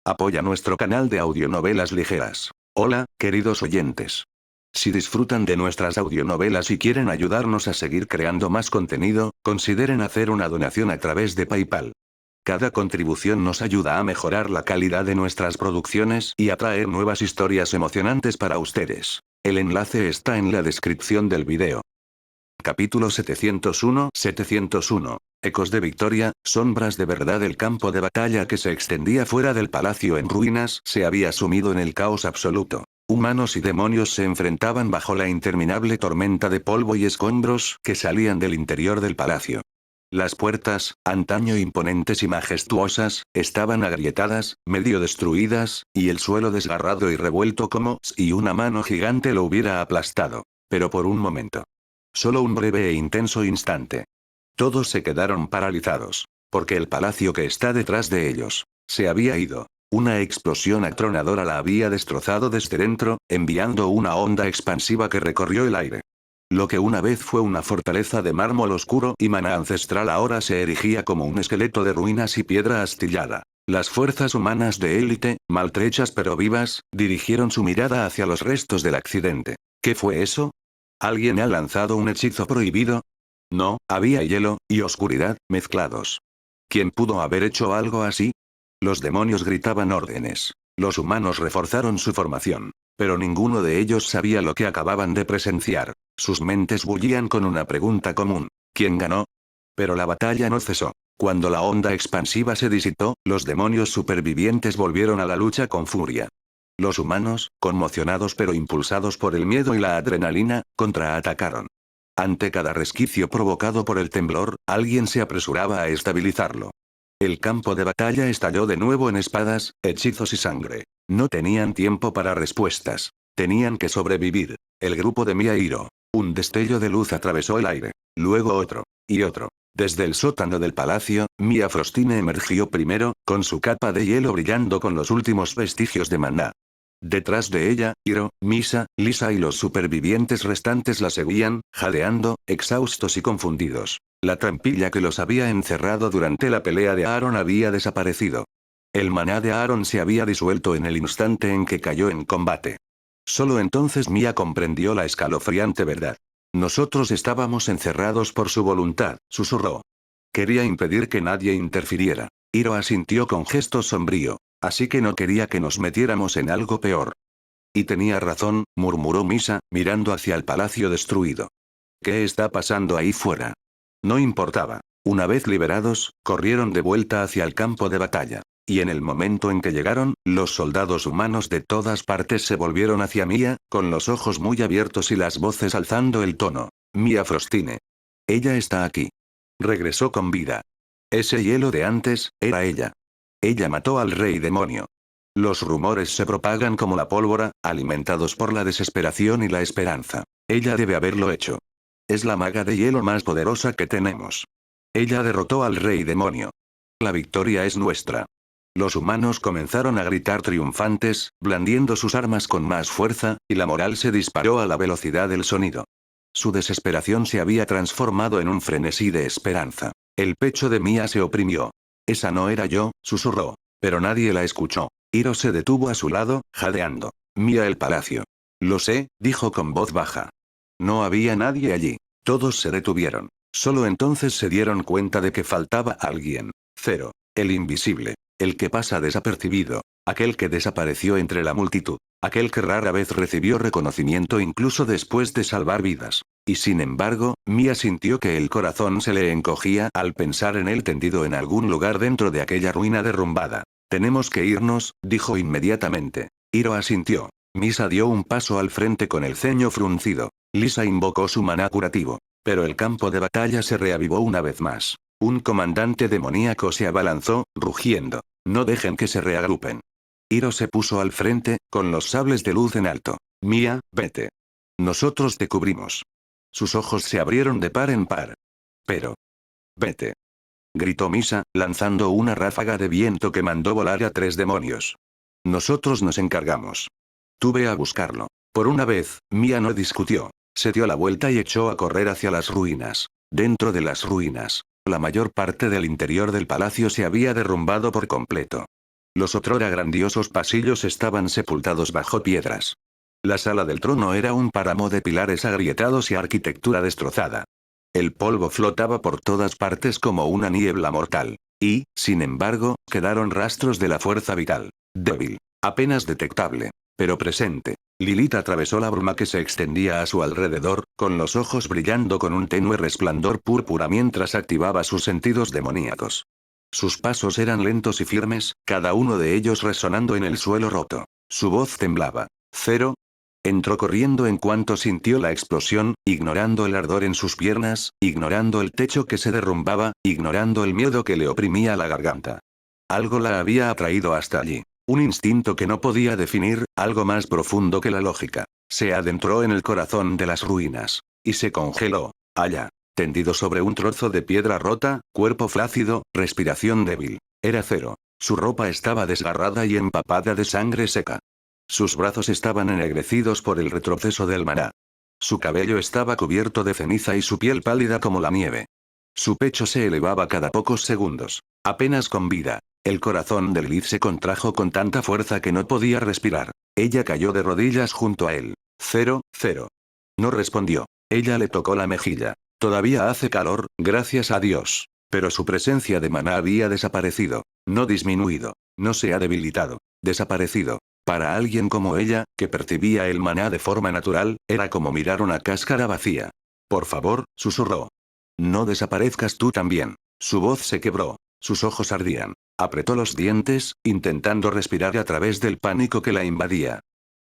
Apoya nuestro canal de audionovelas ligeras. Hola, queridos oyentes. Si disfrutan de nuestras audionovelas y quieren ayudarnos a seguir creando más contenido, consideren hacer una donación a través de PayPal. Cada contribución nos ayuda a mejorar la calidad de nuestras producciones y a traer nuevas historias emocionantes para ustedes. El enlace está en la descripción del video. Capítulo 701. Ecos de Victoria, sombras de verdad. El campo de batalla que se extendía fuera del palacio en ruinas se había sumido en el caos absoluto. Humanos y demonios se enfrentaban bajo la interminable tormenta de polvo y escombros que salían del interior del palacio. Las puertas, antaño imponentes y majestuosas, estaban agrietadas, medio destruidas, y el suelo desgarrado y revuelto como si una mano gigante lo hubiera aplastado. Pero por un momento. Solo un breve e intenso instante. Todos se quedaron paralizados. Porque el palacio que está detrás de ellos se había ido. Una explosión atronadora la había destrozado desde dentro, enviando una onda expansiva que recorrió el aire. Lo que una vez fue una fortaleza de mármol oscuro y maná ancestral ahora se erigía como un esqueleto de ruinas y piedra astillada. Las fuerzas humanas de élite, maltrechas pero vivas, dirigieron su mirada hacia los restos del accidente. ¿Qué fue eso? ¿Alguien ha lanzado un hechizo prohibido? No, había hielo y oscuridad mezclados. ¿Quién pudo haber hecho algo así? Los demonios gritaban órdenes. Los humanos reforzaron su formación. Pero ninguno de ellos sabía lo que acababan de presenciar. Sus mentes bullían con una pregunta común. ¿Quién ganó? Pero la batalla no cesó. Cuando la onda expansiva se disipó, los demonios supervivientes volvieron a la lucha con furia. Los humanos, conmocionados pero impulsados por el miedo y la adrenalina, contraatacaron. Ante cada resquicio provocado por el temblor, alguien se apresuraba a estabilizarlo. El campo de batalla estalló de nuevo en espadas, hechizos y sangre. No tenían tiempo para respuestas. Tenían que sobrevivir. El grupo de Mia y Hiro. Un destello de luz atravesó el aire. Luego otro. Y otro. Desde el sótano del palacio, Mia Frostine emergió primero, con su capa de hielo brillando con los últimos vestigios de maná. Detrás de ella, Hiro, Misa, Lisa y los supervivientes restantes la seguían, jadeando, exhaustos y confundidos. La trampilla que los había encerrado durante la pelea de Aaron había desaparecido. El maná de Aaron se había disuelto en el instante en que cayó en combate. Solo entonces Mia comprendió la escalofriante verdad. Nosotros estábamos encerrados por su voluntad, susurró. Quería impedir que nadie interfiriera. Hiro asintió con gesto sombrío. Así que no quería que nos metiéramos en algo peor. Y tenía razón, murmuró Misa, mirando hacia el palacio destruido. ¿Qué está pasando ahí fuera? No importaba. Una vez liberados, corrieron de vuelta hacia el campo de batalla. Y en el momento en que llegaron, los soldados humanos de todas partes se volvieron hacia Mia, con los ojos muy abiertos y las voces alzando el tono. Mia Frostine. Ella está aquí. Regresó con vida. Ese hielo de antes, era ella. Ella mató al rey demonio. Los rumores se propagan como la pólvora, alimentados por la desesperación y la esperanza. Ella debe haberlo hecho. Es la maga de hielo más poderosa que tenemos. Ella derrotó al rey demonio. La victoria es nuestra. Los humanos comenzaron a gritar triunfantes, blandiendo sus armas con más fuerza, y la moral se disparó a la velocidad del sonido. Su desesperación se había transformado en un frenesí de esperanza. El pecho de Mia se oprimió. Esa no era yo, susurró. Pero nadie la escuchó. Hiro se detuvo a su lado, jadeando. Mira el palacio. Lo sé, dijo con voz baja. No había nadie allí. Todos se detuvieron. Solo entonces se dieron cuenta de que faltaba alguien. Zero. El invisible. El que pasa desapercibido. Aquel que desapareció entre la multitud. Aquel que rara vez recibió reconocimiento incluso después de salvar vidas. Y sin embargo, Mia sintió que el corazón se le encogía al pensar en él tendido en algún lugar dentro de aquella ruina derrumbada. Tenemos que irnos, dijo inmediatamente. Hiro asintió. Misa dio un paso al frente con el ceño fruncido. Lisa invocó su maná curativo. Pero el campo de batalla se reavivó una vez más. Un comandante demoníaco se abalanzó, rugiendo. No dejen que se reagrupen. Hiro se puso al frente, con los sables de luz en alto. Mia, vete. Nosotros te cubrimos. Sus ojos se abrieron de par en par. Pero. Vete. Gritó Misa, lanzando una ráfaga de viento que mandó volar a 3 demonios. Nosotros nos encargamos. Tú ve a buscarlo. Por una vez, Mia no discutió. Se dio la vuelta y echó a correr hacia las ruinas. Dentro de las ruinas, la mayor parte del interior del palacio se había derrumbado por completo. Los otrora grandiosos pasillos estaban sepultados bajo piedras. La sala del trono era un páramo de pilares agrietados y arquitectura destrozada. El polvo flotaba por todas partes como una niebla mortal. Y, sin embargo, quedaron rastros de la fuerza vital. Débil. Apenas detectable. Pero presente. Lilith atravesó la bruma que se extendía a su alrededor, con los ojos brillando con un tenue resplandor púrpura mientras activaba sus sentidos demoníacos. Sus pasos eran lentos y firmes, cada uno de ellos resonando en el suelo roto. Su voz temblaba. Cero. Entró corriendo en cuanto sintió la explosión, ignorando el ardor en sus piernas, ignorando el techo que se derrumbaba, ignorando el miedo que le oprimía la garganta. Algo la había atraído hasta allí. Un instinto que no podía definir, algo más profundo que la lógica. Se adentró en el corazón de las ruinas. Y se congeló. Allá. Tendido sobre un trozo de piedra rota, cuerpo flácido, respiración débil. Era Cero. Su ropa estaba desgarrada y empapada de sangre seca. Sus brazos estaban ennegrecidos por el retroceso del maná. Su cabello estaba cubierto de ceniza y su piel pálida como la nieve. Su pecho se elevaba cada pocos segundos. Apenas con vida. El corazón de Lilith se contrajo con tanta fuerza que no podía respirar. Ella cayó de rodillas junto a él. Cero. No respondió. Ella le tocó la mejilla. Todavía hace calor, gracias a Dios. Pero su presencia de maná había desaparecido. No disminuido. No se ha debilitado. Desaparecido. Para alguien como ella, que percibía el maná de forma natural, era como mirar una cáscara vacía. Por favor, susurró. No desaparezcas tú también. Su voz se quebró. Sus ojos ardían. Apretó los dientes, intentando respirar a través del pánico que la invadía.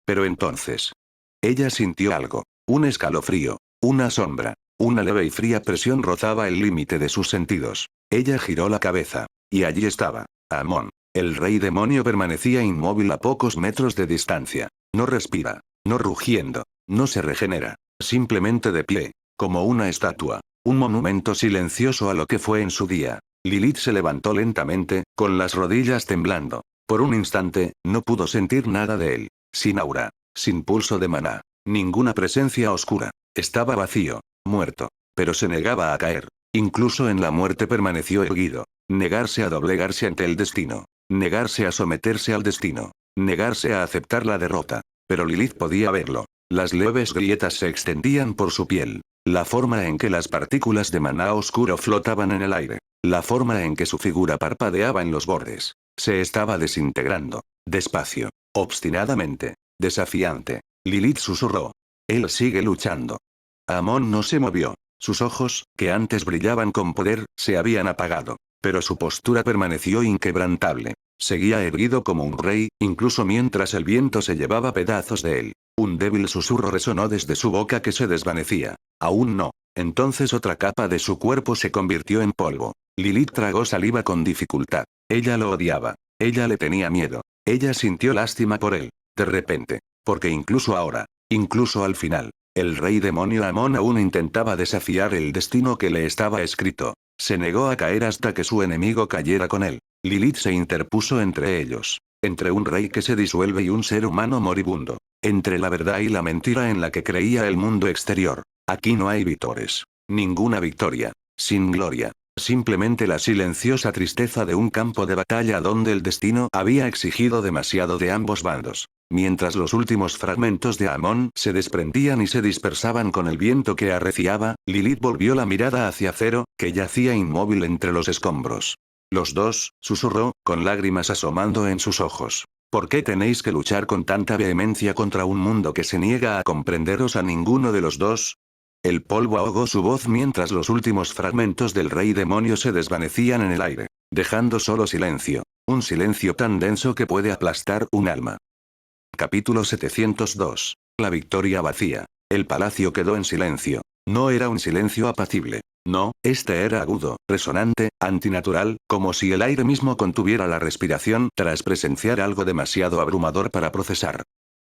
Pero entonces. Ella sintió algo. Un escalofrío. Una sombra. Una leve y fría presión rozaba el límite de sus sentidos. Ella giró la cabeza. Y allí estaba. Amon. El rey demonio permanecía inmóvil a pocos metros de distancia. No respira. No rugiendo. No se regenera. Simplemente de pie. Como una estatua. Un monumento silencioso a lo que fue en su día. Lilith se levantó lentamente, con las rodillas temblando. Por un instante, no pudo sentir nada de él. Sin aura. Sin pulso de maná. Ninguna presencia oscura. Estaba vacío. Muerto. Pero se negaba a caer. Incluso en la muerte permaneció erguido. Negarse a doblegarse ante el destino. Negarse a someterse al destino. Negarse a aceptar la derrota. Pero Lilith podía verlo. Las leves grietas se extendían por su piel. La forma en que las partículas de maná oscuro flotaban en el aire. La forma en que su figura parpadeaba en los bordes. Se estaba desintegrando. Despacio. Obstinadamente. Desafiante. Lilith susurró. Él sigue luchando. Amon no se movió. Sus ojos, que antes brillaban con poder, se habían apagado. Pero su postura permaneció inquebrantable. Seguía erguido como un rey, incluso mientras el viento se llevaba pedazos de él. Un débil susurro resonó desde su boca que se desvanecía. Aún no. Entonces otra capa de su cuerpo se convirtió en polvo. Lilith tragó saliva con dificultad. Ella lo odiaba. Ella le tenía miedo. Ella sintió lástima por él. De repente. Porque incluso ahora. Incluso al final. El rey demonio Amon aún intentaba desafiar el destino que le estaba escrito. Se negó a caer hasta que su enemigo cayera con él. Lilith se interpuso entre ellos. Entre un rey que se disuelve y un ser humano moribundo. Entre la verdad y la mentira en la que creía el mundo exterior. Aquí no hay victores. Ninguna victoria. Sin gloria. Simplemente la silenciosa tristeza de un campo de batalla donde el destino había exigido demasiado de ambos bandos. Mientras los últimos fragmentos de Amon se desprendían y se dispersaban con el viento que arreciaba, Lilith volvió la mirada hacia Cero, que yacía inmóvil entre los escombros. Los dos, susurró, con lágrimas asomando en sus ojos. ¿Por qué tenéis que luchar con tanta vehemencia contra un mundo que se niega a comprenderos a ninguno de los dos? El polvo ahogó su voz mientras los últimos fragmentos del rey demonio se desvanecían en el aire, dejando solo silencio. Un silencio tan denso que puede aplastar un alma. Capítulo 702. La victoria vacía. El palacio quedó en silencio. No era un silencio apacible. No, este era agudo, resonante, antinatural, como si el aire mismo contuviera la respiración tras presenciar algo demasiado abrumador para procesar.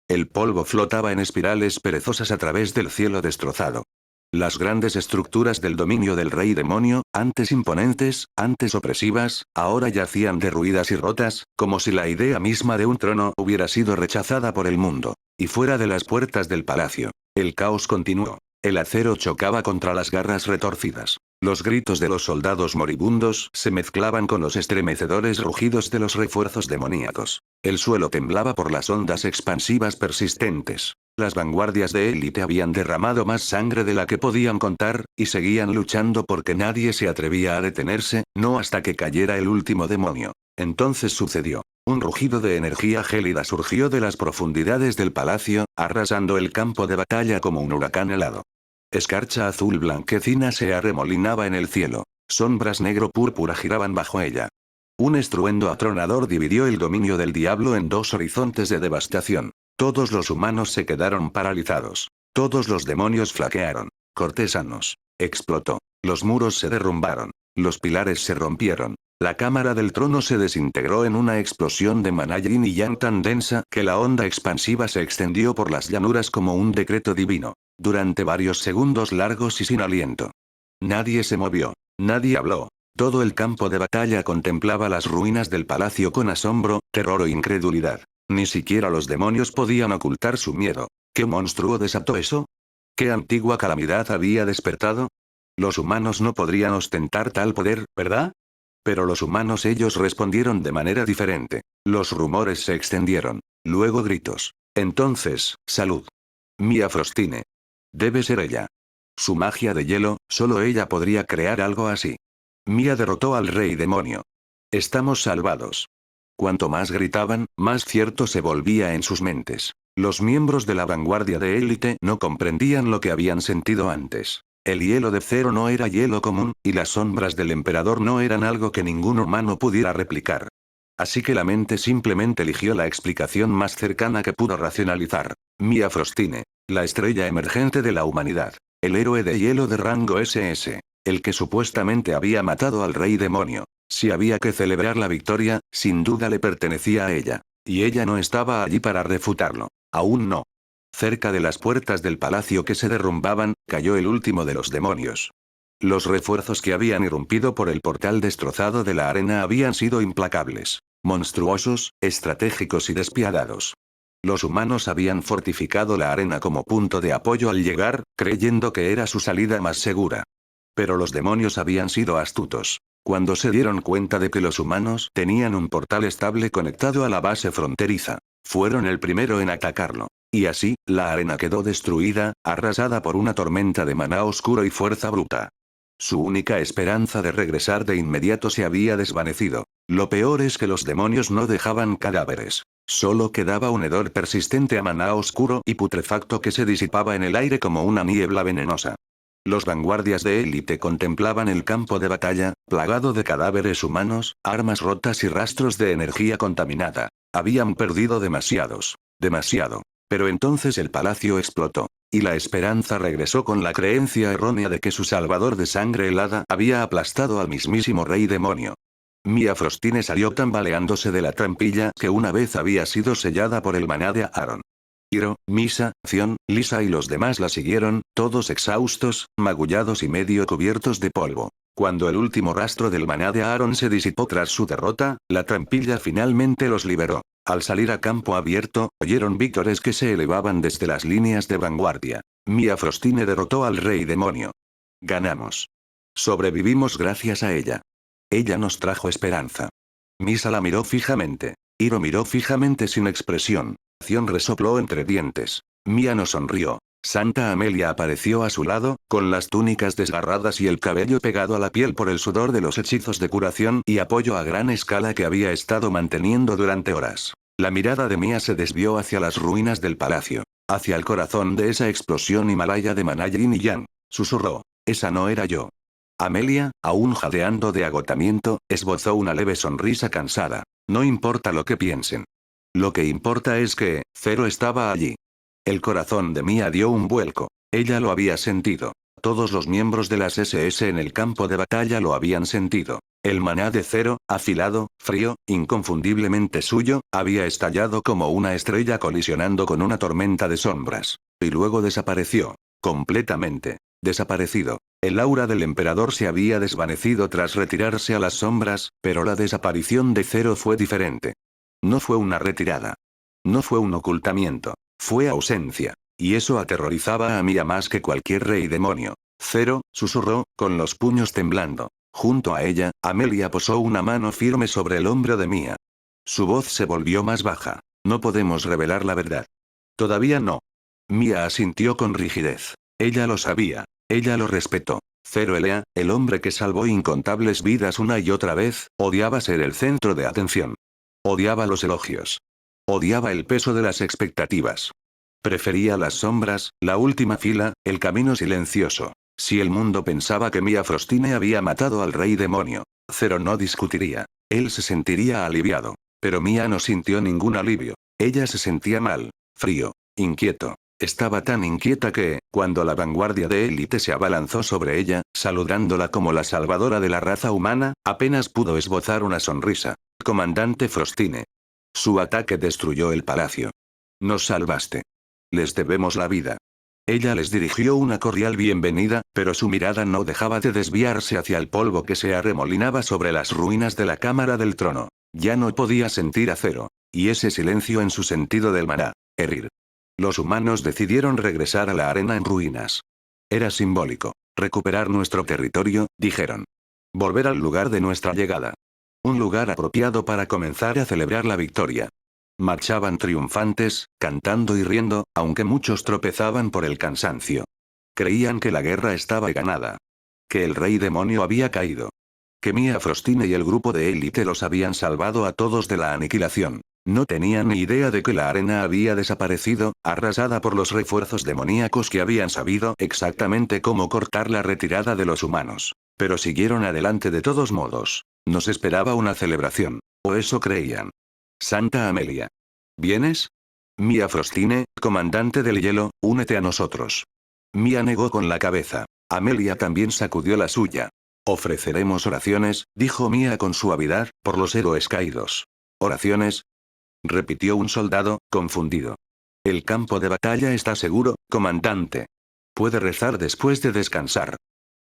El polvo flotaba en espirales perezosas a través del cielo destrozado. Las grandes estructuras del dominio del rey demonio, antes imponentes, antes opresivas, ahora yacían derruidas y rotas, como si la idea misma de un trono hubiera sido rechazada por el mundo. Y fuera de las puertas del palacio, el caos continuó. El acero chocaba contra las garras retorcidas. Los gritos de los soldados moribundos se mezclaban con los estremecedores rugidos de los refuerzos demoníacos. El suelo temblaba por las ondas expansivas persistentes. Las vanguardias de élite habían derramado más sangre de la que podían contar, y seguían luchando porque nadie se atrevía a detenerse, no hasta que cayera el último demonio. Entonces sucedió. Un rugido de energía gélida surgió de las profundidades del palacio, arrasando el campo de batalla como un huracán helado. Escarcha azul blanquecina se arremolinaba en el cielo. Sombras negro-púrpura giraban bajo ella. Un estruendo atronador dividió el dominio del diablo en dos horizontes de devastación. Todos los humanos se quedaron paralizados. Todos los demonios flaquearon. Cortesanos. Explotó. Los muros se derrumbaron. Los pilares se rompieron. La cámara del trono se desintegró en una explosión de maná yin y yang tan densa que la onda expansiva se extendió por las llanuras como un decreto divino. Durante varios segundos largos y sin aliento. Nadie se movió. Nadie habló. Todo el campo de batalla contemplaba las ruinas del palacio con asombro, terror o incredulidad. Ni siquiera los demonios podían ocultar su miedo. ¿Qué monstruo desató eso? ¿Qué antigua calamidad había despertado? Los humanos no podrían ostentar tal poder, ¿verdad? Pero los humanos ellos respondieron de manera diferente. Los rumores se extendieron. Luego gritos. Entonces, salud. Mia Frostine. Debe ser ella. Su magia de hielo, solo ella podría crear algo así. Mia derrotó al rey demonio. Estamos salvados. Cuanto más gritaban, más cierto se volvía en sus mentes. Los miembros de la vanguardia de élite no comprendían lo que habían sentido antes. El hielo de Cero no era hielo común, y las sombras del emperador no eran algo que ningún humano pudiera replicar. Así que la mente simplemente eligió la explicación más cercana que pudo racionalizar. Mia Frostine. La estrella emergente de la humanidad. El héroe de hielo de rango SS. El que supuestamente había matado al rey demonio. Si había que celebrar la victoria, sin duda le pertenecía a ella. Y ella no estaba allí para refutarlo. Aún no. Cerca de las puertas del palacio que se derrumbaban, cayó el último de los demonios. Los refuerzos que habían irrumpido por el portal destrozado de la arena habían sido implacables. Monstruosos, estratégicos y despiadados. Los humanos habían fortificado la arena como punto de apoyo al llegar, creyendo que era su salida más segura. Pero los demonios habían sido astutos. Cuando se dieron cuenta de que los humanos tenían un portal estable conectado a la base fronteriza, fueron el primero en atacarlo. Y así, la arena quedó destruida, arrasada por una tormenta de maná oscuro y fuerza bruta. Su única esperanza de regresar de inmediato se había desvanecido. Lo peor es que los demonios no dejaban cadáveres. Solo quedaba un hedor persistente a maná oscuro y putrefacto que se disipaba en el aire como una niebla venenosa. Los vanguardias de élite contemplaban el campo de batalla, plagado de cadáveres humanos, armas rotas y rastros de energía contaminada. Habían perdido demasiados. Demasiado. Pero entonces el palacio explotó. Y la esperanza regresó con la creencia errónea de que su salvador de sangre helada había aplastado al mismísimo rey demonio. Mia Frostine salió tambaleándose de la trampilla que una vez había sido sellada por el maná de Aaron. Hiro, Misa, Zion, Lisa y los demás la siguieron, todos exhaustos, magullados y medio cubiertos de polvo. Cuando el último rastro del maná de Aaron se disipó tras su derrota, la trampilla finalmente los liberó. Al salir a campo abierto, oyeron vítores que se elevaban desde las líneas de vanguardia. Mia Frostine derrotó al rey demonio. Ganamos. Sobrevivimos gracias a ella. Ella nos trajo esperanza. Misa la miró fijamente. Hiro miró fijamente sin expresión. Zion resopló entre dientes. Mia no sonrió. Santa Amelia apareció a su lado, con las túnicas desgarradas y el cabello pegado a la piel por el sudor de los hechizos de curación y apoyo a gran escala que había estado manteniendo durante horas. La mirada de Mia se desvió hacia las ruinas del palacio. Hacia el corazón de esa explosión himalaya de maná yin y yang. Susurró. Esa no era yo. Amelia, aún jadeando de agotamiento, esbozó una leve sonrisa cansada. No importa lo que piensen. Lo que importa es que, Cero estaba allí. El corazón de Mia dio un vuelco. Ella lo había sentido. Todos los miembros de las SS en el campo de batalla lo habían sentido. El maná de Cero, afilado, frío, inconfundiblemente suyo, había estallado como una estrella colisionando con una tormenta de sombras. Y luego desapareció. Completamente. Desaparecido. El aura del emperador se había desvanecido tras retirarse a las sombras, pero la desaparición de Cero fue diferente. No fue una retirada. No fue un ocultamiento. Fue ausencia. Y eso aterrorizaba a Mia más que cualquier rey demonio. Cero, susurró, con los puños temblando. Junto a ella, Amelia posó una mano firme sobre el hombro de Mia. Su voz se volvió más baja. No podemos revelar la verdad. Todavía no. Mia asintió con rigidez. Ella lo sabía. Ella lo respetó. Zero Elea, el hombre que salvó incontables vidas una y otra vez, odiaba ser el centro de atención. Odiaba los elogios. Odiaba el peso de las expectativas. Prefería las sombras, la última fila, el camino silencioso. Si el mundo pensaba que Mia Frostine había matado al rey demonio, Zero no discutiría. Él se sentiría aliviado. Pero Mia no sintió ningún alivio. Ella se sentía mal, frío, inquieto. Estaba tan inquieta que, cuando la vanguardia de élite se abalanzó sobre ella, saludándola como la salvadora de la raza humana, apenas pudo esbozar una sonrisa. Comandante Frostine. Su ataque destruyó el palacio. Nos salvaste. Les debemos la vida. Ella les dirigió una cordial bienvenida, pero su mirada no dejaba de desviarse hacia el polvo que se arremolinaba sobre las ruinas de la Cámara del Trono. Ya no podía sentir acero. Y ese silencio en su sentido del maná. Herir. Los humanos decidieron regresar a la arena en ruinas. Era simbólico. Recuperar nuestro territorio, dijeron. Volver al lugar de nuestra llegada. Un lugar apropiado para comenzar a celebrar la victoria. Marchaban triunfantes, cantando y riendo, aunque muchos tropezaban por el cansancio. Creían que la guerra estaba ganada. Que el rey demonio había caído. Que Mia Frostine y el grupo de élite los habían salvado a todos de la aniquilación. No tenían ni idea de que la arena había desaparecido, arrasada por los refuerzos demoníacos que habían sabido exactamente cómo cortar la retirada de los humanos. Pero siguieron adelante de todos modos. Nos esperaba una celebración. O eso creían. Santa Amelia. ¿Vienes? Mia Frostine, comandante del hielo, únete a nosotros. Mia negó con la cabeza. Amelia también sacudió la suya. Ofreceremos oraciones, dijo Mia con suavidad, por los héroes caídos. ¿Oraciones? Repitió un soldado, confundido. El campo de batalla está seguro, comandante. Puede rezar después de descansar.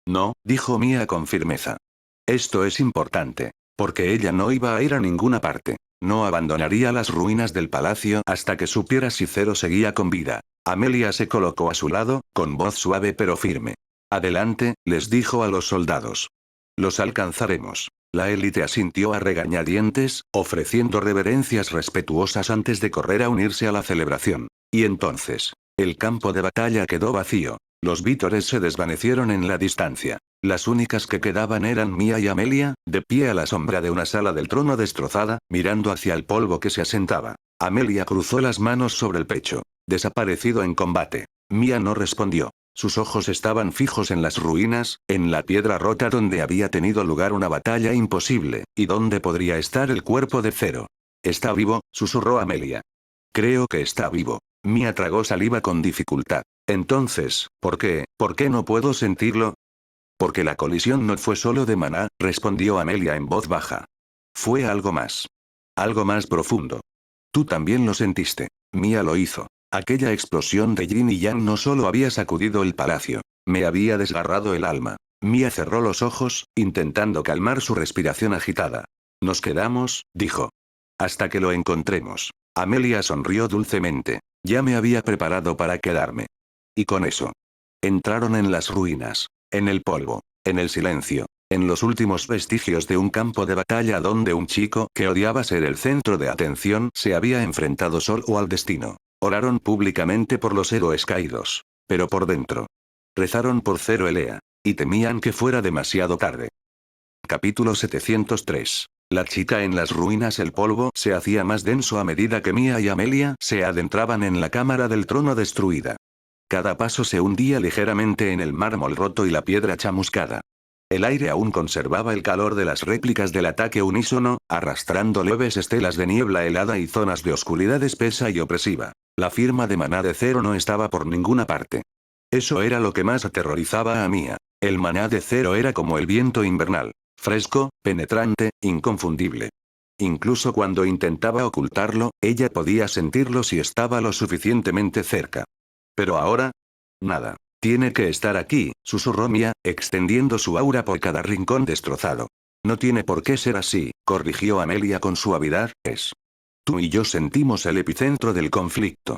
No, dijo Mia con firmeza. Esto es importante. Porque ella no iba a ir a ninguna parte. No abandonaría las ruinas del palacio hasta que supiera si Zero seguía con vida. Amelia se colocó a su lado, con voz suave pero firme. Adelante, les dijo a los soldados. Los alcanzaremos. La élite asintió a regañadientes, ofreciendo reverencias respetuosas antes de correr a unirse a la celebración. Y entonces, el campo de batalla quedó vacío. Los vítores se desvanecieron en la distancia. Las únicas que quedaban eran Mia y Amelia, de pie a la sombra de una sala del trono destrozada, mirando hacia el polvo que se asentaba. Amelia cruzó las manos sobre el pecho. Desaparecido en combate. Mia no respondió. Sus ojos estaban fijos en las ruinas, en la piedra rota donde había tenido lugar una batalla imposible, y donde podría estar el cuerpo de Zero. «Está vivo», susurró Amelia. «Creo que está vivo». Mia tragó saliva con dificultad. Entonces, ¿por qué no puedo sentirlo? Porque la colisión no fue solo de maná, respondió Amelia en voz baja. Fue algo más. Algo más profundo. Tú también lo sentiste. Mia lo hizo. Aquella explosión de yin y yang no solo había sacudido el palacio. Me había desgarrado el alma. Mia cerró los ojos, intentando calmar su respiración agitada. Nos quedamos, dijo. Hasta que lo encontremos. Amelia sonrió dulcemente. Ya me había preparado para quedarme. Y con eso. Entraron en las ruinas. En el polvo. En el silencio. En los últimos vestigios de un campo de batalla donde un chico que odiaba ser el centro de atención se había enfrentado solo al destino. Oraron públicamente por los héroes caídos. Pero por dentro. Rezaron por Zero Elea. Y temían que fuera demasiado tarde. Capítulo 703. La chica en las ruinas. El polvo se hacía más denso a medida que Mia y Amelia se adentraban en la cámara del trono destruida. Cada paso se hundía ligeramente en el mármol roto y la piedra chamuscada. El aire aún conservaba el calor de las réplicas del ataque unísono, arrastrando leves estelas de niebla helada y zonas de oscuridad espesa y opresiva. La firma de maná de Zero no estaba por ninguna parte. Eso era lo que más aterrorizaba a Mia. El maná de Zero era como el viento invernal. Fresco, penetrante, inconfundible. Incluso cuando intentaba ocultarlo, ella podía sentirlo si estaba lo suficientemente cerca. Pero ahora, nada. Tiene que estar aquí, susurró Mia, extendiendo su aura por cada rincón destrozado. No tiene por qué ser así, corrigió Amelia con suavidad, es. Tú y yo sentimos el epicentro del conflicto.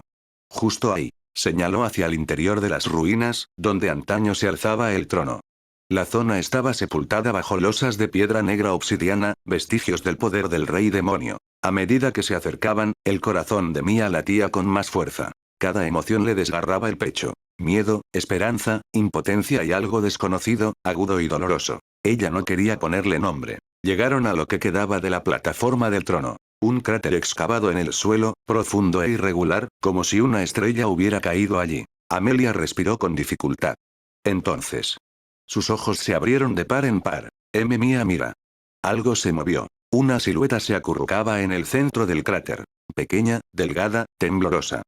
Justo ahí. Señaló hacia el interior de las ruinas, donde antaño se alzaba el trono. La zona estaba sepultada bajo losas de piedra negra obsidiana, vestigios del poder del rey demonio. A medida que se acercaban, el corazón de Mia latía con más fuerza. Cada emoción le desgarraba el pecho. Miedo, esperanza, impotencia y algo desconocido, agudo y doloroso. Ella no quería ponerle nombre. Llegaron a lo que quedaba de la plataforma del trono. Un cráter excavado en el suelo, profundo e irregular, como si una estrella hubiera caído allí. Amelia respiró con dificultad. Entonces. Sus ojos se abrieron de par en par. Mia mira. Algo se movió. Una silueta se acurrucaba en el centro del cráter. Pequeña, delgada, temblorosa.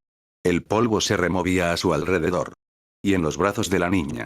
El polvo se removía a su alrededor. Y en los brazos de la niña.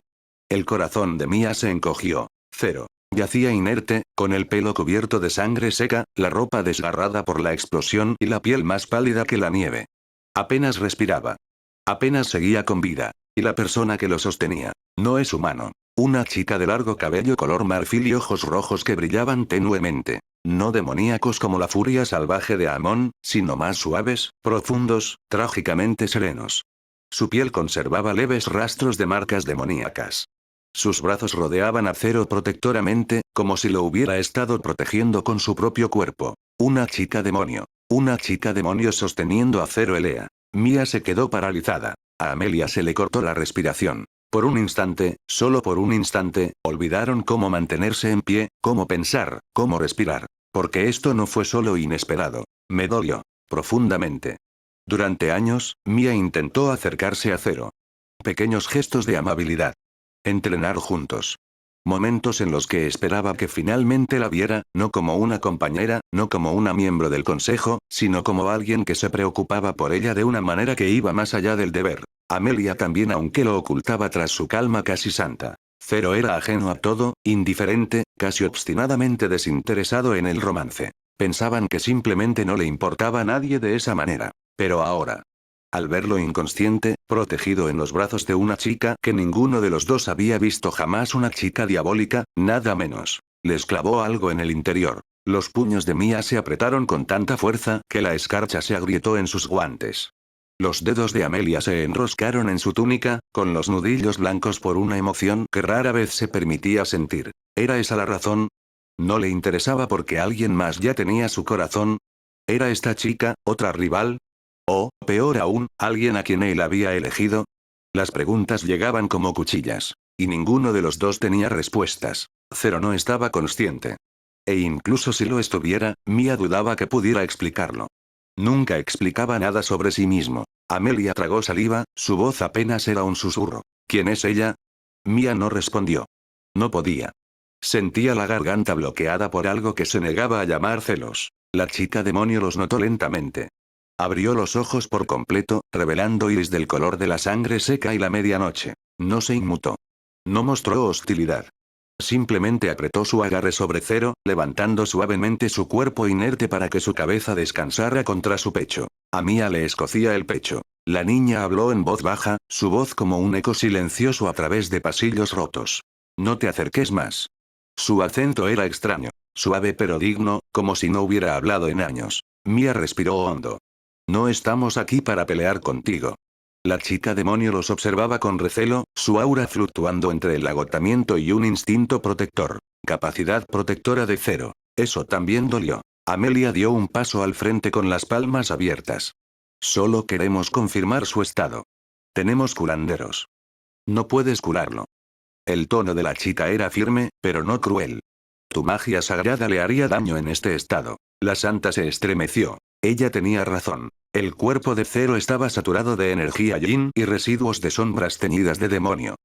El corazón de Mia se encogió. Cero. Yacía inerte, con el pelo cubierto de sangre seca, la ropa desgarrada por la explosión y la piel más pálida que la nieve. Apenas respiraba. Apenas seguía con vida. Y la persona que lo sostenía. No es humano. Una chica de largo cabello color marfil y ojos rojos que brillaban tenuemente. No demoníacos como la furia salvaje de Amon, sino más suaves, profundos, trágicamente serenos. Su piel conservaba leves rastros de marcas demoníacas. Sus brazos rodeaban a Cero protectoramente, como si lo hubiera estado protegiendo con su propio cuerpo. Una chica demonio. Una chica demonio sosteniendo a Cero Elea. Mia se quedó paralizada. A Amelia se le cortó la respiración. Por un instante, solo por un instante, olvidaron cómo mantenerse en pie, cómo pensar, cómo respirar. Porque esto no fue solo inesperado. Me dolió. Profundamente. Durante años, Mia intentó acercarse a Cero. Pequeños gestos de amabilidad. Entrenar juntos. Momentos en los que esperaba que finalmente la viera, no como una compañera, no como una miembro del consejo, sino como alguien que se preocupaba por ella de una manera que iba más allá del deber. Amelia también, aunque lo ocultaba tras su calma casi santa. Cero era ajeno a todo, indiferente, casi obstinadamente desinteresado en el romance. Pensaban que simplemente no le importaba a nadie de esa manera. Pero ahora. Al verlo inconsciente, protegido en los brazos de una chica que ninguno de los dos había visto jamás, una chica diabólica, nada menos. Les clavó algo en el interior. Los puños de Mia se apretaron con tanta fuerza que la escarcha se agrietó en sus guantes. Los dedos de Amelia se enroscaron en su túnica, con los nudillos blancos por una emoción que rara vez se permitía sentir. ¿Era esa la razón? ¿No le interesaba porque alguien más ya tenía su corazón? ¿Era esta chica, otra rival? O, peor aún, alguien a quien él había elegido? Las preguntas llegaban como cuchillas. Y ninguno de los dos tenía respuestas. Cero no estaba consciente. E incluso si lo estuviera, Mia dudaba que pudiera explicarlo. Nunca explicaba nada sobre sí mismo. Amelia tragó saliva, su voz apenas era un susurro. ¿Quién es ella? Mia no respondió. No podía. Sentía la garganta bloqueada por algo que se negaba a llamar celos. La chica demonio los notó lentamente. Abrió los ojos por completo, revelando iris del color de la sangre seca y la medianoche. No se inmutó. No mostró hostilidad. Simplemente apretó su agarre sobre Cero, levantando suavemente su cuerpo inerte para que su cabeza descansara contra su pecho. A Mia le escocía el pecho. La niña habló en voz baja, su voz como un eco silencioso a través de pasillos rotos. No te acerques más. Su acento era extraño. Suave pero digno, como si no hubiera hablado en años. Mia respiró hondo. No estamos aquí para pelear contigo. La chica demonio los observaba con recelo, su aura fluctuando entre el agotamiento y un instinto protector. Capacidad protectora de Cero. Eso también dolió. Amelia dio un paso al frente con las palmas abiertas. Solo queremos confirmar su estado. Tenemos curanderos. No puedes curarlo. El tono de la chica era firme, pero no cruel. Tu magia sagrada le haría daño en este estado. La santa se estremeció. Ella tenía razón. El cuerpo de Cero estaba saturado de energía yin y residuos de sombras teñidas de demonio.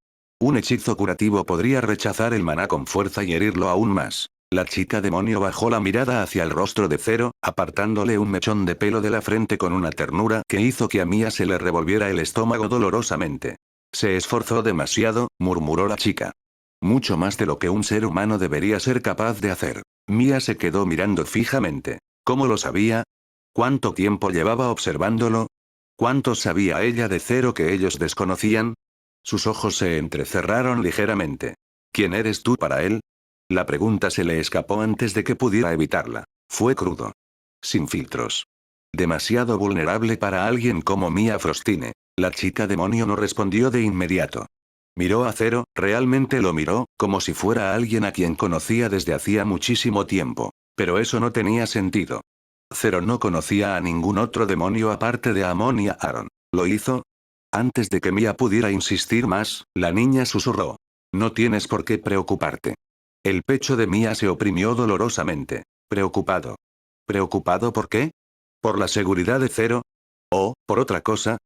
Un hechizo curativo podría rechazar el maná con fuerza y herirlo aún más. La chica demonio bajó la mirada hacia el rostro de Cero, apartándole un mechón de pelo de la frente con una ternura que hizo que a Mia se le revolviera el estómago dolorosamente. Se esforzó demasiado, murmuró la chica. Mucho más de lo que un ser humano debería ser capaz de hacer. Mia se quedó mirando fijamente. ¿Cómo lo sabía? ¿Cuánto tiempo llevaba observándolo? ¿Cuánto sabía ella de Cero que ellos desconocían? Sus ojos se entrecerraron ligeramente. ¿Quién eres tú para él? La pregunta se le escapó antes de que pudiera evitarla. Fue crudo. Sin filtros. Demasiado vulnerable para alguien como Mia Frostine. La chica demonio no respondió de inmediato. Miró a Zero, realmente lo miró, como si fuera alguien a quien conocía desde hacía muchísimo tiempo. Pero eso no tenía sentido. Zero no conocía a ningún otro demonio aparte de Amon y a Aaron. ¿Lo hizo? Antes de que Mia pudiera insistir más, la niña susurró. No tienes por qué preocuparte. El pecho de Mia se oprimió dolorosamente. Preocupado. ¿Preocupado por qué? ¿Por la seguridad de Zero? ¿O, por otra cosa?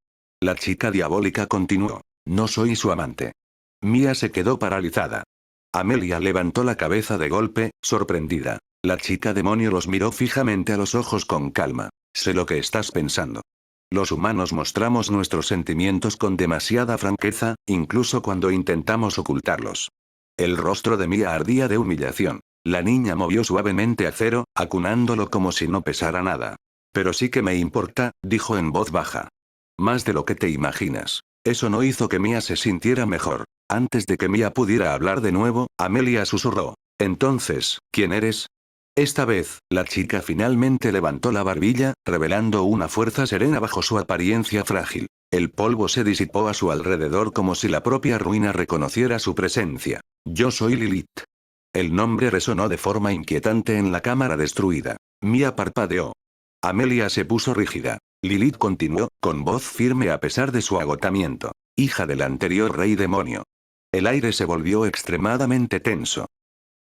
La chica diabólica continuó. No soy su amante. Mia se quedó paralizada. Amelia levantó la cabeza de golpe, sorprendida. La chica demonio los miró fijamente a los ojos con calma. Sé lo que estás pensando. Los humanos mostramos nuestros sentimientos con demasiada franqueza, incluso cuando intentamos ocultarlos. El rostro de Mia ardía de humillación. La niña movió suavemente a Zero, acunándolo como si no pesara nada. Pero sí que me importa, dijo en voz baja. Más de lo que te imaginas. Eso no hizo que Mia se sintiera mejor. Antes de que Mia pudiera hablar de nuevo, Amelia susurró. Entonces, ¿quién eres? Esta vez, la chica finalmente levantó la barbilla, revelando una fuerza serena bajo su apariencia frágil. El polvo se disipó a su alrededor como si la propia ruina reconociera su presencia. Yo soy Lilith. El nombre resonó de forma inquietante en la cámara destruida. Mia parpadeó. Amelia se puso rígida. Lilith continuó, con voz firme a pesar de su agotamiento. Hija del anterior rey demonio. El aire se volvió extremadamente tenso.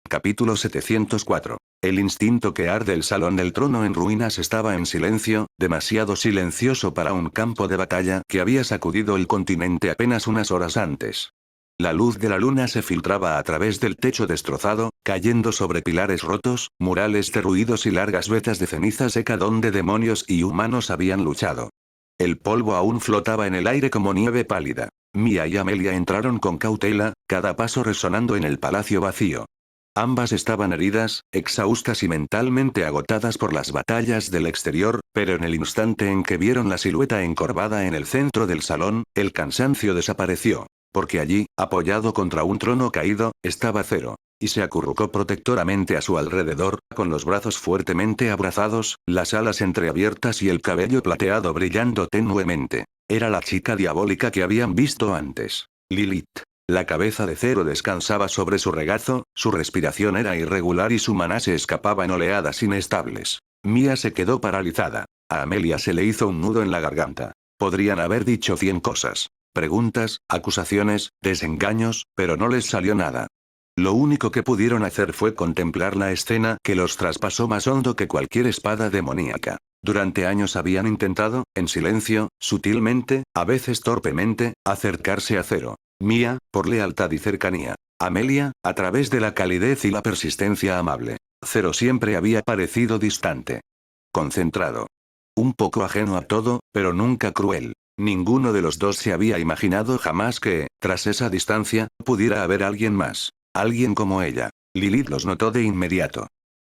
Capítulo 704. El instinto que arde. El salón del trono en ruinas estaba en silencio, demasiado silencioso para un campo de batalla que había sacudido el continente apenas unas horas antes. La luz de la luna se filtraba a través del techo destrozado, cayendo sobre pilares rotos, murales derruidos y largas vetas de ceniza seca donde demonios y humanos habían luchado. El polvo aún flotaba en el aire como nieve pálida. Mia y Amelia entraron con cautela, cada paso resonando en el palacio vacío. Ambas estaban heridas, exhaustas y mentalmente agotadas por las batallas del exterior, pero en el instante en que vieron la silueta encorvada en el centro del salón, el cansancio desapareció. Porque allí, apoyado contra un trono caído, estaba Zero. Y se acurrucó protectoramente a su alrededor, con los brazos fuertemente abrazados, las alas entreabiertas y el cabello plateado brillando tenuemente. Era la chica diabólica que habían visto antes. Lilith. La cabeza de Zero descansaba sobre su regazo, su respiración era irregular y su maná se escapaba en oleadas inestables. Mia se quedó paralizada. A Amelia se le hizo un nudo en la garganta. Podrían haber dicho 100 cosas. Preguntas, acusaciones, desengaños, pero no les salió nada. Lo único que pudieron hacer fue contemplar la escena que los traspasó más hondo que cualquier espada demoníaca. Durante años habían intentado, en silencio, sutilmente, a veces torpemente, acercarse a Zero. Mia, por lealtad y cercanía. Amelia, a través de la calidez y la persistencia amable. Zero siempre había parecido distante. Concentrado. Un poco ajeno a todo, pero nunca cruel. Ninguno de los dos se había imaginado jamás que, tras esa distancia, pudiera haber alguien más. Alguien como ella. Lilith los notó de inmediato.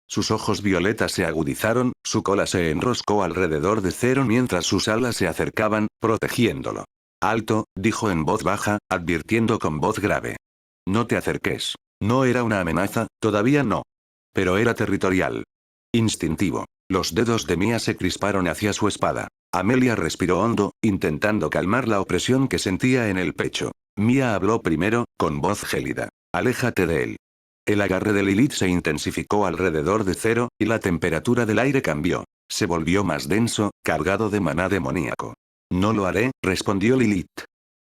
Sus ojos violetas se agudizaron, su cola se enroscó alrededor de Zero mientras sus alas se acercaban, protegiéndolo. Alto, dijo en voz baja, advirtiendo con voz grave. No te acerques. No era una amenaza, todavía no. Pero era territorial. Instintivo. Los dedos de Mia se crisparon hacia su espada. Amelia respiró hondo, intentando calmar la opresión que sentía en el pecho. Mia habló primero, con voz gélida. Aléjate de él. El agarre de Lilith se intensificó alrededor de Zero, y la temperatura del aire cambió. Se volvió más denso, cargado de maná demoníaco. No lo haré, respondió Lilith.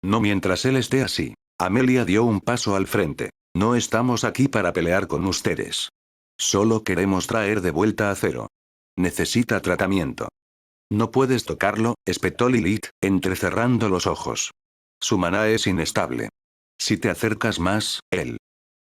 No mientras él esté así. Amelia dio un paso al frente. No estamos aquí para pelear con ustedes. Solo queremos traer de vuelta a Zero. Necesita tratamiento. No puedes tocarlo, espetó Lilith, entrecerrando los ojos. Su maná es inestable. Si te acercas más, él.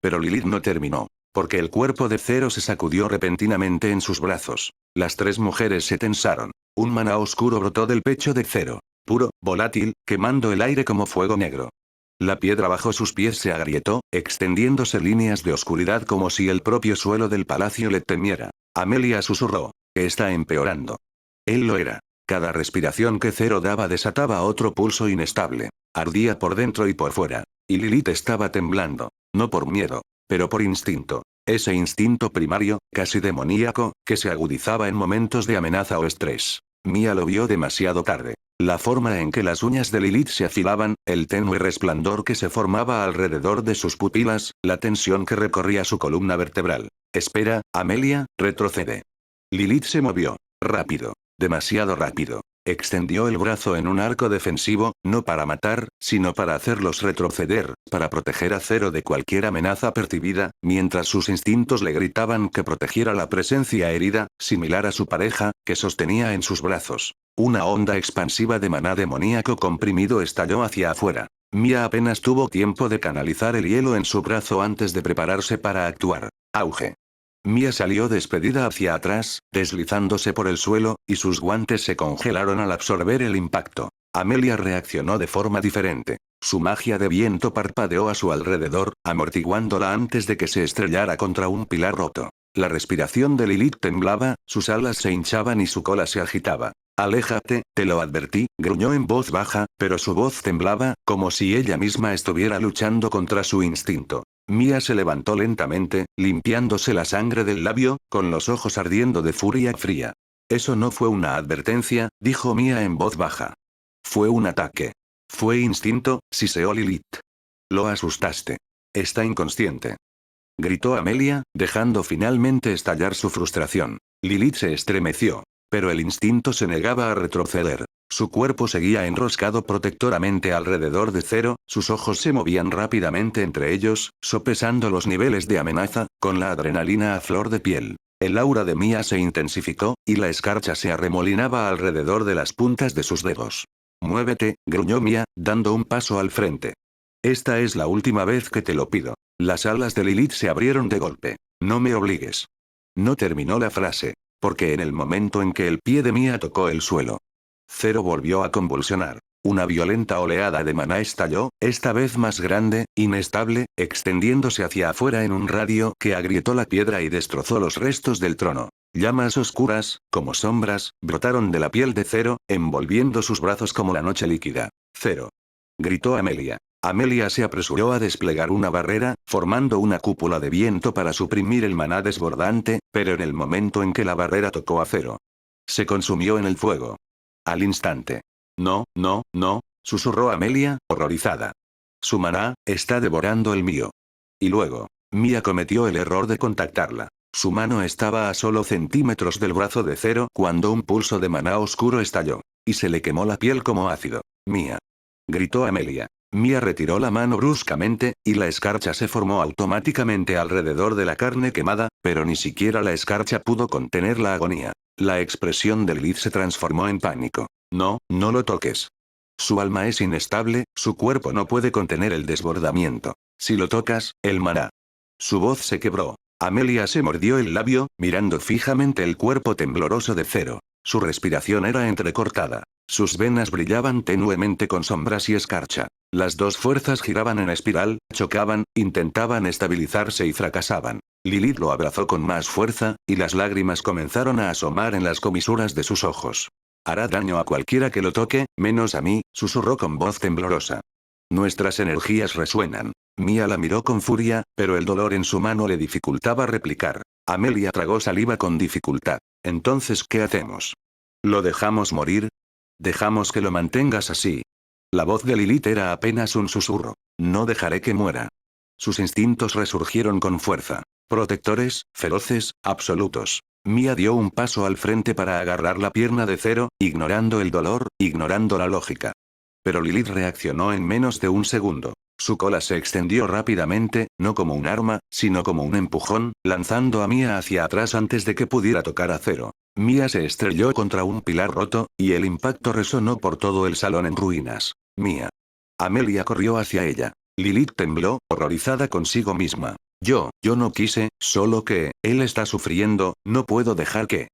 Pero Lilith no terminó. Porque el cuerpo de Zero se sacudió repentinamente en sus brazos. Las tres mujeres se tensaron. Un maná oscuro brotó del pecho de Zero. Puro, volátil, quemando el aire como fuego negro. La piedra bajo sus pies se agrietó, extendiéndose líneas de oscuridad como si el propio suelo del palacio le temiera. Amelia susurró. Está empeorando. Él lo era. Cada respiración que Zero daba desataba otro pulso inestable. Ardía por dentro y por fuera. Y Lilith estaba temblando. No por miedo, pero por instinto. Ese instinto primario, casi demoníaco, que se agudizaba en momentos de amenaza o estrés. Mia lo vio demasiado tarde. La forma en que las uñas de Lilith se afilaban, el tenue resplandor que se formaba alrededor de sus pupilas, la tensión que recorría su columna vertebral. Espera, Amelia, retrocede. Lilith se movió. Rápido. Demasiado rápido. Extendió el brazo en un arco defensivo, no para matar, sino para hacerlos retroceder, para proteger a Zero de cualquier amenaza percibida, mientras sus instintos le gritaban que protegiera la presencia herida, similar a su pareja, que sostenía en sus brazos. Una onda expansiva de maná demoníaco comprimido estalló hacia afuera. Mia apenas tuvo tiempo de canalizar el hielo en su brazo antes de prepararse para actuar. Auge. Mia salió despedida hacia atrás, deslizándose por el suelo, y sus guantes se congelaron al absorber el impacto. Amelia reaccionó de forma diferente. Su magia de viento parpadeó a su alrededor, amortiguándola antes de que se estrellara contra un pilar roto. La respiración de Lilith temblaba, sus alas se hinchaban y su cola se agitaba. Aléjate, te lo advertí, gruñó en voz baja, pero su voz temblaba, como si ella misma estuviera luchando contra su instinto. Mia se levantó lentamente, limpiándose la sangre del labio, con los ojos ardiendo de furia fría. Eso no fue una advertencia, dijo Mia en voz baja. Fue un ataque. Fue instinto, siseó Lilith. Lo asustaste. Está inconsciente. Gritó Amelia, dejando finalmente estallar su frustración. Lilith se estremeció. Pero el instinto se negaba a retroceder. Su cuerpo seguía enroscado protectoramente alrededor de Zero, sus ojos se movían rápidamente entre ellos, sopesando los niveles de amenaza, con la adrenalina a flor de piel. El aura de Mia se intensificó, y la escarcha se arremolinaba alrededor de las puntas de sus dedos. Muévete, gruñó Mia, dando un paso al frente. Esta es la última vez que te lo pido. Las alas de Lilith se abrieron de golpe. No me obligues. No terminó la frase. Porque en el momento en que el pie de Mia tocó el suelo, Zero volvió a convulsionar. Una violenta oleada de maná estalló, esta vez más grande, inestable, extendiéndose hacia afuera en un radio que agrietó la piedra y destrozó los restos del trono. Llamas oscuras, como sombras, brotaron de la piel de Zero, envolviendo sus brazos como la noche líquida. Zero. Gritó Amelia. Amelia se apresuró a desplegar una barrera, formando una cúpula de viento para suprimir el maná desbordante, pero en el momento en que la barrera tocó a Zero, se consumió en el fuego. Al instante. No, no, no, susurró Amelia, horrorizada. Su maná, está devorando el mío. Y luego, Mia cometió el error de contactarla. Su mano estaba a solo centímetros del brazo de Zero cuando un pulso de maná oscuro estalló. Y se le quemó la piel como ácido. Mia. Gritó Amelia. Mia retiró la mano bruscamente, y la escarcha se formó automáticamente alrededor de la carne quemada, pero ni siquiera la escarcha pudo contener la agonía. La expresión de Lilith se transformó en pánico. No, no lo toques. Su alma es inestable, su cuerpo no puede contener el desbordamiento. Si lo tocas, el maná. Su voz se quebró. Amelia se mordió el labio, mirando fijamente el cuerpo tembloroso de Zero. Su respiración era entrecortada. Sus venas brillaban tenuemente con sombras y escarcha. Las dos fuerzas giraban en espiral, chocaban, intentaban estabilizarse y fracasaban. Lilith lo abrazó con más fuerza, y las lágrimas comenzaron a asomar en las comisuras de sus ojos. Hará daño a cualquiera que lo toque, menos a mí, susurró con voz temblorosa. Nuestras energías resuenan. Mia la miró con furia, pero el dolor en su mano le dificultaba replicar. Amelia tragó saliva con dificultad. Entonces, ¿qué hacemos? ¿Lo dejamos morir? Dejamos que lo mantengas así. La voz de Lilith era apenas un susurro. No dejaré que muera. Sus instintos resurgieron con fuerza. Protectores, feroces, absolutos. Mia dio un paso al frente para agarrar la pierna de Zero, ignorando el dolor, ignorando la lógica. Pero Lilith reaccionó en menos de un segundo. Su cola se extendió rápidamente, no como un arma, sino como un empujón, lanzando a Mia hacia atrás antes de que pudiera tocar a Zero. Mia se estrelló contra un pilar roto, y el impacto resonó por todo el salón en ruinas. Mia. Amelia corrió hacia ella. Lilith tembló, horrorizada consigo misma. Yo no quise, solo que, él está sufriendo, no puedo dejar que.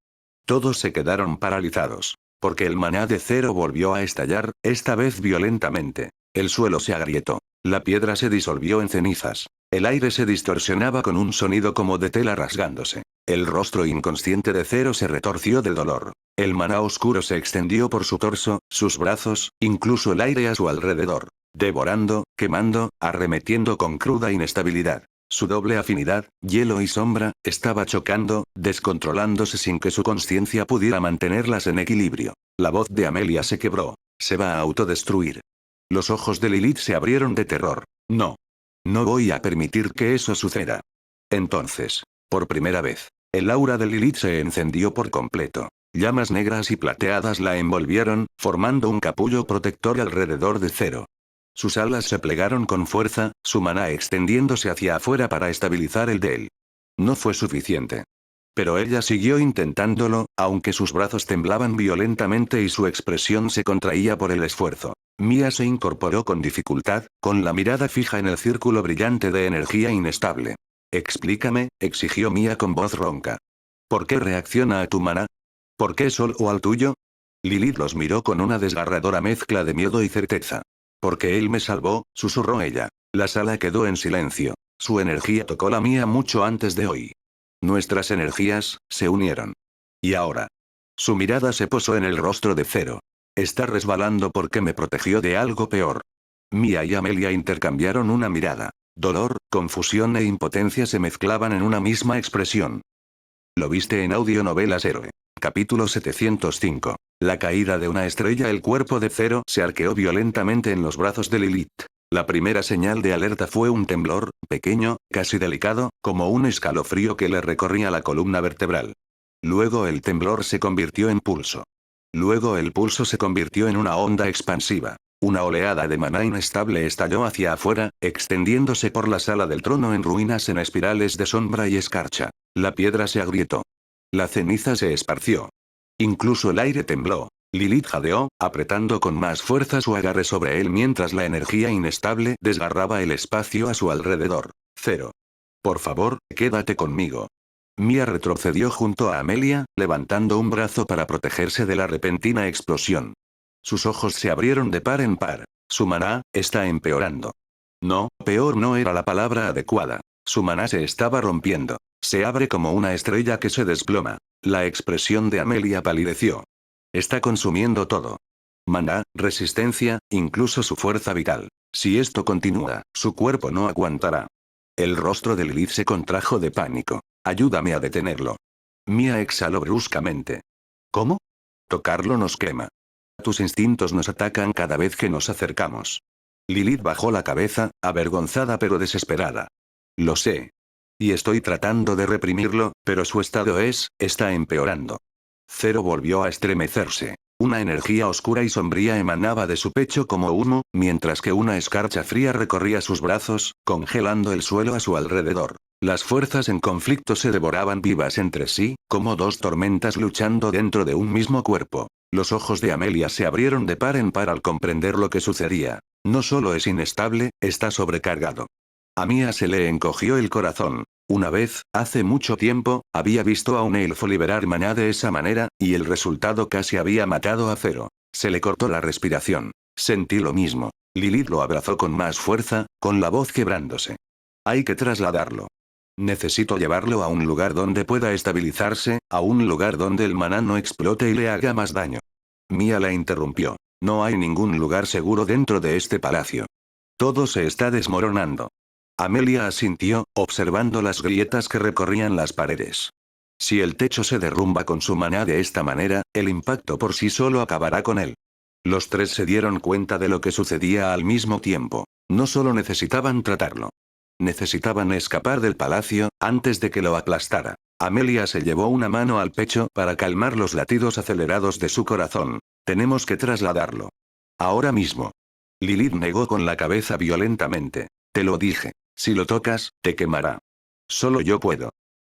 Todos se quedaron paralizados. Porque el maná de Zero volvió a estallar, esta vez violentamente. El suelo se agrietó. La piedra se disolvió en cenizas. El aire se distorsionaba con un sonido como de tela rasgándose. El rostro inconsciente de Zero se retorció de dolor. El maná oscuro se extendió por su torso, sus brazos, incluso el aire a su alrededor. Devorando, quemando, arremetiendo con cruda inestabilidad. Su doble afinidad, hielo y sombra, estaba chocando, descontrolándose sin que su conciencia pudiera mantenerlas en equilibrio. La voz de Amelia se quebró. Se va a autodestruir. Los ojos de Lilith se abrieron de terror. No. No voy a permitir que eso suceda. Entonces, por primera vez, el aura de Lilith se encendió por completo. Llamas negras y plateadas la envolvieron, formando un capullo protector alrededor de Zero. Sus alas se plegaron con fuerza, su maná extendiéndose hacia afuera para estabilizar el de él. No fue suficiente. Pero ella siguió intentándolo, aunque sus brazos temblaban violentamente y su expresión se contraía por el esfuerzo. Mia se incorporó con dificultad, con la mirada fija en el círculo brillante de energía inestable. Explícame, exigió Mia con voz ronca. ¿Por qué reacciona a tu maná? ¿Por qué solo al tuyo? Lilith los miró con una desgarradora mezcla de miedo y certeza. Porque él me salvó, susurró ella. La sala quedó en silencio. Su energía tocó la mía mucho antes de hoy. Nuestras energías se unieron. Y ahora. Su mirada se posó en el rostro de Zero. Está resbalando porque me protegió de algo peor. Mia y Amelia intercambiaron una mirada. Dolor, confusión e impotencia se mezclaban en una misma expresión. Lo viste en Audionovelas Héroe. Capítulo 705. La caída de una estrella. El cuerpo de Zero se arqueó violentamente en los brazos de Lilith. La primera señal de alerta fue un temblor, pequeño, casi delicado, como un escalofrío que le recorría la columna vertebral. Luego el temblor se convirtió en pulso. Luego el pulso se convirtió en una onda expansiva. Una oleada de maná inestable estalló hacia afuera, extendiéndose por la sala del trono en ruinas en espirales de sombra y escarcha. La piedra se agrietó. La ceniza se esparció. Incluso el aire tembló. Lilith jadeó, apretando con más fuerza su agarre sobre él mientras la energía inestable desgarraba el espacio a su alrededor. Zero. Por favor, quédate conmigo. Mia retrocedió junto a Amelia, levantando un brazo para protegerse de la repentina explosión. Sus ojos se abrieron de par en par. Su maná está empeorando. No, peor no era la palabra adecuada. Su maná se estaba rompiendo. Se abre como una estrella que se desploma. La expresión de Amelia palideció. Está consumiendo todo. Maná, resistencia, incluso su fuerza vital. Si esto continúa, su cuerpo no aguantará. El rostro de Lilith se contrajo de pánico. Ayúdame a detenerlo. Mia exhaló bruscamente. ¿Cómo? Tocarlo nos quema. Tus instintos nos atacan cada vez que nos acercamos. Lilith bajó la cabeza, avergonzada pero desesperada. Lo sé. Y estoy tratando de reprimirlo, pero su estado está empeorando. Zero volvió a estremecerse. Una energía oscura y sombría emanaba de su pecho como humo, mientras que una escarcha fría recorría sus brazos, congelando el suelo a su alrededor. Las fuerzas en conflicto se devoraban vivas entre sí, como dos tormentas luchando dentro de un mismo cuerpo. Los ojos de Amelia se abrieron de par en par al comprender lo que sucedía. No solo es inestable, está sobrecargado. A Mia se le encogió el corazón. Una vez, hace mucho tiempo, había visto a un elfo liberar maná de esa manera, y el resultado casi había matado a Zero. Se le cortó la respiración. Sentí lo mismo. Lilith lo abrazó con más fuerza, con la voz quebrándose. Hay que trasladarlo. Necesito llevarlo a un lugar donde pueda estabilizarse, a un lugar donde el maná no explote y le haga más daño. Mia la interrumpió. No hay ningún lugar seguro dentro de este palacio. Todo se está desmoronando. Amelia asintió, observando las grietas que recorrían las paredes. Si el techo se derrumba con su maná de esta manera, el impacto por sí solo acabará con él. Los tres se dieron cuenta de lo que sucedía al mismo tiempo. No solo necesitaban tratarlo. Necesitaban escapar del palacio, antes de que lo aplastara. Amelia se llevó una mano al pecho para calmar los latidos acelerados de su corazón. Tenemos que trasladarlo. Ahora mismo. Lilith negó con la cabeza violentamente. Te lo dije. Si lo tocas, te quemará. Solo yo puedo.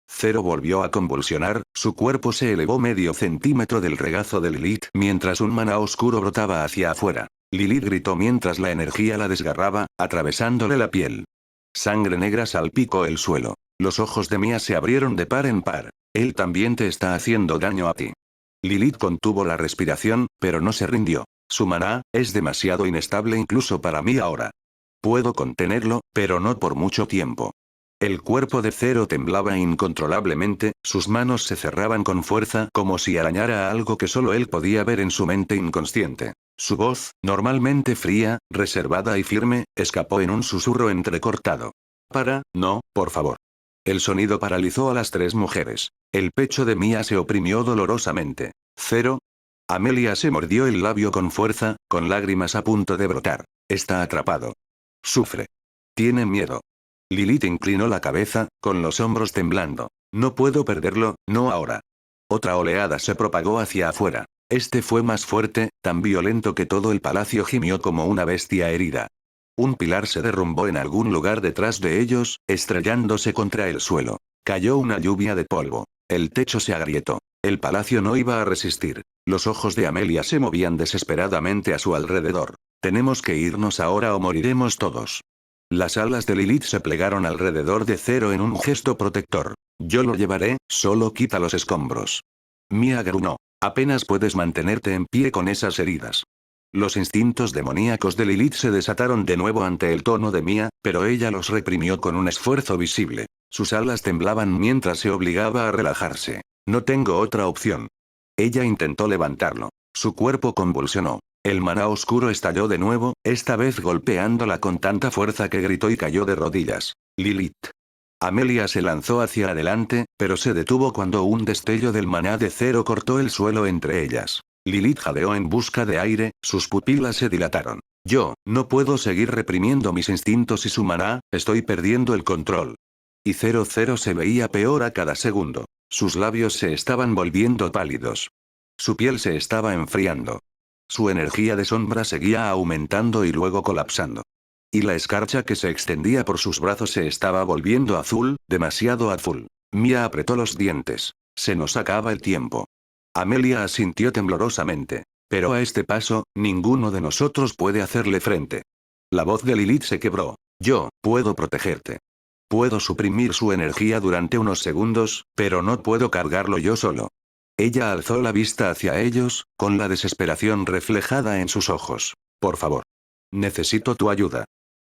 Zero volvió a convulsionar, su cuerpo se elevó medio centímetro del regazo de Lilith mientras un maná oscuro brotaba hacia afuera. Lilith gritó mientras la energía la desgarraba, atravesándole la piel. Sangre negra salpicó el suelo. Los ojos de Mia se abrieron de par en par. Él también te está haciendo daño a ti. Lilith contuvo la respiración, pero no se rindió. Su maná es demasiado inestable incluso para mí ahora. Puedo contenerlo, pero no por mucho tiempo. El cuerpo de Zero temblaba incontrolablemente, sus manos se cerraban con fuerza como si arañara algo que solo él podía ver en su mente inconsciente. Su voz, normalmente fría, reservada y firme, escapó en un susurro entrecortado. No, por favor. El sonido paralizó a las tres mujeres. El pecho de Mia se oprimió dolorosamente. Zero. Amelia se mordió el labio con fuerza, con lágrimas a punto de brotar. Está atrapado. Sufre. Tiene miedo. Lilith inclinó la cabeza, con los hombros temblando. No puedo perderlo, no ahora. Otra oleada se propagó hacia afuera. Este fue más fuerte, tan violento que todo el palacio gimió como una bestia herida. Un pilar se derrumbó en algún lugar detrás de ellos, estrellándose contra el suelo. Cayó una lluvia de polvo. El techo se agrietó. El palacio no iba a resistir. Los ojos de Amelia se movían desesperadamente a su alrededor. Tenemos que irnos ahora o moriremos todos. Las alas de Lilith se plegaron alrededor de Zero en un gesto protector. Yo lo llevaré, solo quita los escombros. Mia gruñó. Apenas puedes mantenerte en pie con esas heridas. Los instintos demoníacos de Lilith se desataron de nuevo ante el tono de Mia, pero ella los reprimió con un esfuerzo visible. Sus alas temblaban mientras se obligaba a relajarse. No tengo otra opción. Ella intentó levantarlo. Su cuerpo convulsionó. El maná oscuro estalló de nuevo, esta vez golpeándola con tanta fuerza que gritó y cayó de rodillas. Lilith. Amelia se lanzó hacia adelante, pero se detuvo cuando un destello del maná de Zero cortó el suelo entre ellas. Lilith jadeó en busca de aire, sus pupilas se dilataron. Yo, no puedo seguir reprimiendo mis instintos y su maná, estoy perdiendo el control. Y Zero se veía peor a cada segundo. Sus labios se estaban volviendo pálidos. Su piel se estaba enfriando. Su energía de sombra seguía aumentando y luego colapsando. Y la escarcha que se extendía por sus brazos se estaba volviendo azul, demasiado azul. Mia apretó los dientes. Se nos acaba el tiempo. Amelia asintió temblorosamente. Pero a este paso, ninguno de nosotros puede hacerle frente. La voz de Lilith se quebró. Yo, puedo protegerte. Puedo suprimir su energía durante unos segundos, pero no puedo cargarlo yo solo. Ella alzó la vista hacia ellos, con la desesperación reflejada en sus ojos. Por favor. Necesito tu ayuda.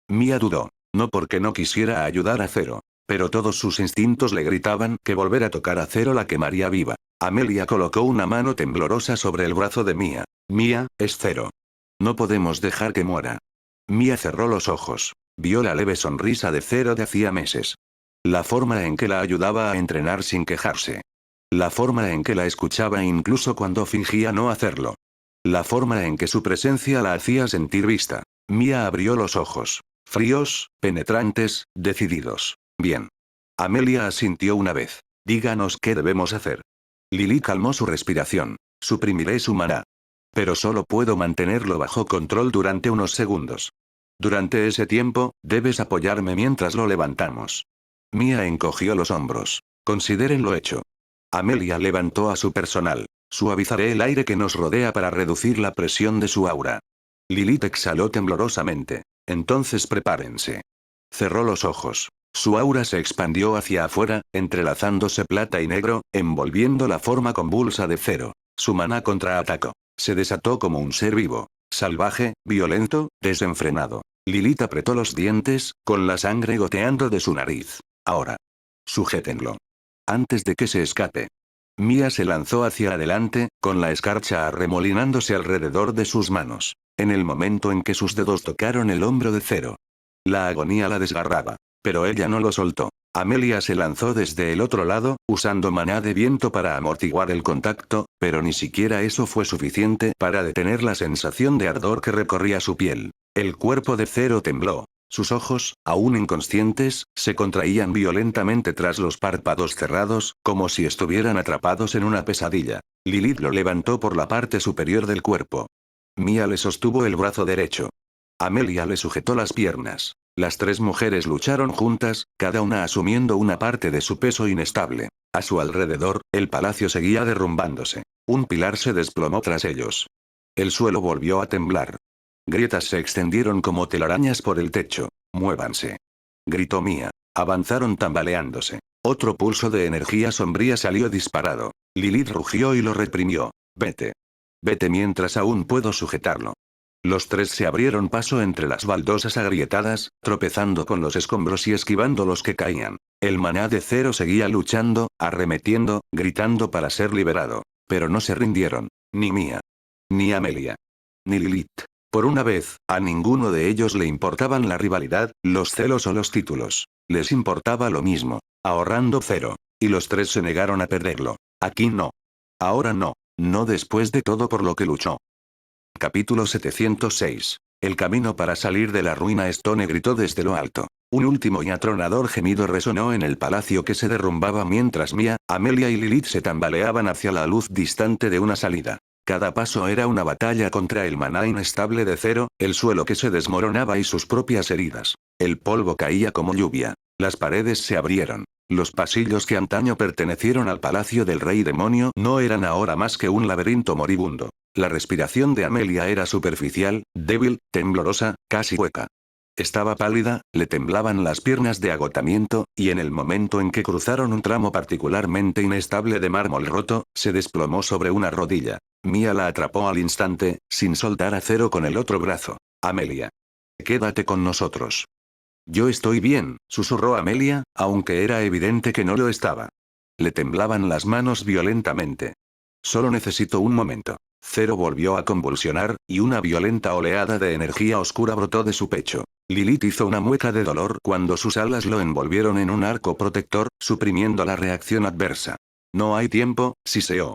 Mia dudó. No porque no quisiera ayudar a Zero. Pero todos sus instintos le gritaban que volver a tocar a Zero la quemaría viva. Amelia colocó una mano temblorosa sobre el brazo de Mia. Mia, es Zero. No podemos dejar que muera. Mia cerró los ojos. Vio la leve sonrisa de Zero de hacía meses. La forma en que la ayudaba a entrenar sin quejarse. La forma en que la escuchaba incluso cuando fingía no hacerlo. La forma en que su presencia la hacía sentir vista. Mia abrió los ojos. Fríos, penetrantes, decididos. Bien. Amelia asintió una vez. Díganos qué debemos hacer. Lilith calmó su respiración. Suprimiré su maná. Pero solo puedo mantenerlo bajo control durante unos segundos. Durante ese tiempo, debes apoyarme mientras lo levantamos. Mia encogió los hombros. Consideren lo hecho. Amelia levantó a su personal. Suavizaré el aire que nos rodea para reducir la presión de su aura. Lilith exhaló temblorosamente. Entonces prepárense. Cerró los ojos. Su aura se expandió hacia afuera, entrelazándose plata y negro, envolviendo la forma convulsa de Zero. Su maná contraatacó. Se desató como un ser vivo. Salvaje, violento, desenfrenado. Lilith apretó los dientes, con la sangre goteando de su nariz. Ahora. Sujétenlo. Antes de que se escape. Mia se lanzó hacia adelante, con la escarcha arremolinándose alrededor de sus manos. En el momento en que sus dedos tocaron el hombro de Zero. La agonía la desgarraba. Pero ella no lo soltó. Amelia se lanzó desde el otro lado, usando maná de viento para amortiguar el contacto, pero ni siquiera eso fue suficiente para detener la sensación de ardor que recorría su piel. El cuerpo de Zero tembló. Sus ojos, aún inconscientes, se contraían violentamente tras los párpados cerrados, como si estuvieran atrapados en una pesadilla. Lilith lo levantó por la parte superior del cuerpo. Mia le sostuvo el brazo derecho. Amelia le sujetó las piernas. Las tres mujeres lucharon juntas, cada una asumiendo una parte de su peso inestable. A su alrededor, el palacio seguía derrumbándose. Un pilar se desplomó tras ellos. El suelo volvió a temblar. Grietas se extendieron como telarañas por el techo. ¡Muévanse!, gritó Mia. Avanzaron tambaleándose. Otro pulso de energía sombría salió disparado. Lilith rugió y lo reprimió. Vete. Vete mientras aún puedo sujetarlo. Los tres se abrieron paso entre las baldosas agrietadas, tropezando con los escombros y esquivando los que caían. El maná de Zero seguía luchando, arremetiendo, gritando para ser liberado. Pero no se rindieron. Ni Mia. Ni Amelia. Ni Lilith. Por una vez, a ninguno de ellos le importaban la rivalidad, los celos o los títulos. Les importaba lo mismo. Ahorrando Zero. Y los tres se negaron a perderlo. Aquí no. Ahora no. No después de todo por lo que luchó. Capítulo 706. El camino para salir de la ruina. Stone gritó desde lo alto. Un último y atronador gemido resonó en el palacio que se derrumbaba mientras Mia, Amelia y Lilith se tambaleaban hacia la luz distante de una salida. Cada paso era una batalla contra el maná inestable de Zero, el suelo que se desmoronaba y sus propias heridas. El polvo caía como lluvia. Las paredes se abrieron. Los pasillos que antaño pertenecieron al palacio del rey demonio no eran ahora más que un laberinto moribundo. La respiración de Amelia era superficial, débil, temblorosa, casi hueca. Estaba pálida, le temblaban las piernas de agotamiento, y en el momento en que cruzaron un tramo particularmente inestable de mármol roto, se desplomó sobre una rodilla. Mia la atrapó al instante, sin soltar a Zero con el otro brazo. Amelia. Quédate con nosotros. Yo estoy bien, susurró Amelia, aunque era evidente que no lo estaba. Le temblaban las manos violentamente. Solo necesito un momento. Zero volvió a convulsionar, y una violenta oleada de energía oscura brotó de su pecho. Lilith hizo una mueca de dolor cuando sus alas lo envolvieron en un arco protector, suprimiendo la reacción adversa. No hay tiempo, siseó.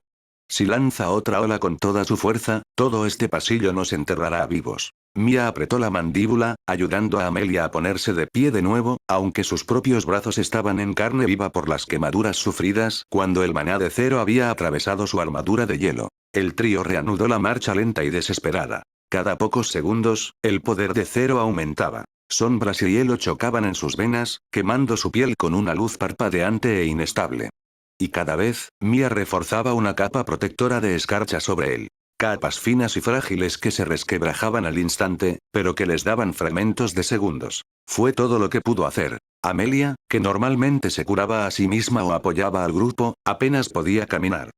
Si lanza otra ola con toda su fuerza, todo este pasillo nos enterrará vivos. Mia apretó la mandíbula, ayudando a Amelia a ponerse de pie de nuevo, aunque sus propios brazos estaban en carne viva por las quemaduras sufridas cuando el maná de Zero había atravesado su armadura de hielo. El trío reanudó la marcha lenta y desesperada. Cada pocos segundos, el poder de Zero aumentaba. Sombras y hielo chocaban en sus venas, quemando su piel con una luz parpadeante e inestable. Y cada vez, Mia reforzaba una capa protectora de escarcha sobre él. Capas finas y frágiles que se resquebrajaban al instante, pero que les daban fragmentos de segundos. Fue todo lo que pudo hacer. Amelia, que normalmente se curaba a sí misma o apoyaba al grupo, apenas podía caminar.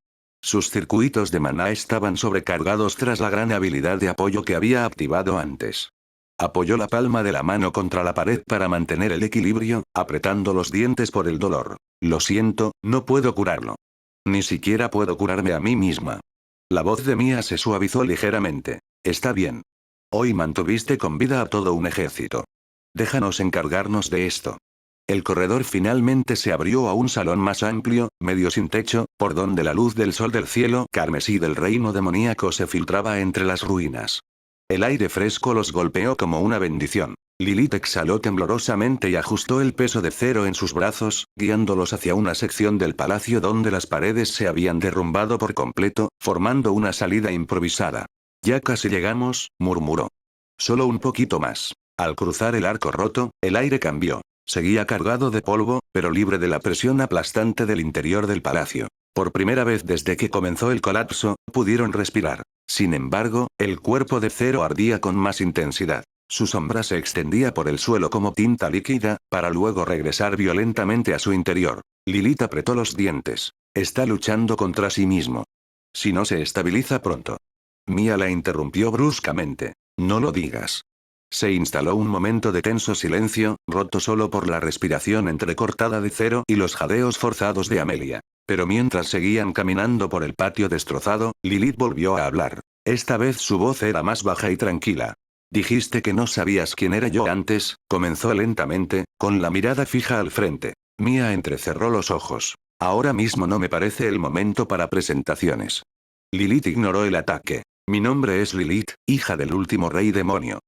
Sus circuitos de maná estaban sobrecargados tras la gran habilidad de apoyo que había activado antes. Apoyó la palma de la mano contra la pared para mantener el equilibrio, apretando los dientes por el dolor. Lo siento, no puedo curarlo. Ni siquiera puedo curarme a mí misma. La voz de Mia se suavizó ligeramente. Está bien. Hoy mantuviste con vida a todo un ejército. Déjanos encargarnos de esto. El corredor finalmente se abrió a un salón más amplio, medio sin techo, por donde la luz del sol del cielo carmesí del reino demoníaco se filtraba entre las ruinas. El aire fresco los golpeó como una bendición. Lilith exhaló temblorosamente y ajustó el peso de Zero en sus brazos, guiándolos hacia una sección del palacio donde las paredes se habían derrumbado por completo, formando una salida improvisada. Ya casi llegamos, murmuró. Solo un poquito más. Al cruzar el arco roto, el aire cambió. Seguía cargado de polvo, pero libre de la presión aplastante del interior del palacio. Por primera vez desde que comenzó el colapso, pudieron respirar. Sin embargo, el cuerpo de Zero ardía con más intensidad. Su sombra se extendía por el suelo como tinta líquida, para luego regresar violentamente a su interior. Lilith apretó los dientes. Está luchando contra sí mismo. Si no se estabiliza pronto. Mia la interrumpió bruscamente. No lo digas. Se instaló un momento de tenso silencio, roto solo por la respiración entrecortada de Zero y los jadeos forzados de Amelia. Pero mientras seguían caminando por el patio destrozado, Lilith volvió a hablar. Esta vez su voz era más baja y tranquila. Dijiste que no sabías quién era yo antes, comenzó lentamente, con la mirada fija al frente. Mia entrecerró los ojos. Ahora mismo no me parece el momento para presentaciones. Lilith ignoró el ataque. Mi nombre es Lilith, hija del último rey demonio.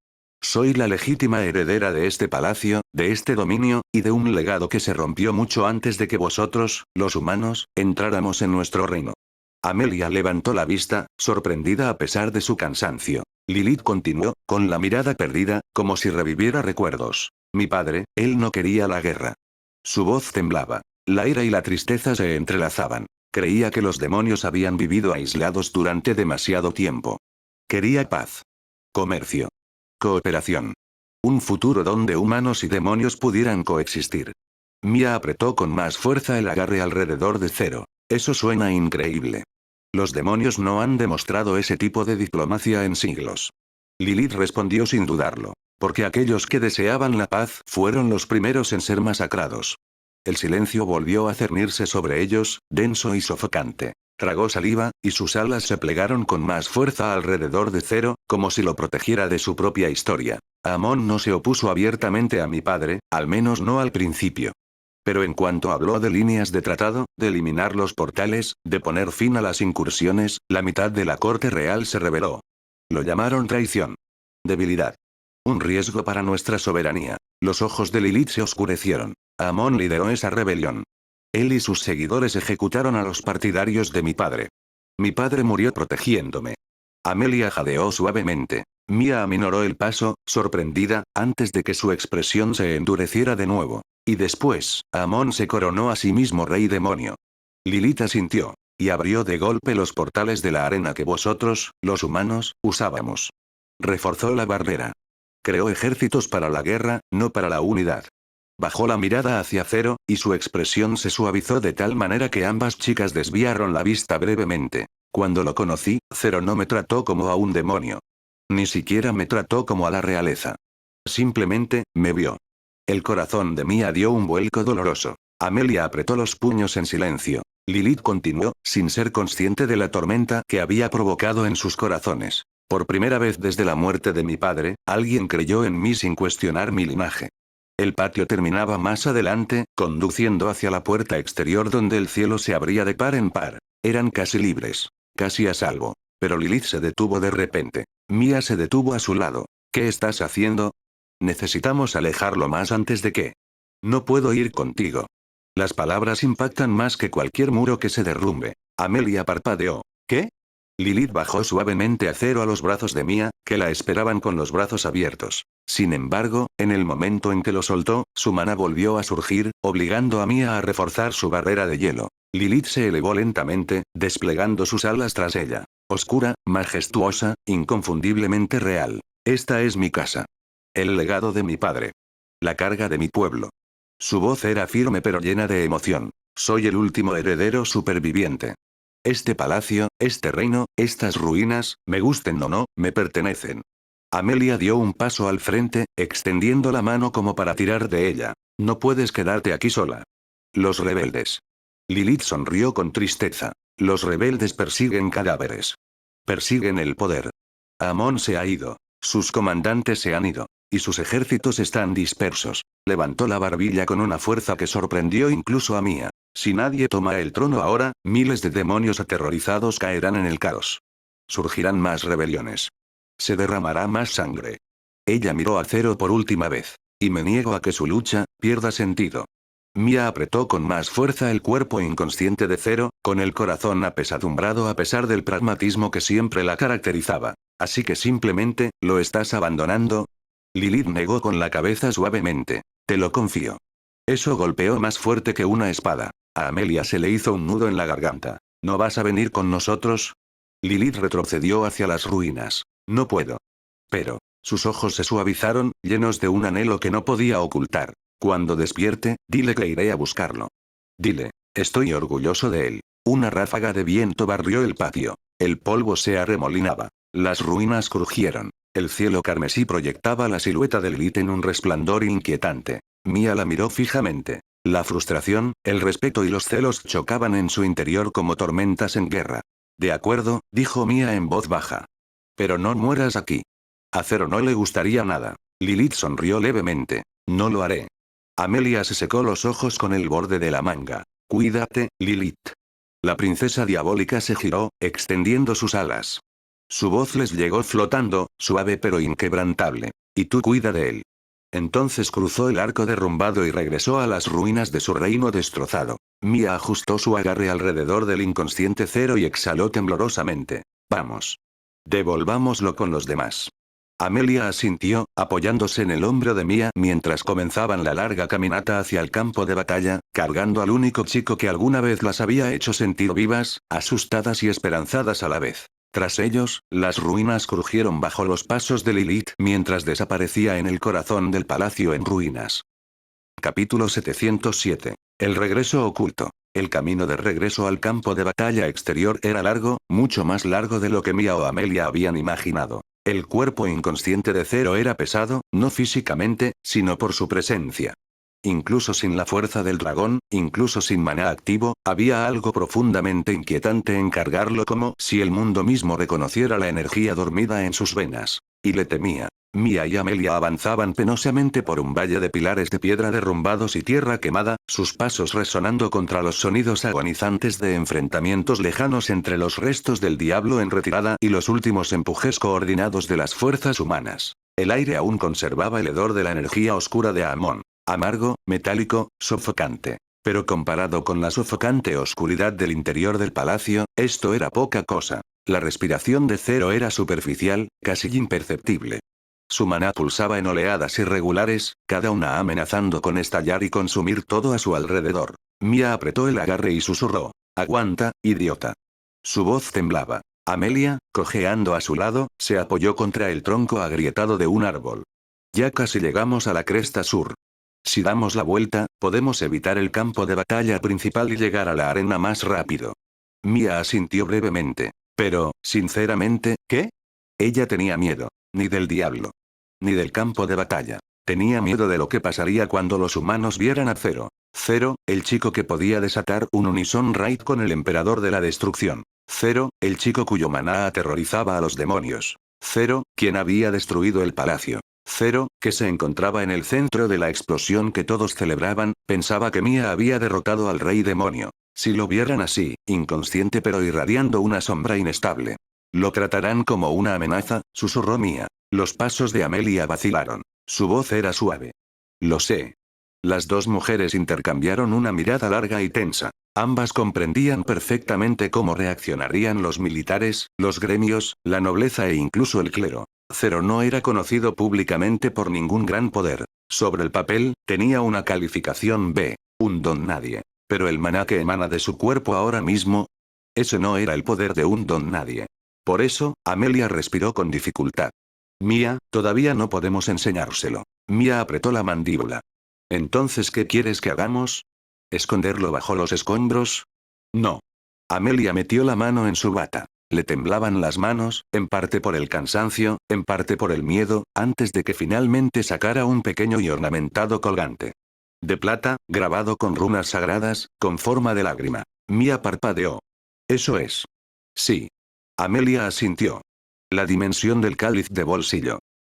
Soy la legítima heredera de este palacio, de este dominio, y de un legado que se rompió mucho antes de que vosotros, los humanos, entráramos en nuestro reino. Amelia levantó la vista, sorprendida a pesar de su cansancio. Lilith continuó, con la mirada perdida, como si reviviera recuerdos. Mi padre, él no quería la guerra. Su voz temblaba. La ira y la tristeza se entrelazaban. Creía que los demonios habían vivido aislados durante demasiado tiempo. Quería paz. Comercio. Cooperación. Un futuro donde humanos y demonios pudieran coexistir. Mia apretó con más fuerza el agarre alrededor de Zero. Eso suena increíble. Los demonios no han demostrado ese tipo de diplomacia en siglos. Lilith respondió sin dudarlo. Porque aquellos que deseaban la paz fueron los primeros en ser masacrados. El silencio volvió a cernirse sobre ellos, denso y sofocante. Tragó saliva, y sus alas se plegaron con más fuerza alrededor de Zero, como si lo protegiera de su propia historia. Amon no se opuso abiertamente a mi padre, al menos no al principio. Pero en cuanto habló de líneas de tratado, de eliminar los portales, de poner fin a las incursiones, la mitad de la corte real se rebeló. Lo llamaron traición. Debilidad. Un riesgo para nuestra soberanía. Los ojos de Lilith se oscurecieron. Amon lideró esa rebelión. Él y sus seguidores ejecutaron a los partidarios de mi padre. Mi padre murió protegiéndome. Amelia jadeó suavemente. Mia aminoró el paso, sorprendida, antes de que su expresión se endureciera de nuevo. Y después, Amon se coronó a sí mismo rey demonio. Lilith asintió. Y abrió de golpe los portales de la arena que vosotros, los humanos, usábamos. Reforzó la barrera. Creó ejércitos para la guerra, no para la unidad. Bajó la mirada hacia Zero, y su expresión se suavizó de tal manera que ambas chicas desviaron la vista brevemente. Cuando lo conocí, Zero no me trató como a un demonio. Ni siquiera me trató como a la realeza. Simplemente, me vio. El corazón de Mia dio un vuelco doloroso. Amelia apretó los puños en silencio. Lilith continuó, sin ser consciente de la tormenta que había provocado en sus corazones. Por primera vez desde la muerte de mi padre, alguien creyó en mí sin cuestionar mi linaje. El patio terminaba más adelante, conduciendo hacia la puerta exterior donde el cielo se abría de par en par. Eran casi libres. Casi a salvo. Pero Lilith se detuvo de repente. Mia se detuvo a su lado. ¿Qué estás haciendo? Necesitamos alejarlo más antes de que. No puedo ir contigo. Las palabras impactan más que cualquier muro que se derrumbe. Amelia parpadeó. ¿Qué? Lilith bajó suavemente a Zero a los brazos de Mia, que la esperaban con los brazos abiertos. Sin embargo, en el momento en que lo soltó, su mana volvió a surgir, obligando a Mia a reforzar su barrera de hielo. Lilith se elevó lentamente, desplegando sus alas tras ella. Oscura, majestuosa, inconfundiblemente real. Esta es mi casa. El legado de mi padre. La carga de mi pueblo. Su voz era firme pero llena de emoción. Soy el último heredero superviviente. Este palacio, este reino, estas ruinas, me gusten o no, me pertenecen. Amelia dio un paso al frente, extendiendo la mano como para tirar de ella. No puedes quedarte aquí sola. Los rebeldes. Lilith sonrió con tristeza. Los rebeldes persiguen cadáveres. Persiguen el poder. Amon se ha ido. Sus comandantes se han ido. Y sus ejércitos están dispersos. Levantó la barbilla con una fuerza que sorprendió incluso a Mia. Si nadie toma el trono ahora, miles de demonios aterrorizados caerán en el caos. Surgirán más rebeliones. Se derramará más sangre. Ella miró a Zero por última vez. Y me niego a que su lucha pierda sentido. Mia apretó con más fuerza el cuerpo inconsciente de Zero, con el corazón apesadumbrado a pesar del pragmatismo que siempre la caracterizaba. Así que simplemente, ¿lo estás abandonando? Lilith negó con la cabeza suavemente. Te lo confío. Eso golpeó más fuerte que una espada. A Amelia se le hizo un nudo en la garganta. ¿No vas a venir con nosotros? Lilith retrocedió hacia las ruinas. No puedo. Pero, sus ojos se suavizaron, llenos de un anhelo que no podía ocultar. Cuando despierte, dile que iré a buscarlo. Dile. Estoy orgulloso de él. Una ráfaga de viento barrió el patio. El polvo se arremolinaba. Las ruinas crujieron. El cielo carmesí proyectaba la silueta de Lilith en un resplandor inquietante. Mia la miró fijamente. La frustración, el respeto y los celos chocaban en su interior como tormentas en guerra. De acuerdo, dijo Mia en voz baja. Pero no mueras aquí. A Zero no le gustaría nada. Lilith sonrió levemente. No lo haré. Amelia se secó los ojos con el borde de la manga. Cuídate, Lilith. La princesa diabólica se giró, extendiendo sus alas. Su voz les llegó flotando, suave pero inquebrantable. Y tú cuida de él. Entonces cruzó el arco derrumbado y regresó a las ruinas de su reino destrozado. Mia ajustó su agarre alrededor del inconsciente Zero y exhaló temblorosamente. Vamos. Devolvámoslo con los demás. Amelia asintió, apoyándose en el hombro de Mia mientras comenzaban la larga caminata hacia el campo de batalla, cargando al único chico que alguna vez las había hecho sentir vivas, asustadas y esperanzadas a la vez. Tras ellos, las ruinas crujieron bajo los pasos de Lilith mientras desaparecía en el corazón del palacio en ruinas. Capítulo 707. El regreso oculto. El camino de regreso al campo de batalla exterior era largo, mucho más largo de lo que Mia o Amelia habían imaginado. El cuerpo inconsciente de Zero era pesado, no físicamente, sino por su presencia. Incluso sin la fuerza del dragón, incluso sin maná activo, había algo profundamente inquietante en cargarlo como si el mundo mismo reconociera la energía dormida en sus venas. Y le temía. Mia y Amelia avanzaban penosamente por un valle de pilares de piedra derrumbados y tierra quemada, sus pasos resonando contra los sonidos agonizantes de enfrentamientos lejanos entre los restos del diablo en retirada y los últimos empujes coordinados de las fuerzas humanas. El aire aún conservaba el hedor de la energía oscura de Amon. Amargo, metálico, sofocante. Pero comparado con la sofocante oscuridad del interior del palacio, esto era poca cosa. La respiración de Zero era superficial, casi imperceptible. Su maná pulsaba en oleadas irregulares, cada una amenazando con estallar y consumir todo a su alrededor. Mia apretó el agarre y susurró: «Aguanta, idiota». Su voz temblaba. Amelia, cojeando a su lado, se apoyó contra el tronco agrietado de un árbol. «Ya casi llegamos a la cresta sur. Si damos la vuelta, podemos evitar el campo de batalla principal y llegar a la arena más rápido». Mia asintió brevemente. Pero, sinceramente, ¿qué? Ella tenía miedo. Ni del diablo. Ni del campo de batalla. Tenía miedo de lo que pasaría cuando los humanos vieran a Zero. Zero, el chico que podía desatar un Unison Raid con el emperador de la destrucción. Zero, el chico cuyo maná aterrorizaba a los demonios. Zero, quien había destruido el palacio. Zero, que se encontraba en el centro de la explosión que todos celebraban, pensaba que Mia había derrotado al rey demonio. Si lo vieran así, inconsciente pero irradiando una sombra inestable. «Lo tratarán como una amenaza», susurró Mia. Los pasos de Amelia vacilaron. Su voz era suave. «Lo sé». Las dos mujeres intercambiaron una mirada larga y tensa. Ambas comprendían perfectamente cómo reaccionarían los militares, los gremios, la nobleza e incluso el clero. Zero no era conocido públicamente por ningún gran poder. Sobre el papel, tenía una calificación B. Un don nadie. Pero el maná que emana de su cuerpo ahora mismo. Ese no era el poder de un don nadie. Por eso, Amelia respiró con dificultad. «Mia, todavía no podemos enseñárselo». Mia apretó la mandíbula. «¿Entonces qué quieres que hagamos? ¿Esconderlo bajo los escombros?» «No». Amelia metió la mano en su bata. Le temblaban las manos, en parte por el cansancio, en parte por el miedo, antes de que finalmente sacara un pequeño y ornamentado colgante. De plata, grabado con runas sagradas, con forma de lágrima. Mia parpadeó. «Eso es». «Sí». Amelia asintió. La dimensión del cáliz de bolsillo.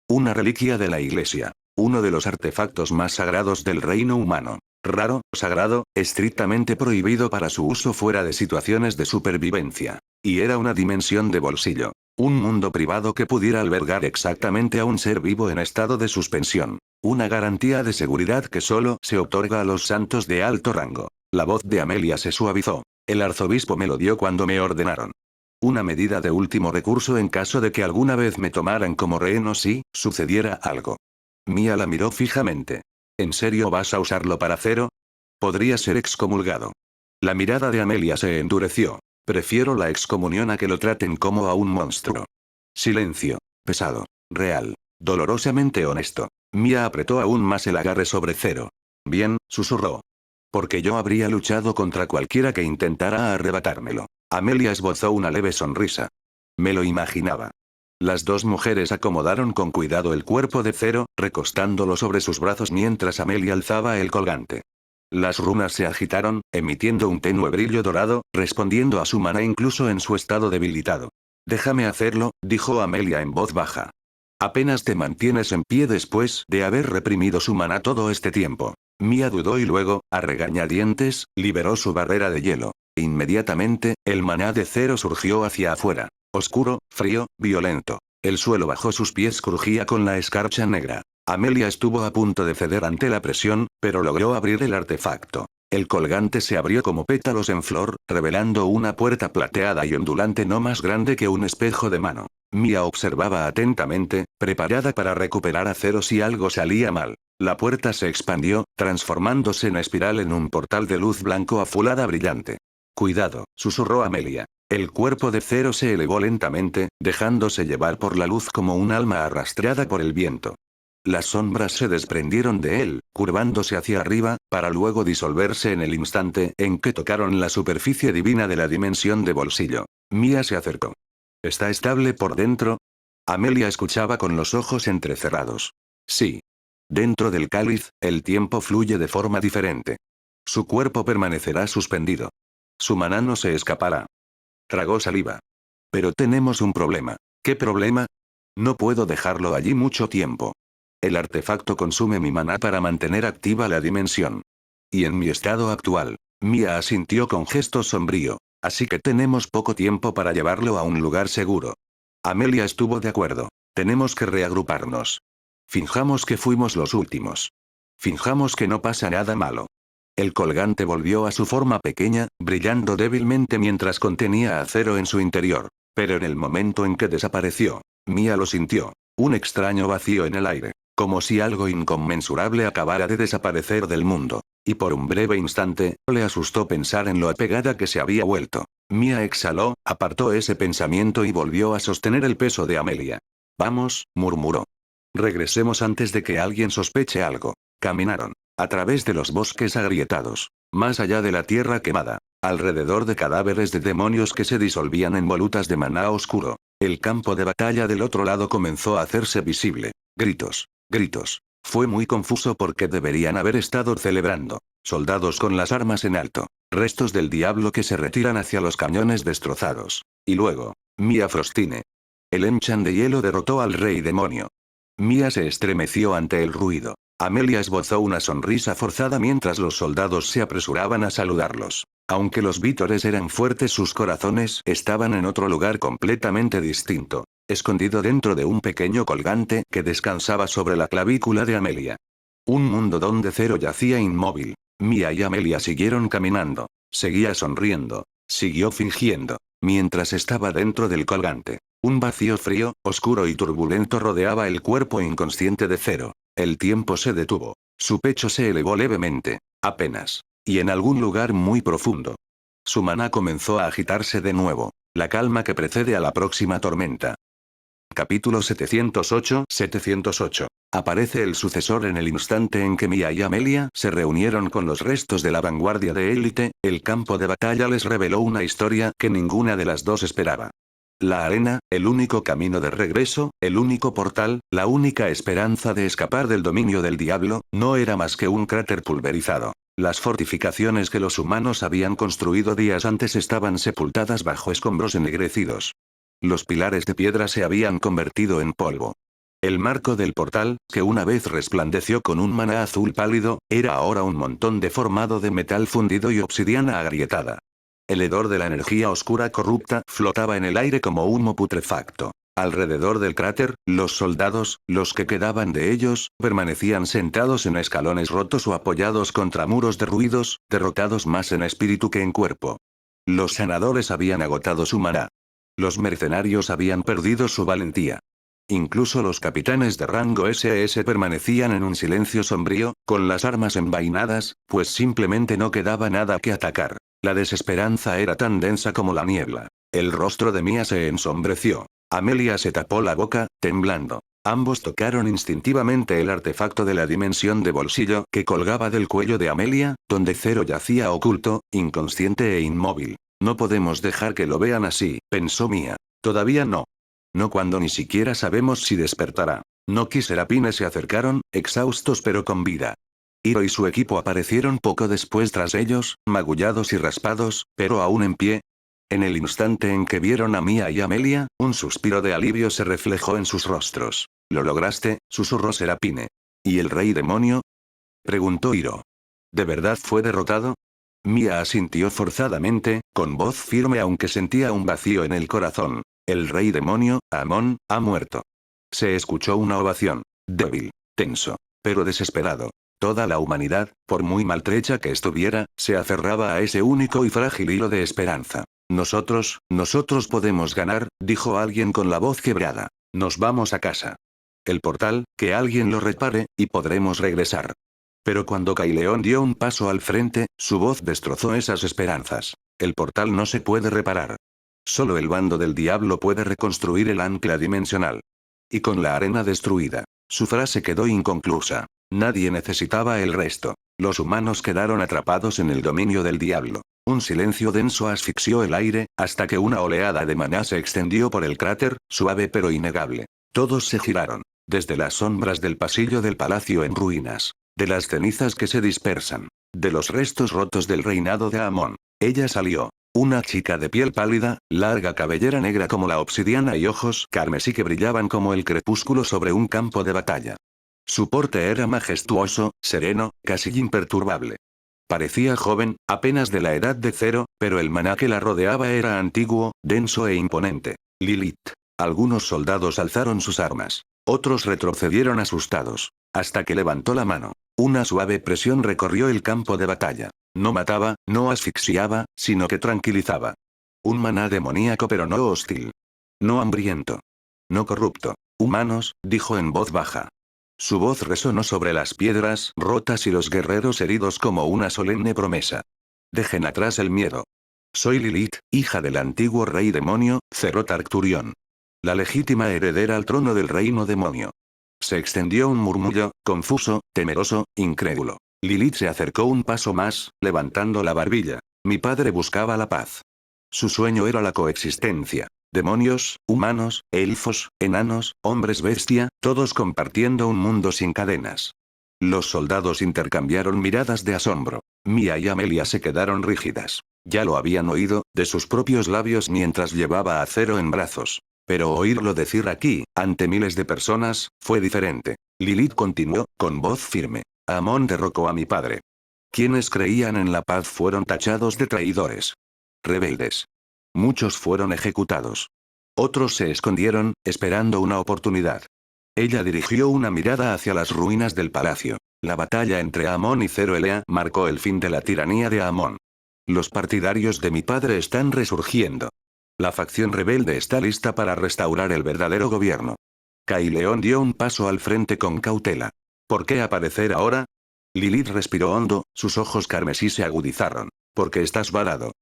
Una reliquia de la iglesia. Uno de los artefactos más sagrados del reino humano. Raro, sagrado, estrictamente prohibido para su uso fuera de situaciones de supervivencia. Y era una dimensión de bolsillo. Un mundo privado que pudiera albergar exactamente a un ser vivo en estado de suspensión. Una garantía de seguridad que solo se otorga a los santos de alto rango. La voz de Amelia se suavizó. El arzobispo me lo dio cuando me ordenaron. Una medida de último recurso en caso de que alguna vez me tomaran como rehén o si sucediera algo. Mia la miró fijamente. ¿En serio vas a usarlo para Zero? Podría ser excomulgado. La mirada de Amelia se endureció. Prefiero la excomunión a que lo traten como a un monstruo. Silencio. Pesado. Real. Dolorosamente honesto. Mia apretó aún más el agarre sobre Zero. Bien, susurró. Porque yo habría luchado contra cualquiera que intentara arrebatármelo. Amelia esbozó una leve sonrisa. Me lo imaginaba. Las dos mujeres acomodaron con cuidado el cuerpo de Zero, recostándolo sobre sus brazos mientras Amelia alzaba el colgante. Las runas se agitaron, emitiendo un tenue brillo dorado, respondiendo a su maná incluso en su estado debilitado. «Déjame hacerlo», dijo Amelia en voz baja. «Apenas te mantienes en pie después de haber reprimido su maná todo este tiempo». Mia dudó y luego, a regañadientes, liberó su barrera de hielo. Inmediatamente, el maná de Zero surgió hacia afuera. Oscuro, frío, violento. El suelo bajo sus pies crujía con la escarcha negra. Amelia estuvo a punto de ceder ante la presión, pero logró abrir el artefacto. El colgante se abrió como pétalos en flor, revelando una puerta plateada y ondulante no más grande que un espejo de mano. Mia observaba atentamente, preparada para recuperar a Zero si algo salía mal. La puerta se expandió, transformándose en espiral en un portal de luz blanco azulada brillante. «Cuidado», susurró Amelia. El cuerpo de Zero se elevó lentamente, dejándose llevar por la luz como un alma arrastrada por el viento. Las sombras se desprendieron de él, curvándose hacia arriba, para luego disolverse en el instante en que tocaron la superficie divina de la dimensión de bolsillo. Mia se acercó. ¿Está estable por dentro? Amelia escuchaba con los ojos entrecerrados. Sí. Dentro del cáliz, el tiempo fluye de forma diferente. Su cuerpo permanecerá suspendido. Su maná no se escapará. Tragó saliva. Pero tenemos un problema. ¿Qué problema? No puedo dejarlo allí mucho tiempo. El artefacto consume mi maná para mantener activa la dimensión. Y en mi estado actual, Mia asintió con gesto sombrío. Así que tenemos poco tiempo para llevarlo a un lugar seguro. Amelia estuvo de acuerdo. Tenemos que reagruparnos. Finjamos que fuimos los últimos. Finjamos que no pasa nada malo. El colgante volvió a su forma pequeña, brillando débilmente mientras contenía acero en su interior. Pero en el momento en que desapareció, Mia lo sintió. Un extraño vacío en el aire. Como si algo inconmensurable acabara de desaparecer del mundo. Y por un breve instante, le asustó pensar en lo apegada que se había vuelto. Mia exhaló, apartó ese pensamiento y volvió a sostener el peso de Amelia. Vamos, murmuró. Regresemos antes de que alguien sospeche algo. Caminaron. A través de los bosques agrietados. Más allá de la tierra quemada. Alrededor de cadáveres de demonios que se disolvían en volutas de maná oscuro. El campo de batalla del otro lado comenzó a hacerse visible. Gritos. Gritos. Fue muy confuso porque deberían haber estado celebrando. Soldados con las armas en alto. Restos del diablo que se retiran hacia los cañones destrozados. Y luego, Mia Frostine. El Enchan de hielo derrotó al rey demonio. Mia se estremeció ante el ruido. Amelia esbozó una sonrisa forzada mientras los soldados se apresuraban a saludarlos. Aunque los vítores eran fuertes, sus corazones estaban en otro lugar completamente distinto. Escondido dentro de un pequeño colgante que descansaba sobre la clavícula de Amelia. Un mundo donde Zero yacía inmóvil. Mia y Amelia siguieron caminando. Seguía sonriendo. Siguió fingiendo. Mientras estaba dentro del colgante. Un vacío frío, oscuro y turbulento rodeaba el cuerpo inconsciente de Zero. El tiempo se detuvo. Su pecho se elevó levemente. Apenas. Y en algún lugar muy profundo. Su maná comenzó a agitarse de nuevo. La calma que precede a la próxima tormenta. Capítulo 708. Aparece el sucesor en el instante en que Mia y Amelia se reunieron con los restos de la vanguardia de élite, el campo de batalla les reveló una historia que ninguna de las dos esperaba. La arena, el único camino de regreso, el único portal, la única esperanza de escapar del dominio del diablo, no era más que un cráter pulverizado. Las fortificaciones que los humanos habían construido días antes estaban sepultadas bajo escombros ennegrecidos. Los pilares de piedra se habían convertido en polvo. El marco del portal, que una vez resplandeció con un maná azul pálido, era ahora un montón deformado de metal fundido y obsidiana agrietada. El hedor de la energía oscura corrupta flotaba en el aire como humo putrefacto. Alrededor del cráter, los soldados, los que quedaban de ellos, permanecían sentados en escalones rotos o apoyados contra muros derruidos, derrotados más en espíritu que en cuerpo. Los sanadores habían agotado su maná. Los mercenarios habían perdido su valentía. Incluso los capitanes de rango SS permanecían en un silencio sombrío, con las armas envainadas, pues simplemente no quedaba nada que atacar. La desesperanza era tan densa como la niebla. El rostro de Mia se ensombreció. Amelia se tapó la boca, temblando. Ambos tocaron instintivamente el artefacto de la dimensión de bolsillo que colgaba del cuello de Amelia, donde Zero yacía oculto, inconsciente e inmóvil. No podemos dejar que lo vean así, pensó Mia. Todavía no. No cuando ni siquiera sabemos si despertará. Noki y Serapine se acercaron, exhaustos pero con vida. Hiro y su equipo aparecieron poco después tras ellos, magullados y raspados, pero aún en pie. En el instante en que vieron a Mia y Amelia, un suspiro de alivio se reflejó en sus rostros. «Lo lograste», susurró Serapine. «¿Y el rey demonio?», preguntó Hiro. «¿De verdad fue derrotado?». Mia asintió forzadamente, con voz firme aunque sentía un vacío en el corazón. «El rey demonio, Amon, ha muerto». Se escuchó una ovación. Débil, tenso, pero desesperado. Toda la humanidad, por muy maltrecha que estuviera, se aferraba a ese único y frágil hilo de esperanza. Nosotros podemos ganar», dijo alguien con la voz quebrada. «Nos vamos a casa. El portal, que alguien lo repare, y podremos regresar». Pero cuando Kaileón dio un paso al frente, su voz destrozó esas esperanzas. «El portal no se puede reparar. Solo el bando del diablo puede reconstruir el ancla dimensional. Y con la arena destruida». Su frase quedó inconclusa. Nadie necesitaba el resto. Los humanos quedaron atrapados en el dominio del diablo. Un silencio denso asfixió el aire, hasta que una oleada de maná se extendió por el cráter, suave pero innegable. Todos se giraron. Desde las sombras del pasillo del palacio en ruinas. De las cenizas que se dispersan. De los restos rotos del reinado de Amon. Ella salió. Una chica de piel pálida, larga cabellera negra como la obsidiana y ojos carmesí que brillaban como el crepúsculo sobre un campo de batalla. Su porte era majestuoso, sereno, casi imperturbable. Parecía joven, apenas de la edad de Cero, pero el maná que la rodeaba era antiguo, denso e imponente. Lilith. Algunos soldados alzaron sus armas. Otros retrocedieron asustados. Hasta que levantó la mano. Una suave presión recorrió el campo de batalla. No mataba, no asfixiaba, sino que tranquilizaba. Un maná demoníaco pero no hostil. No hambriento. No corrupto. Humanos, dijo en voz baja. Su voz resonó sobre las piedras rotas y los guerreros heridos como una solemne promesa. Dejen atrás el miedo. Soy Lilith, hija del antiguo rey demonio, Cerrot Arcturion. La legítima heredera al trono del reino demonio. Se extendió un murmullo, confuso, temeroso, incrédulo. Lilith se acercó un paso más, levantando la barbilla. Mi padre buscaba la paz. Su sueño era la coexistencia. Demonios, humanos, elfos, enanos, hombres bestia, todos compartiendo un mundo sin cadenas. Los soldados intercambiaron miradas de asombro. Mia y Amelia se quedaron rígidas. Ya lo habían oído, de sus propios labios mientras llevaba a Cero en brazos. Pero oírlo decir aquí, ante miles de personas, fue diferente. Lilith continuó, con voz firme. Amon derrocó a mi padre. Quienes creían en la paz fueron tachados de traidores. Rebeldes. Muchos fueron ejecutados. Otros se escondieron, esperando una oportunidad. Ella dirigió una mirada hacia las ruinas del palacio. La batalla entre Amon y Zero Elea marcó el fin de la tiranía de Amon. Los partidarios de mi padre están resurgiendo. La facción rebelde está lista para restaurar el verdadero gobierno. Caileón dio un paso al frente con cautela. ¿Por qué aparecer ahora? Lilith respiró hondo, sus ojos carmesí se agudizaron. Porque estás varado.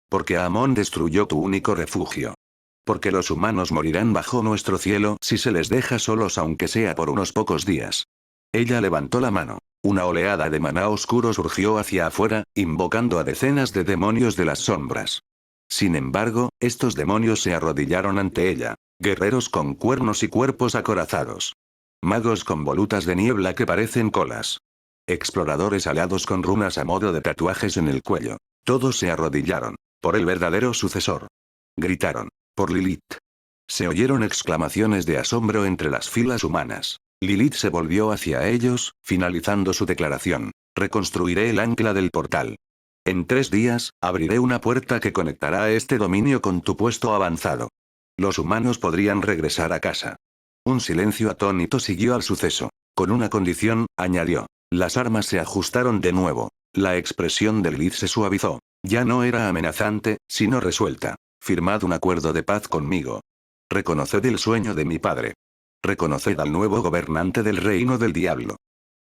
Porque Amon destruyó tu único refugio. Porque los humanos morirán bajo nuestro cielo si se les deja solos aunque sea por unos pocos días. Ella levantó la mano. Una oleada de maná oscuro surgió hacia afuera, invocando a decenas de demonios de las sombras. Sin embargo, estos demonios se arrodillaron ante ella. Guerreros con cuernos y cuerpos acorazados. Magos con volutas de niebla que parecen colas. Exploradores alados con runas a modo de tatuajes en el cuello. Todos se arrodillaron. Por el verdadero sucesor. Gritaron. Por Lilith. Se oyeron exclamaciones de asombro entre las filas humanas. Lilith se volvió hacia ellos, finalizando su declaración. Reconstruiré el ancla del portal. En 3 días, abriré una puerta que conectará este dominio con tu puesto avanzado. Los humanos podrían regresar a casa. Un silencio atónito siguió al suceso. Con una condición, añadió. Las armas se ajustaron de nuevo. La expresión de Lilith se suavizó. Ya no era amenazante, sino resuelta. Firmad un acuerdo de paz conmigo. Reconoced el sueño de mi padre. Reconoced al nuevo gobernante del reino del diablo.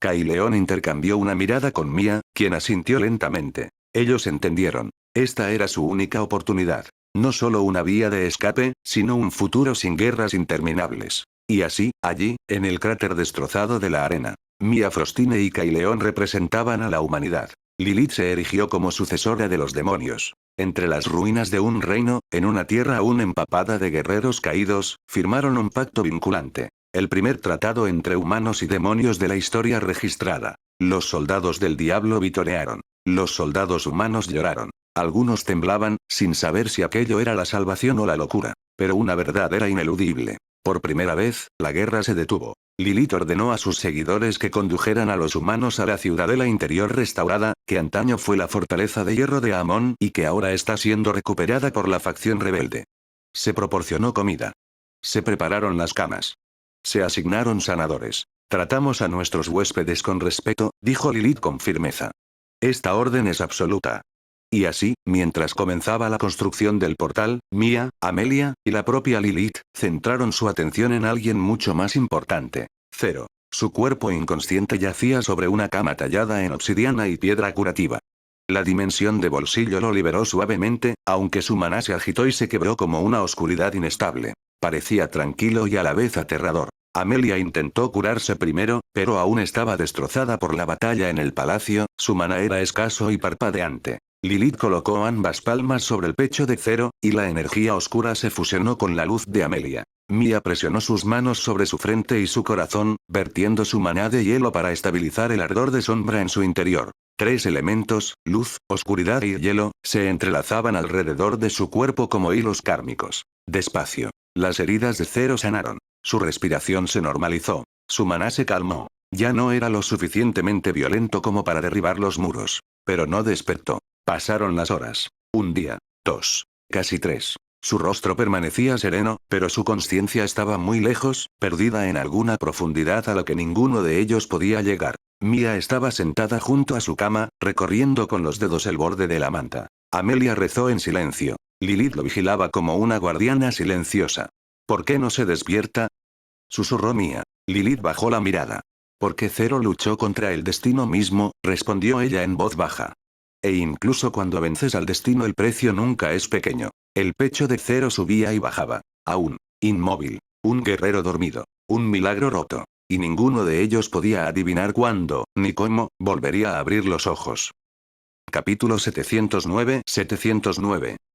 Caileón intercambió una mirada con Mia, quien asintió lentamente. Ellos entendieron. Esta era su única oportunidad. No solo una vía de escape, sino un futuro sin guerras interminables. Y así, allí, en el cráter destrozado de la arena, Mia Frostine y Caileón representaban a la humanidad. Lilith se erigió como sucesora de los demonios. Entre las ruinas de un reino, en una tierra aún empapada de guerreros caídos, firmaron un pacto vinculante. El primer tratado entre humanos y demonios de la historia registrada. Los soldados del diablo vitorearon. Los soldados humanos lloraron. Algunos temblaban, sin saber si aquello era la salvación o la locura. Pero una verdad era ineludible. Por primera vez, la guerra se detuvo. Lilith ordenó a sus seguidores que condujeran a los humanos a la ciudadela interior restaurada, que antaño fue la fortaleza de hierro de Amon y que ahora está siendo recuperada por la facción rebelde. Se proporcionó comida. Se prepararon las camas. Se asignaron sanadores. Tratamos a nuestros huéspedes con respeto, dijo Lilith con firmeza. Esta orden es absoluta. Y así, mientras comenzaba la construcción del portal, Mia, Amelia, y la propia Lilith, centraron su atención en alguien mucho más importante. Cero. Su cuerpo inconsciente yacía sobre una cama tallada en obsidiana y piedra curativa. La dimensión de bolsillo lo liberó suavemente, aunque su maná se agitó y se quebró como una oscuridad inestable. Parecía tranquilo y a la vez aterrador. Amelia intentó curarse primero, pero aún estaba destrozada por la batalla en el palacio, su maná era escaso y parpadeante. Lilith colocó ambas palmas sobre el pecho de Cero, y la energía oscura se fusionó con la luz de Amelia. Mia presionó sus manos sobre su frente y su corazón, vertiendo su maná de hielo para estabilizar el ardor de sombra en su interior. Tres elementos, luz, oscuridad y hielo, se entrelazaban alrededor de su cuerpo como hilos kármicos. Despacio. Las heridas de Zero sanaron. Su respiración se normalizó. Su maná se calmó. Ya no era lo suficientemente violento como para derribar los muros. Pero no despertó. Pasaron las horas. Un día. Dos. Casi tres. Su rostro permanecía sereno, pero su conciencia estaba muy lejos, perdida en alguna profundidad a la que ninguno de ellos podía llegar. Mia estaba sentada junto a su cama, recorriendo con los dedos el borde de la manta. Amelia rezó en silencio. Lilith lo vigilaba como una guardiana silenciosa. ¿Por qué no se despierta? Susurró Mia. Lilith bajó la mirada. Porque Zero luchó contra el destino mismo, respondió ella en voz baja. E incluso cuando vences al destino el precio nunca es pequeño. El pecho de Zero subía y bajaba. Aún. Inmóvil. Un guerrero dormido. Un milagro roto. Y ninguno de ellos podía adivinar cuándo, ni cómo, volvería a abrir los ojos. Capítulo 709.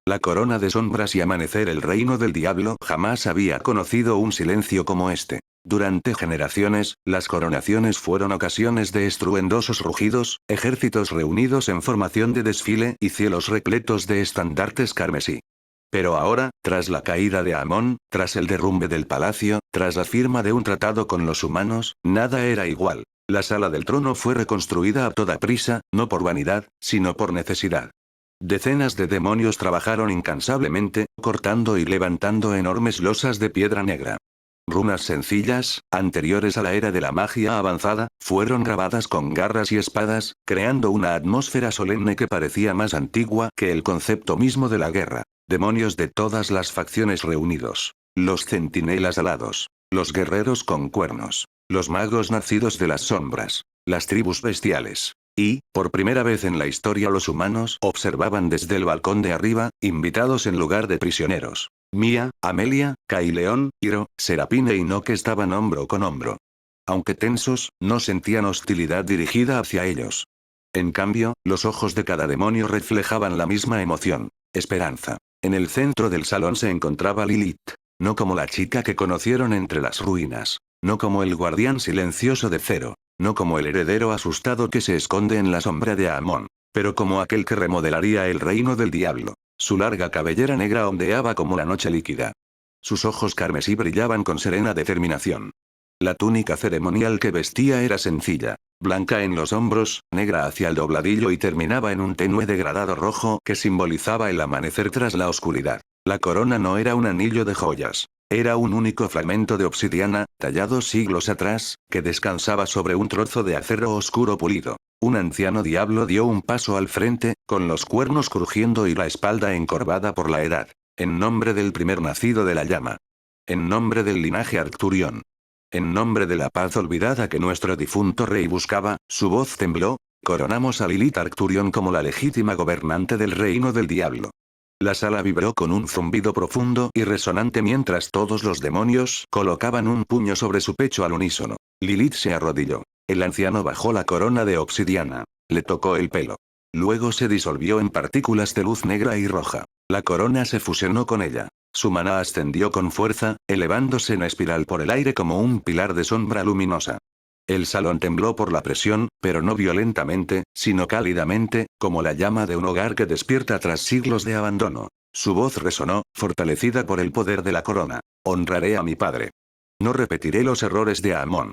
La corona de sombras y amanecer. El reino del diablo jamás había conocido un silencio como este. Durante generaciones, las coronaciones fueron ocasiones de estruendosos rugidos, ejércitos reunidos en formación de desfile y cielos repletos de estandartes carmesí. Pero ahora, tras la caída de Amon, tras el derrumbe del palacio, tras la firma de un tratado con los humanos, nada era igual. La sala del trono fue reconstruida a toda prisa, no por vanidad, sino por necesidad. Decenas de demonios trabajaron incansablemente, cortando y levantando enormes losas de piedra negra. Runas sencillas, anteriores a la era de la magia avanzada, fueron grabadas con garras y espadas, creando una atmósfera solemne que parecía más antigua que el concepto mismo de la guerra. Demonios de todas las facciones reunidos. Los centinelas alados. Los guerreros con cuernos. Los magos nacidos de las sombras. Las tribus bestiales. Y, por primera vez en la historia, los humanos observaban desde el balcón de arriba, invitados en lugar de prisioneros. Mia, Amelia, Caileón, Hiro, Serapine y Nock estaban hombro con hombro. Aunque tensos, no sentían hostilidad dirigida hacia ellos. En cambio, los ojos de cada demonio reflejaban la misma emoción. Esperanza. En el centro del salón se encontraba Lilith. No como la chica que conocieron entre las ruinas. No como el guardián silencioso de Zero. No como el heredero asustado que se esconde en la sombra de Amon. Pero como aquel que remodelaría el reino del diablo. Su larga cabellera negra ondeaba como la noche líquida. Sus ojos carmesí brillaban con serena determinación. La túnica ceremonial que vestía era sencilla. Blanca en los hombros, negra hacia el dobladillo y terminaba en un tenue degradado rojo que simbolizaba el amanecer tras la oscuridad. La corona no era un anillo de joyas. Era un único fragmento de obsidiana, tallado siglos atrás, que descansaba sobre un trozo de acero oscuro pulido. Un anciano diablo dio un paso al frente, con los cuernos crujiendo y la espalda encorvada por la edad. En nombre del primer nacido de la llama. En nombre del linaje Arcturion. En nombre de la paz olvidada que nuestro difunto rey buscaba, su voz tembló, coronamos a Lilith Arcturion como la legítima gobernante del reino del diablo. La sala vibró con un zumbido profundo y resonante mientras todos los demonios colocaban un puño sobre su pecho al unísono. Lilith se arrodilló. El anciano bajó la corona de obsidiana. Le tocó el pelo. Luego se disolvió en partículas de luz negra y roja. La corona se fusionó con ella. Su maná ascendió con fuerza, elevándose en espiral por el aire como un pilar de sombra luminosa. El salón tembló por la presión, pero no violentamente, sino cálidamente, como la llama de un hogar que despierta tras siglos de abandono. Su voz resonó, fortalecida por el poder de la corona. Honraré a mi padre. No repetiré los errores de Amon.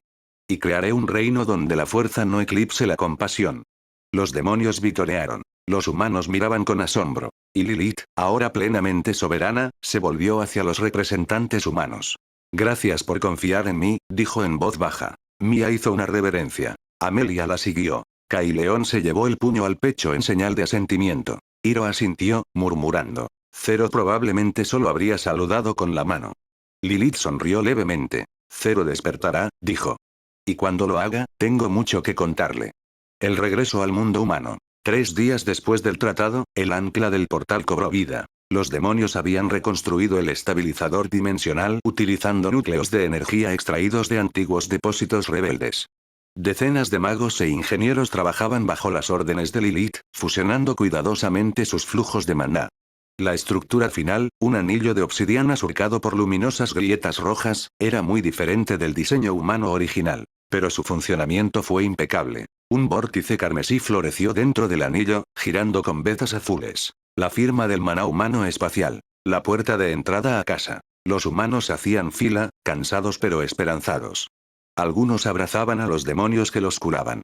Y crearé un reino donde la fuerza no eclipse la compasión. Los demonios vitorearon. Los humanos miraban con asombro. Y Lilith, ahora plenamente soberana, se volvió hacia los representantes humanos. Gracias por confiar en mí, dijo en voz baja. Mia hizo una reverencia. Amelia la siguió. Caileón se llevó el puño al pecho en señal de asentimiento. Hiro asintió, murmurando. Zero probablemente solo habría saludado con la mano. Lilith sonrió levemente. Zero despertará, dijo. Y cuando lo haga, tengo mucho que contarle. El regreso al mundo humano. 3 días después del tratado, el ancla del portal cobró vida. Los demonios habían reconstruido el estabilizador dimensional utilizando núcleos de energía extraídos de antiguos depósitos rebeldes. Decenas de magos e ingenieros trabajaban bajo las órdenes de Lilith, fusionando cuidadosamente sus flujos de maná. La estructura final, un anillo de obsidiana surcado por luminosas grietas rojas, era muy diferente del diseño humano original. Pero su funcionamiento fue impecable. Un vórtice carmesí floreció dentro del anillo, girando con vetas azules. La firma del maná humano espacial. La puerta de entrada a casa. Los humanos hacían fila, cansados pero esperanzados. Algunos abrazaban a los demonios que los curaban.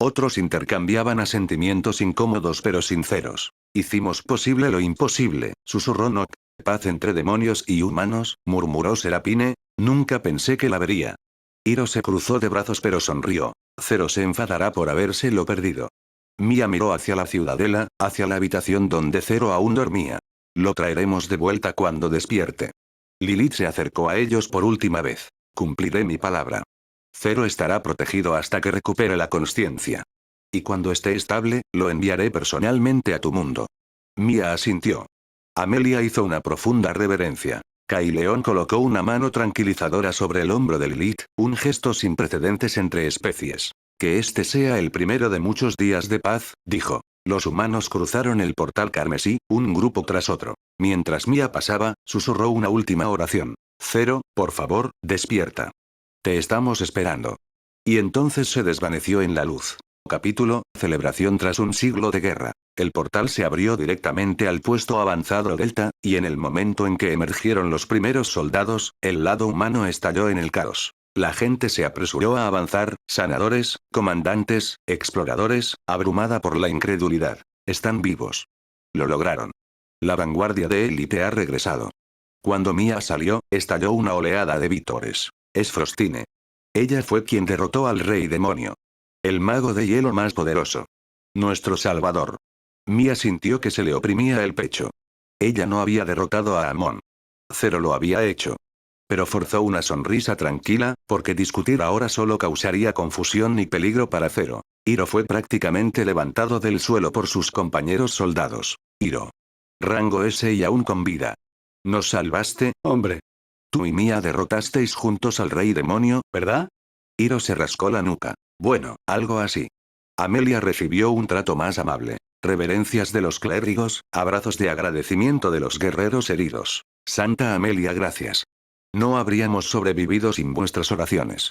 Otros intercambiaban asentimientos incómodos pero sinceros. Hicimos posible lo imposible, susurró Nock. Paz entre demonios y humanos, murmuró Serapine. Nunca pensé que la vería. Hiro se cruzó de brazos pero sonrió. Zero se enfadará por habérselo perdido. Mia miró hacia la ciudadela, hacia la habitación donde Zero aún dormía. Lo traeremos de vuelta cuando despierte. Lilith se acercó a ellos por última vez. Cumpliré mi palabra. Zero estará protegido hasta que recupere la consciencia. Y cuando esté estable, lo enviaré personalmente a tu mundo. Mia asintió. Amelia hizo una profunda reverencia. Kaileón colocó una mano tranquilizadora sobre el hombro de Lilith, un gesto sin precedentes entre especies. Que este sea el primero de muchos días de paz, dijo. Los humanos cruzaron el portal carmesí, un grupo tras otro. Mientras Mia pasaba, susurró una última oración. Zero, por favor, despierta. Te estamos esperando. Y entonces se desvaneció en la luz. Capítulo, celebración tras un siglo de guerra. El portal se abrió directamente al puesto avanzado Delta, y en el momento en que emergieron los primeros soldados, el lado humano estalló en el caos. La gente se apresuró a avanzar, sanadores, comandantes, exploradores, abrumada por la incredulidad. Están vivos. Lo lograron. La vanguardia de élite ha regresado. Cuando Mia salió, estalló una oleada de vítores. Es Frostine. Ella fue quien derrotó al rey demonio. El mago de hielo más poderoso. Nuestro salvador. Mia sintió que se le oprimía el pecho. Ella no había derrotado a Amon. Zero lo había hecho. Pero forzó una sonrisa tranquila, porque discutir ahora solo causaría confusión y peligro para Zero. Hiro fue prácticamente levantado del suelo por sus compañeros soldados. Hiro. Rango S y aún con vida. Nos salvaste, hombre. Tú y Mia derrotasteis juntos al rey demonio, ¿verdad? Hiro se rascó la nuca. Bueno, algo así. Amelia recibió un trato más amable. Reverencias de los clérigos, abrazos de agradecimiento de los guerreros heridos. Santa Amelia, gracias. No habríamos sobrevivido sin vuestras oraciones.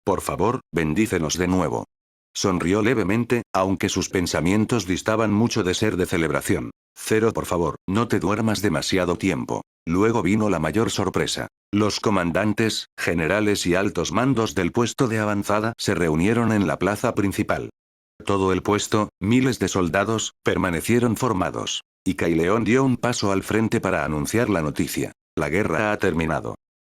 Por favor, bendícenos de nuevo. Sonrió levemente, aunque sus pensamientos distaban mucho de ser de celebración. Zero, por favor, no te duermas demasiado tiempo. Luego vino la mayor sorpresa. Los comandantes, generales y altos mandos del puesto de avanzada se reunieron en la plaza principal. Todo el puesto, miles de soldados, permanecieron formados. Y Kaileón dio un paso al frente para anunciar la noticia. La guerra ha terminado.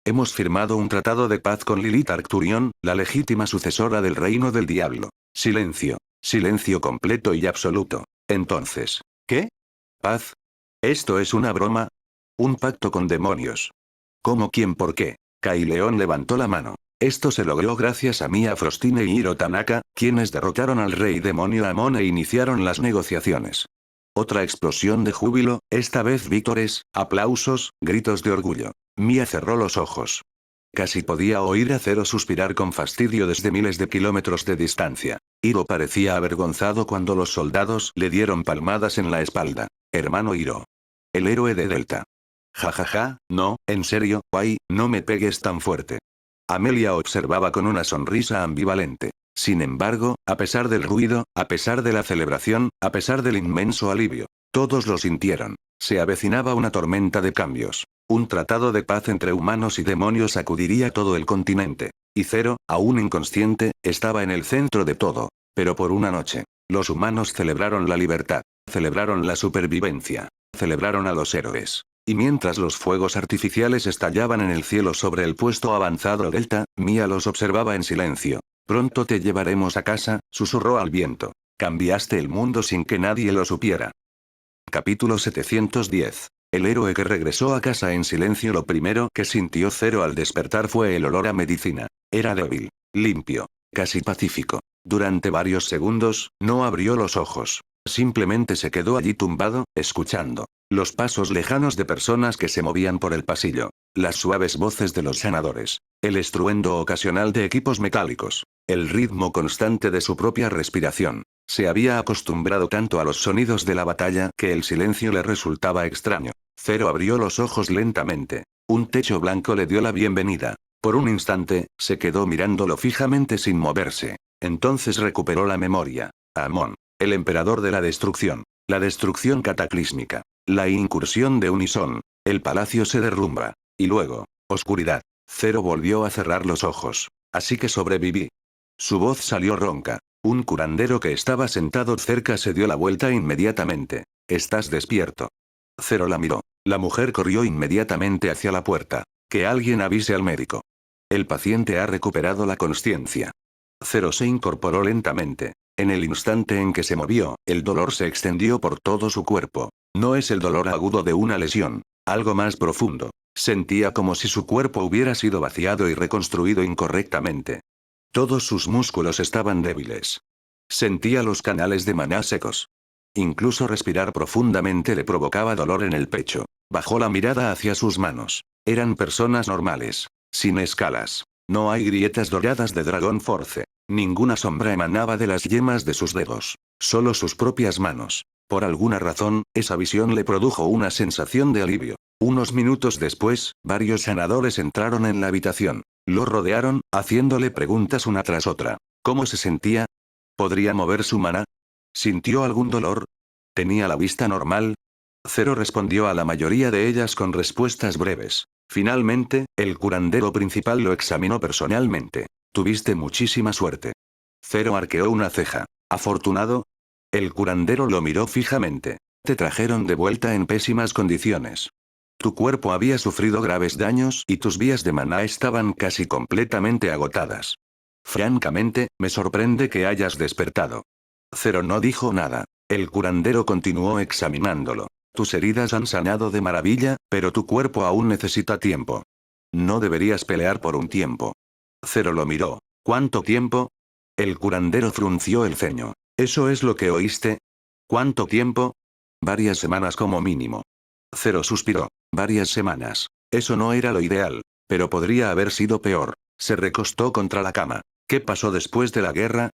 Hemos firmado un tratado de paz con Lilith Arcturion, la legítima sucesora del reino del diablo. Silencio. Silencio completo y absoluto. Entonces, ¿qué? ¿Paz? ¿Esto es una broma? ¿Un pacto con demonios? ¿Cómo, quién, por qué? Kaileón levantó la mano. Esto se logró gracias a Mia Frostine y Hiro Tanaka, quienes derrotaron al rey demonio Amon e iniciaron las negociaciones. Otra explosión de júbilo, esta vez vítores, aplausos, gritos de orgullo. Mia cerró los ojos. Casi podía oír a Zero suspirar con fastidio desde miles de kilómetros de distancia. Hiro parecía avergonzado cuando los soldados le dieron palmadas en la espalda. Hermano Hiro. El héroe de Delta. Ja ja ja, no, en serio, ay, no me pegues tan fuerte. Amelia observaba con una sonrisa ambivalente. Sin embargo, a pesar del ruido, a pesar de la celebración, a pesar del inmenso alivio, todos lo sintieron. Se avecinaba una tormenta de cambios. Un tratado de paz entre humanos y demonios sacudiría todo el continente. Y Zero, aún inconsciente, estaba en el centro de todo. Pero por una noche. Los humanos celebraron la libertad. Celebraron la supervivencia. Celebraron a los héroes. Y mientras los fuegos artificiales estallaban en el cielo sobre el puesto avanzado Delta, Mia los observaba en silencio. Pronto te llevaremos a casa, susurró al viento. Cambiaste el mundo sin que nadie lo supiera. Capítulo 710. El héroe que regresó a casa en silencio. Lo primero que sintió Zero al despertar fue el olor a medicina. Era débil, limpio, casi pacífico. Durante varios segundos, no abrió los ojos. Simplemente se quedó allí tumbado, escuchando. Los pasos lejanos de personas que se movían por el pasillo. Las suaves voces de los sanadores. El estruendo ocasional de equipos metálicos. El ritmo constante de su propia respiración. Se había acostumbrado tanto a los sonidos de la batalla que el silencio le resultaba extraño. Zero abrió los ojos lentamente. Un techo blanco le dio la bienvenida. Por un instante, se quedó mirándolo fijamente sin moverse. Entonces recuperó la memoria. Amon. El emperador de la destrucción. La destrucción cataclísmica. La incursión de Unison. El palacio se derrumba. Y luego, oscuridad. Zero volvió a cerrar los ojos. Así que sobreviví. Su voz salió ronca. Un curandero que estaba sentado cerca se dio la vuelta inmediatamente. ¿Estás despierto? Zero la miró. La mujer corrió inmediatamente hacia la puerta. Que alguien avise al médico. El paciente ha recuperado la consciencia. Zero se incorporó lentamente. En el instante en que se movió, el dolor se extendió por todo su cuerpo. No es el dolor agudo de una lesión. Algo más profundo. Sentía como si su cuerpo hubiera sido vaciado y reconstruido incorrectamente. Todos sus músculos estaban débiles. Sentía los canales de maná secos. Incluso respirar profundamente le provocaba dolor en el pecho. Bajó la mirada hacia sus manos. Eran personas normales. Sin escalas. No hay grietas doradas de Dragon Force. Ninguna sombra emanaba de las yemas de sus dedos. Solo sus propias manos. Por alguna razón, esa visión le produjo una sensación de alivio. Unos minutos después, varios sanadores entraron en la habitación. Lo rodearon, haciéndole preguntas una tras otra. ¿Cómo se sentía? ¿Podría mover su maná? ¿Sintió algún dolor? ¿Tenía la vista normal? Zero respondió a la mayoría de ellas con respuestas breves. Finalmente, el curandero principal lo examinó personalmente. Tuviste muchísima suerte. Zero arqueó una ceja. ¿Afortunado? El curandero lo miró fijamente. Te trajeron de vuelta en pésimas condiciones. Tu cuerpo había sufrido graves daños y tus vías de maná estaban casi completamente agotadas. Francamente, me sorprende que hayas despertado. Zero no dijo nada. El curandero continuó examinándolo. Tus heridas han sanado de maravilla, pero tu cuerpo aún necesita tiempo. No deberías pelear por un tiempo. Zero lo miró. ¿Cuánto tiempo? El curandero frunció el ceño. ¿Eso es lo que oíste? ¿Cuánto tiempo? Varias semanas como mínimo. Zero suspiró. Varias semanas. Eso no era lo ideal. Pero podría haber sido peor. Se recostó contra la cama. ¿Qué pasó después de la guerra?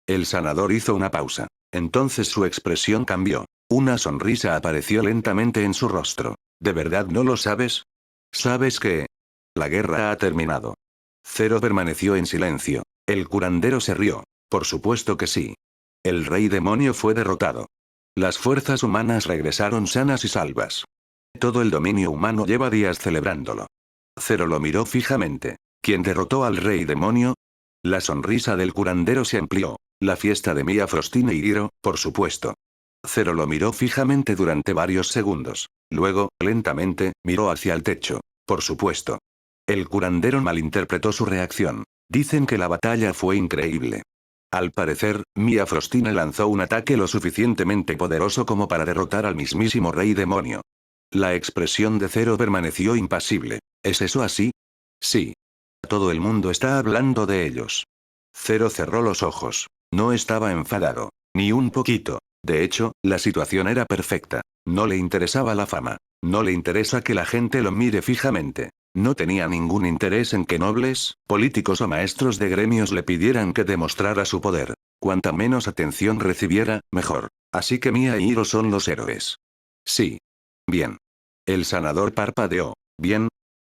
El sanador hizo una pausa. Entonces su expresión cambió. Una sonrisa apareció lentamente en su rostro. ¿De verdad no lo sabes? ¿Sabes que la guerra ha terminado? Zero permaneció en silencio. El curandero se rió. Por supuesto que sí. El rey demonio fue derrotado. Las fuerzas humanas regresaron sanas y salvas. Todo el dominio humano lleva días celebrándolo. Zero lo miró fijamente. ¿Quién derrotó al rey demonio? La sonrisa del curandero se amplió. La fiesta de Mia Frostine y Hiro, por supuesto. Zero lo miró fijamente durante varios segundos. Luego, lentamente, miró hacia el techo. Por supuesto. El curandero malinterpretó su reacción. Dicen que la batalla fue increíble. Al parecer, Mia Frostine lanzó un ataque lo suficientemente poderoso como para derrotar al mismísimo rey demonio. La expresión de Zero permaneció impasible. ¿Es eso así? Sí. Todo el mundo está hablando de ellos. Zero cerró los ojos. No estaba enfadado. Ni un poquito. De hecho, la situación era perfecta. No le interesaba la fama. No le interesa que la gente lo mire fijamente. No tenía ningún interés en que nobles, políticos o maestros de gremios le pidieran que demostrara su poder. Cuanta menos atención recibiera, mejor. Así que Mia y Hiro son los héroes. Sí. Bien. El sanador parpadeó. Bien.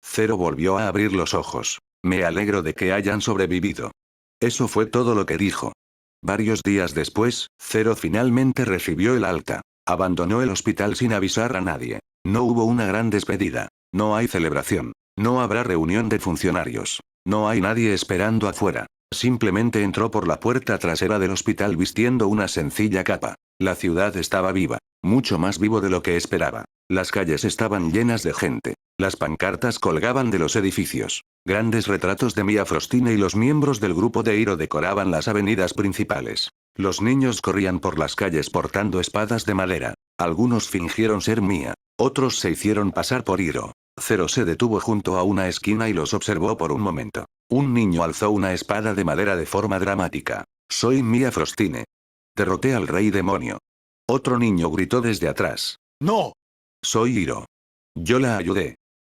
Zero volvió a abrir los ojos. Me alegro de que hayan sobrevivido. Eso fue todo lo que dijo. Varios días después, Zero finalmente recibió el alta. Abandonó el hospital sin avisar a nadie. No hubo una gran despedida. No hay celebración. No habrá reunión de funcionarios. No hay nadie esperando afuera. Simplemente entró por la puerta trasera del hospital vistiendo una sencilla capa. La ciudad estaba viva. Mucho más vivo de lo que esperaba. Las calles estaban llenas de gente. Las pancartas colgaban de los edificios. Grandes retratos de Mia Frostine y los miembros del grupo de Hiro decoraban las avenidas principales. Los niños corrían por las calles portando espadas de madera. Algunos fingieron ser Mia. Otros se hicieron pasar por Hiro. Zero se detuvo junto a una esquina y los observó por un momento. Un niño alzó una espada de madera de forma dramática. Soy Mia Frostine. Derroté al rey demonio. Otro niño gritó desde atrás. ¡No! Soy Hiro. Yo la ayudé.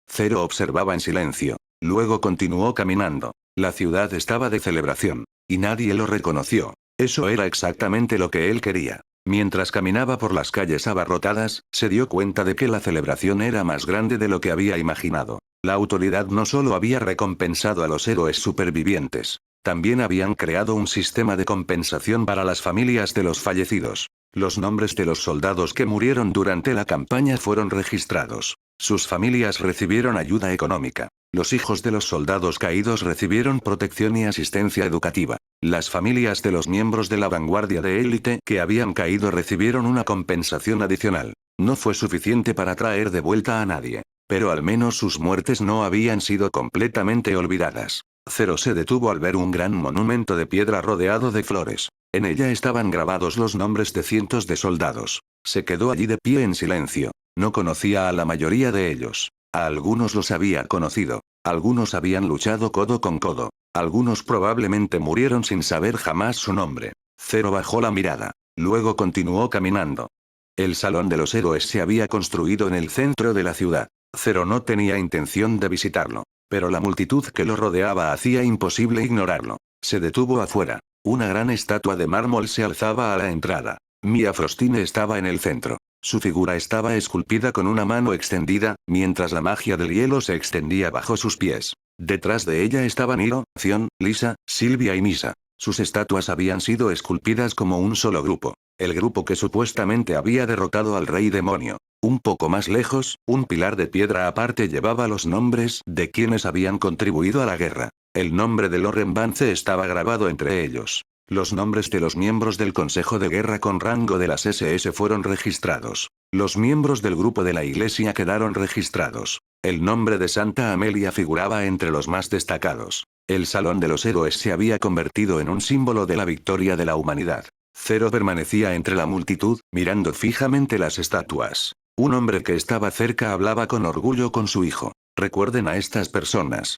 Zero observaba en silencio. Luego continuó caminando. La ciudad estaba de celebración. Y nadie lo reconoció. Eso era exactamente lo que él quería. Mientras caminaba por las calles abarrotadas, se dio cuenta de que la celebración era más grande de lo que había imaginado. La autoridad no solo había recompensado a los héroes supervivientes, también habían creado un sistema de compensación para las familias de los fallecidos. Los nombres de los soldados que murieron durante la campaña fueron registrados. Sus familias recibieron ayuda económica. Los hijos de los soldados caídos recibieron protección y asistencia educativa. Las familias de los miembros de la vanguardia de élite que habían caído recibieron una compensación adicional. No fue suficiente para traer de vuelta a nadie, pero al menos sus muertes no habían sido completamente olvidadas. Zero se detuvo al ver un gran monumento de piedra rodeado de flores. En ella estaban grabados los nombres de cientos de soldados. Se quedó allí de pie en silencio. No conocía a la mayoría de ellos. A algunos los había conocido. Algunos habían luchado codo con codo. Algunos probablemente murieron sin saber jamás su nombre. Zero bajó la mirada. Luego continuó caminando. El Salón de los Héroes se había construido en el centro de la ciudad. Zero no tenía intención de visitarlo, pero la multitud que lo rodeaba hacía imposible ignorarlo. Se detuvo afuera. Una gran estatua de mármol se alzaba a la entrada. Mia Frostine estaba en el centro. Su figura estaba esculpida con una mano extendida, mientras la magia del hielo se extendía bajo sus pies. Detrás de ella estaban Hiro, Zion, Lisa, Sylvia y Misa. Sus estatuas habían sido esculpidas como un solo grupo. El grupo que supuestamente había derrotado al rey demonio. Un poco más lejos, un pilar de piedra aparte llevaba los nombres de quienes habían contribuido a la guerra. El nombre de Loren Vance estaba grabado entre ellos. Los nombres de los miembros del Consejo de Guerra con rango de las SS fueron registrados. Los miembros del grupo de la Iglesia quedaron registrados. El nombre de Santa Amelia figuraba entre los más destacados. El Salón de los Héroes se había convertido en un símbolo de la victoria de la humanidad. Zero permanecía entre la multitud, mirando fijamente las estatuas. Un hombre que estaba cerca hablaba con orgullo con su hijo. Recuerden a estas personas.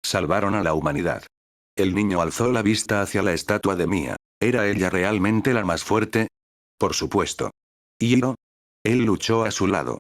Salvaron a la humanidad. El niño alzó la vista hacia la estatua de Mia. ¿Era ella realmente la más fuerte? Por supuesto. ¿Y Hiro? Él luchó a su lado.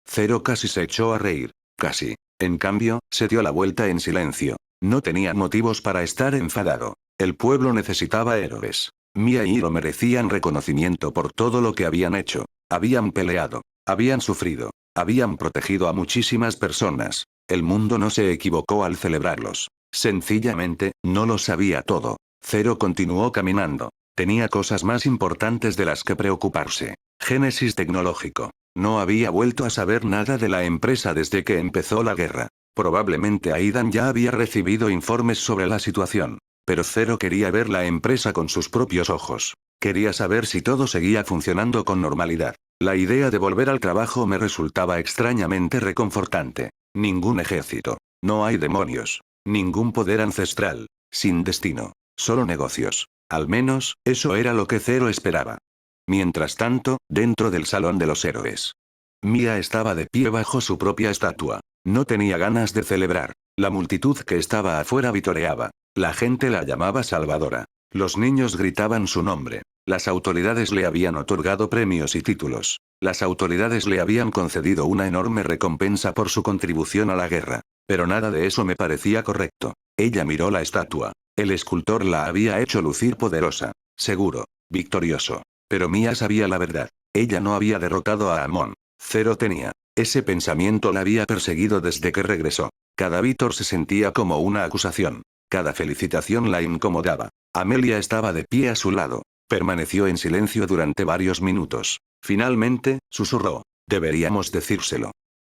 Zero casi se echó a reír. Casi. En cambio, se dio la vuelta en silencio. No tenía motivos para estar enfadado. El pueblo necesitaba héroes. Mia y Hiro merecían reconocimiento por todo lo que habían hecho. Habían peleado. Habían sufrido. Habían protegido a muchísimas personas. El mundo no se equivocó al celebrarlos. Sencillamente, no lo sabía todo. Zero continuó caminando. Tenía cosas más importantes de las que preocuparse. Génesis tecnológico. No había vuelto a saber nada de la empresa desde que empezó la guerra. Probablemente Aidan ya había recibido informes sobre la situación. Pero Zero quería ver la empresa con sus propios ojos. Quería saber si todo seguía funcionando con normalidad. La idea de volver al trabajo me resultaba extrañamente reconfortante. Ningún ejército. No hay demonios. Ningún poder ancestral. Sin destino. Solo negocios. Al menos, eso era lo que Zero esperaba. Mientras tanto, dentro del Salón de los Héroes. Mia estaba de pie bajo su propia estatua. No tenía ganas de celebrar. La multitud que estaba afuera vitoreaba. La gente la llamaba Salvadora. Los niños gritaban su nombre. Las autoridades le habían otorgado premios y títulos. Las autoridades le habían concedido una enorme recompensa por su contribución a la guerra. Pero nada de eso me parecía correcto. Ella miró la estatua. El escultor la había hecho lucir poderosa. Seguro. Victorioso. Pero Mia sabía la verdad. Ella no había derrotado a Amon. Zero tenía. Ese pensamiento la había perseguido desde que regresó. Cada vítor se sentía como una acusación. Cada felicitación la incomodaba. Amelia estaba de pie a su lado. Permaneció en silencio durante varios minutos. Finalmente, susurró. Deberíamos decírselo.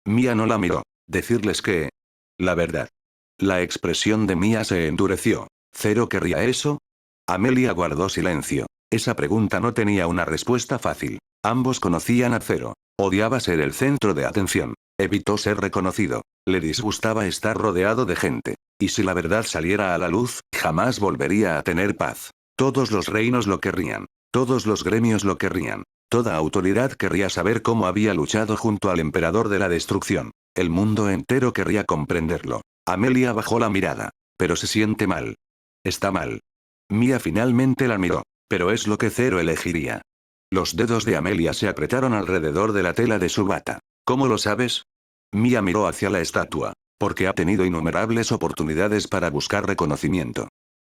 Mia no la miró. Decirles que... La verdad. La expresión de Mia se endureció. ¿Zero querría eso? Amelia guardó silencio. Esa pregunta no tenía una respuesta fácil. Ambos conocían a Zero. Odiaba ser el centro de atención. Evitó ser reconocido. Le disgustaba estar rodeado de gente. Y si la verdad saliera a la luz, jamás volvería a tener paz. Todos los reinos lo querrían. Todos los gremios lo querrían. Toda autoridad querría saber cómo había luchado junto al emperador de la destrucción. El mundo entero querría comprenderlo. Amelia bajó la mirada. Pero se siente mal. Está mal. Mia finalmente la miró. Pero es lo que Zero elegiría. Los dedos de Amelia se apretaron alrededor de la tela de su bata. ¿Cómo lo sabes? Mia miró hacia la estatua. Porque ha tenido innumerables oportunidades para buscar reconocimiento.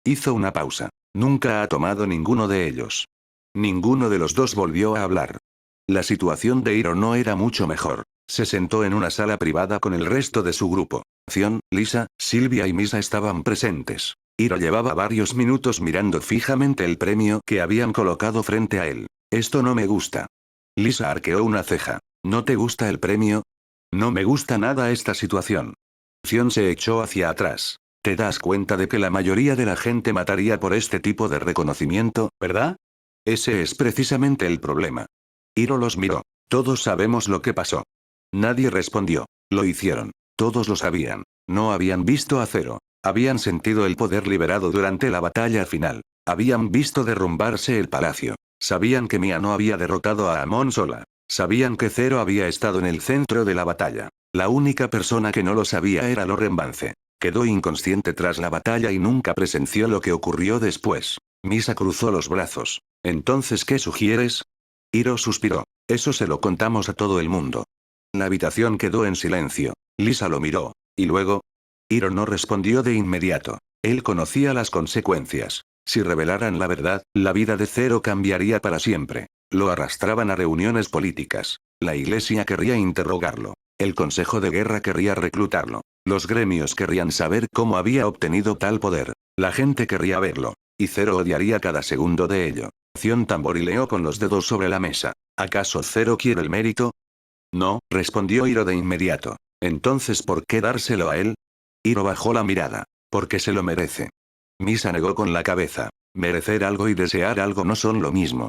Hizo una pausa. Nunca ha tomado ninguno de ellos. Ninguno de los dos volvió a hablar. La situación de Hiro no era mucho mejor. Se sentó en una sala privada con el resto de su grupo. Zion, Lisa, Silvia y Misa estaban presentes. Hiro llevaba varios minutos mirando fijamente el premio que habían colocado frente a él. Esto no me gusta. Lisa arqueó una ceja. ¿No te gusta el premio? No me gusta nada esta situación. Zion se echó hacia atrás. ¿Te das cuenta de que la mayoría de la gente mataría por este tipo de reconocimiento, verdad? Ese es precisamente el problema. Hiro los miró. Todos sabemos lo que pasó. Nadie respondió. Lo hicieron. Todos lo sabían. No habían visto a Zero. Habían sentido el poder liberado durante la batalla final. Habían visto derrumbarse el palacio. Sabían que Mia no había derrotado a Amon sola. Sabían que Zero había estado en el centro de la batalla. La única persona que no lo sabía era Loren Vance. Quedó inconsciente tras la batalla y nunca presenció lo que ocurrió después. Misa cruzó los brazos. ¿Entonces qué sugieres? Hiro suspiró. Eso se lo contamos a todo el mundo. La habitación quedó en silencio. Lisa lo miró. ¿Y luego? Hiro no respondió de inmediato. Él conocía las consecuencias. Si revelaran la verdad, la vida de Zero cambiaría para siempre. Lo arrastraban a reuniones políticas. La iglesia querría interrogarlo. El consejo de guerra querría reclutarlo. Los gremios querrían saber cómo había obtenido tal poder. La gente querría verlo. Y Zero odiaría cada segundo de ello. Zion tamborileó con los dedos sobre la mesa. ¿Acaso Zero quiere el mérito? No, respondió Hiro de inmediato. Entonces ¿por qué dárselo a él? Hiro bajó la mirada. Porque se lo merece. Misa negó con la cabeza. Merecer algo y desear algo no son lo mismo.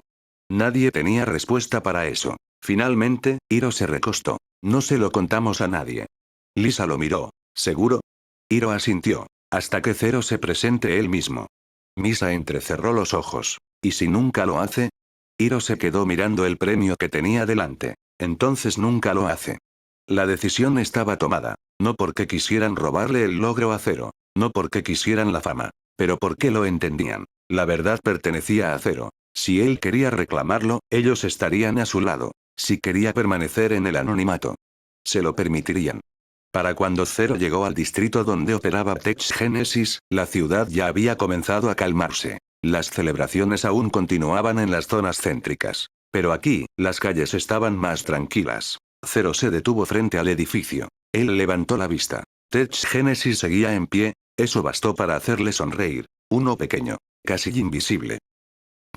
Nadie tenía respuesta para eso. Finalmente, Hiro se recostó. No se lo contamos a nadie. Lisa lo miró. ¿Seguro? Hiro asintió. Hasta que Zero se presente él mismo. Misa entrecerró los ojos. ¿Y si nunca lo hace? Hiro se quedó mirando el premio que tenía delante. Entonces nunca lo hace. La decisión estaba tomada. No porque quisieran robarle el logro a Zero. No porque quisieran la fama. Pero porque lo entendían. La verdad pertenecía a Zero. Si él quería reclamarlo, ellos estarían a su lado. Si quería permanecer en el anonimato, se lo permitirían. Para cuando Zero llegó al distrito donde operaba Tech Genesis, la ciudad ya había comenzado a calmarse. Las celebraciones aún continuaban en las zonas céntricas. Pero aquí, las calles estaban más tranquilas. Zero se detuvo frente al edificio. Él levantó la vista. Tech Genesis seguía en pie. Eso bastó para hacerle sonreír. Uno pequeño. Casi invisible.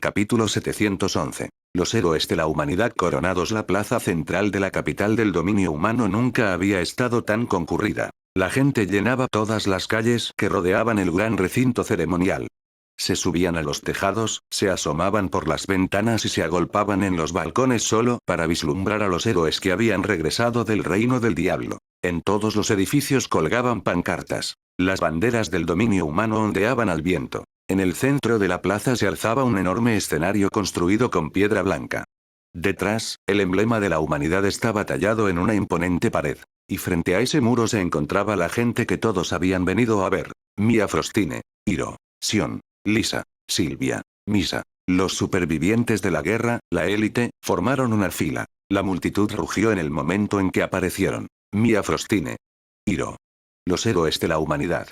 Capítulo 711. Los héroes de la humanidad coronados. La plaza central de la capital del dominio humano nunca había estado tan concurrida. La gente llenaba todas las calles que rodeaban el gran recinto ceremonial. Se subían a los tejados, se asomaban por las ventanas y se agolpaban en los balcones solo para vislumbrar a los héroes que habían regresado del reino del diablo. En todos los edificios colgaban pancartas. Las banderas del dominio humano ondeaban al viento. En el centro de la plaza se alzaba un enorme escenario construido con piedra blanca. Detrás, el emblema de la humanidad estaba tallado en una imponente pared. Y frente a ese muro se encontraba la gente que todos habían venido a ver. Mia Frostine, Hiro, Zion, Lisa, Silvia, Misa. Los supervivientes de la guerra, la élite, formaron una fila. La multitud rugió en el momento en que aparecieron. Mia Frostine. Hiro. Los héroes de la humanidad.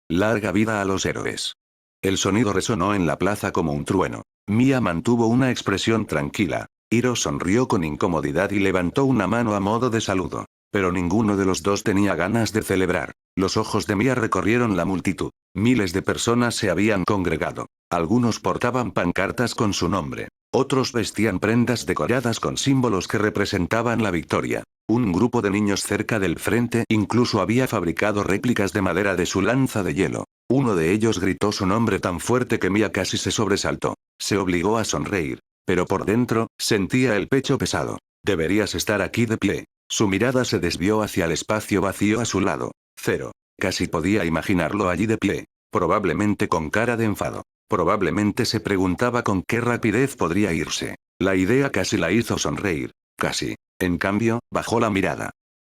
Larga vida a los héroes. El sonido resonó en la plaza como un trueno. Mia mantuvo una expresión tranquila. Hiro sonrió con incomodidad y levantó una mano a modo de saludo. Pero ninguno de los dos tenía ganas de celebrar. Los ojos de Mia recorrieron la multitud. Miles de personas se habían congregado. Algunos portaban pancartas con su nombre. Otros vestían prendas decoradas con símbolos que representaban la victoria. Un grupo de niños cerca del frente incluso había fabricado réplicas de madera de su lanza de hielo. Uno de ellos gritó su nombre tan fuerte que Mia casi se sobresaltó. Se obligó a sonreír. Pero por dentro, sentía el pecho pesado. Deberías estar aquí de pie. Su mirada se desvió hacia el espacio vacío a su lado. Zero. Casi podía imaginarlo allí de pie. Probablemente con cara de enfado. Probablemente se preguntaba con qué rapidez podría irse. La idea casi la hizo sonreír. Casi. En cambio, bajó la mirada.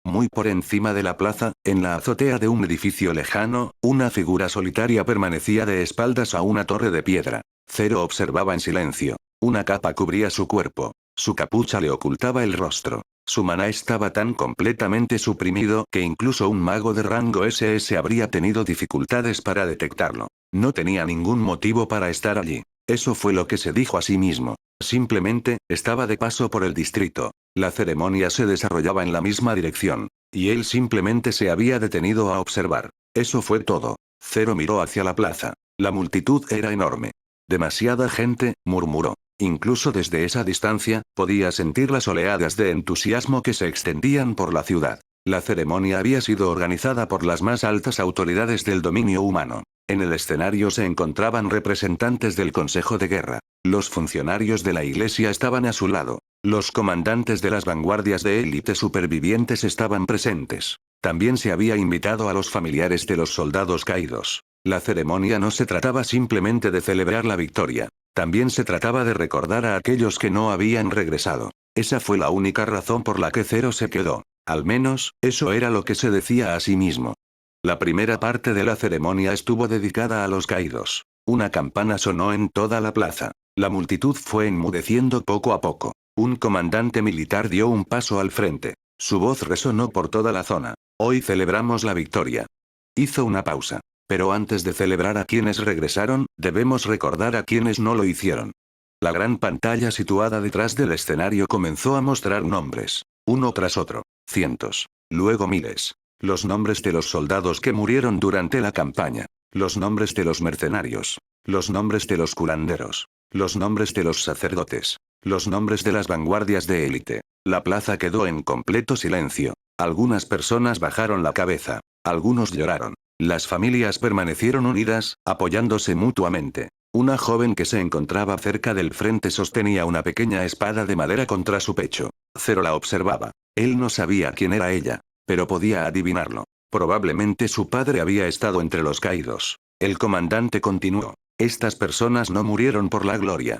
Muy por encima de la plaza, en la azotea de un edificio lejano, una figura solitaria permanecía de espaldas a una torre de piedra. Zero observaba en silencio. Una capa cubría su cuerpo. Su capucha le ocultaba el rostro. Su maná estaba tan completamente suprimido que incluso un mago de rango SS habría tenido dificultades para detectarlo. No tenía ningún motivo para estar allí. Eso fue lo que se dijo a sí mismo. Simplemente, estaba de paso por el distrito. La ceremonia se desarrollaba en la misma dirección. Y él simplemente se había detenido a observar. Eso fue todo. Zero miró hacia la plaza. La multitud era enorme. Demasiada gente, murmuró. Incluso desde esa distancia, podía sentir las oleadas de entusiasmo que se extendían por la ciudad. La ceremonia había sido organizada por las más altas autoridades del dominio humano. En el escenario se encontraban representantes del Consejo de Guerra. Los funcionarios de la iglesia estaban a su lado. Los comandantes de las vanguardias de élite supervivientes estaban presentes. También se había invitado a los familiares de los soldados caídos. La ceremonia no se trataba simplemente de celebrar la victoria. También se trataba de recordar a aquellos que no habían regresado. Esa fue la única razón por la que Zero se quedó. Al menos, eso era lo que se decía a sí mismo. La primera parte de la ceremonia estuvo dedicada a los caídos. Una campana sonó en toda la plaza. La multitud fue enmudeciendo poco a poco. Un comandante militar dio un paso al frente. Su voz resonó por toda la zona. Hoy celebramos la victoria. Hizo una pausa. Pero antes de celebrar a quienes regresaron, debemos recordar a quienes no lo hicieron. La gran pantalla situada detrás del escenario comenzó a mostrar nombres. Uno tras otro. Cientos. Luego miles. Los nombres de los soldados que murieron durante la campaña. Los nombres de los mercenarios. Los nombres de los curanderos. Los nombres de los sacerdotes. Los nombres de las vanguardias de élite. La plaza quedó en completo silencio. Algunas personas bajaron la cabeza. Algunos lloraron. Las familias permanecieron unidas, apoyándose mutuamente. Una joven que se encontraba cerca del frente sostenía una pequeña espada de madera contra su pecho. Zero la observaba. Él no sabía quién era ella, pero podía adivinarlo. Probablemente su padre había estado entre los caídos. El comandante continuó. Estas personas no murieron por la gloria.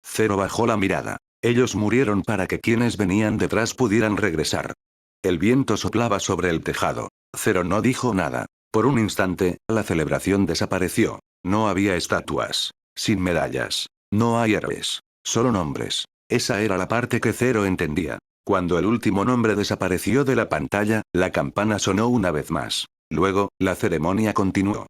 Zero bajó la mirada. Ellos murieron para que quienes venían detrás pudieran regresar. El viento soplaba sobre el tejado. Zero no dijo nada. Por un instante, la celebración desapareció. No había estatuas. Sin medallas. No hay héroes. Solo nombres. Esa era la parte que Zero entendía. Cuando el último nombre desapareció de la pantalla, la campana sonó una vez más. Luego, la ceremonia continuó.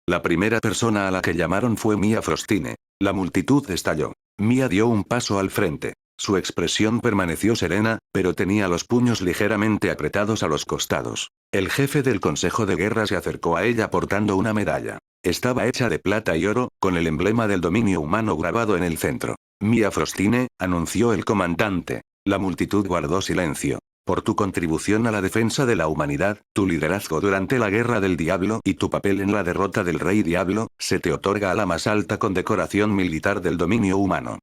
La primera persona a la que llamaron fue Mia Frostine. La multitud estalló. Mia dio un paso al frente. Su expresión permaneció serena, pero tenía los puños ligeramente apretados a los costados. El jefe del Consejo de Guerra se acercó a ella portando una medalla. Estaba hecha de plata y oro, con el emblema del dominio humano grabado en el centro. Mia Frostine, anunció el comandante. La multitud guardó silencio. Por tu contribución a la defensa de la humanidad, tu liderazgo durante la Guerra del Diablo y tu papel en la derrota del Rey Diablo, se te otorga la más alta condecoración militar del dominio humano.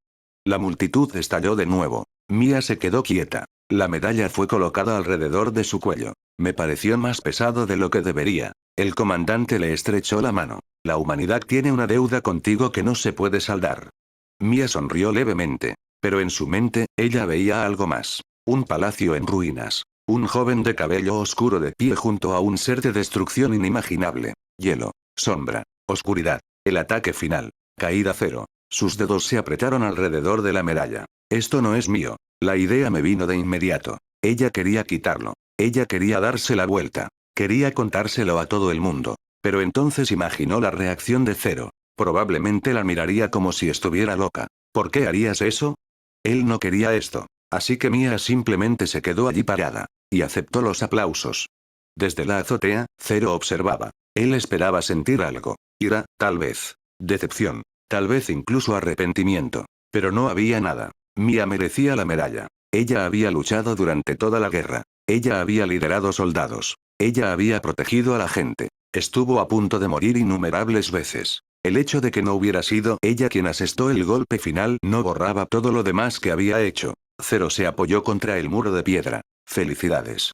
La multitud estalló de nuevo. Mia se quedó quieta. La medalla fue colocada alrededor de su cuello. Me pareció más pesado de lo que debería. El comandante le estrechó la mano. La humanidad tiene una deuda contigo que no se puede saldar. Mia sonrió levemente. Pero en su mente, ella veía algo más. Un palacio en ruinas. Un joven de cabello oscuro de pie junto a un ser de destrucción inimaginable. Hielo. Sombra. Oscuridad. El ataque final. Caída cero. Sus dedos se apretaron alrededor de la medalla. Esto no es mío. La idea me vino de inmediato. Ella quería quitarlo. Ella quería darse la vuelta. Quería contárselo a todo el mundo. Pero entonces imaginó la reacción de Zero. Probablemente la miraría como si estuviera loca. ¿Por qué harías eso? Él no quería esto. Así que Mia simplemente se quedó allí parada. Y aceptó los aplausos. Desde la azotea, Zero observaba. Él esperaba sentir algo. Ira, tal vez. Decepción. Tal vez incluso arrepentimiento. Pero no había nada. Mia merecía la medalla. Ella había luchado durante toda la guerra. Ella había liderado soldados. Ella había protegido a la gente. Estuvo a punto de morir innumerables veces. El hecho de que no hubiera sido ella quien asestó el golpe final no borraba todo lo demás que había hecho. Zero se apoyó contra el muro de piedra. Felicidades.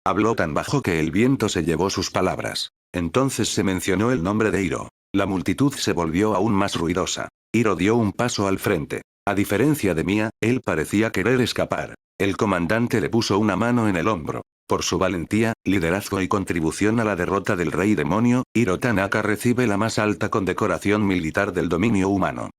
Habló tan bajo que el viento se llevó sus palabras. Entonces se mencionó el nombre de Hiro. La multitud se volvió aún más ruidosa. Hiro dio un paso al frente. A diferencia de Mia, él parecía querer escapar. El comandante le puso una mano en el hombro. Por su valentía, liderazgo y contribución a la derrota del Rey Demonio, Hiro Tanaka recibe la más alta condecoración militar del dominio humano.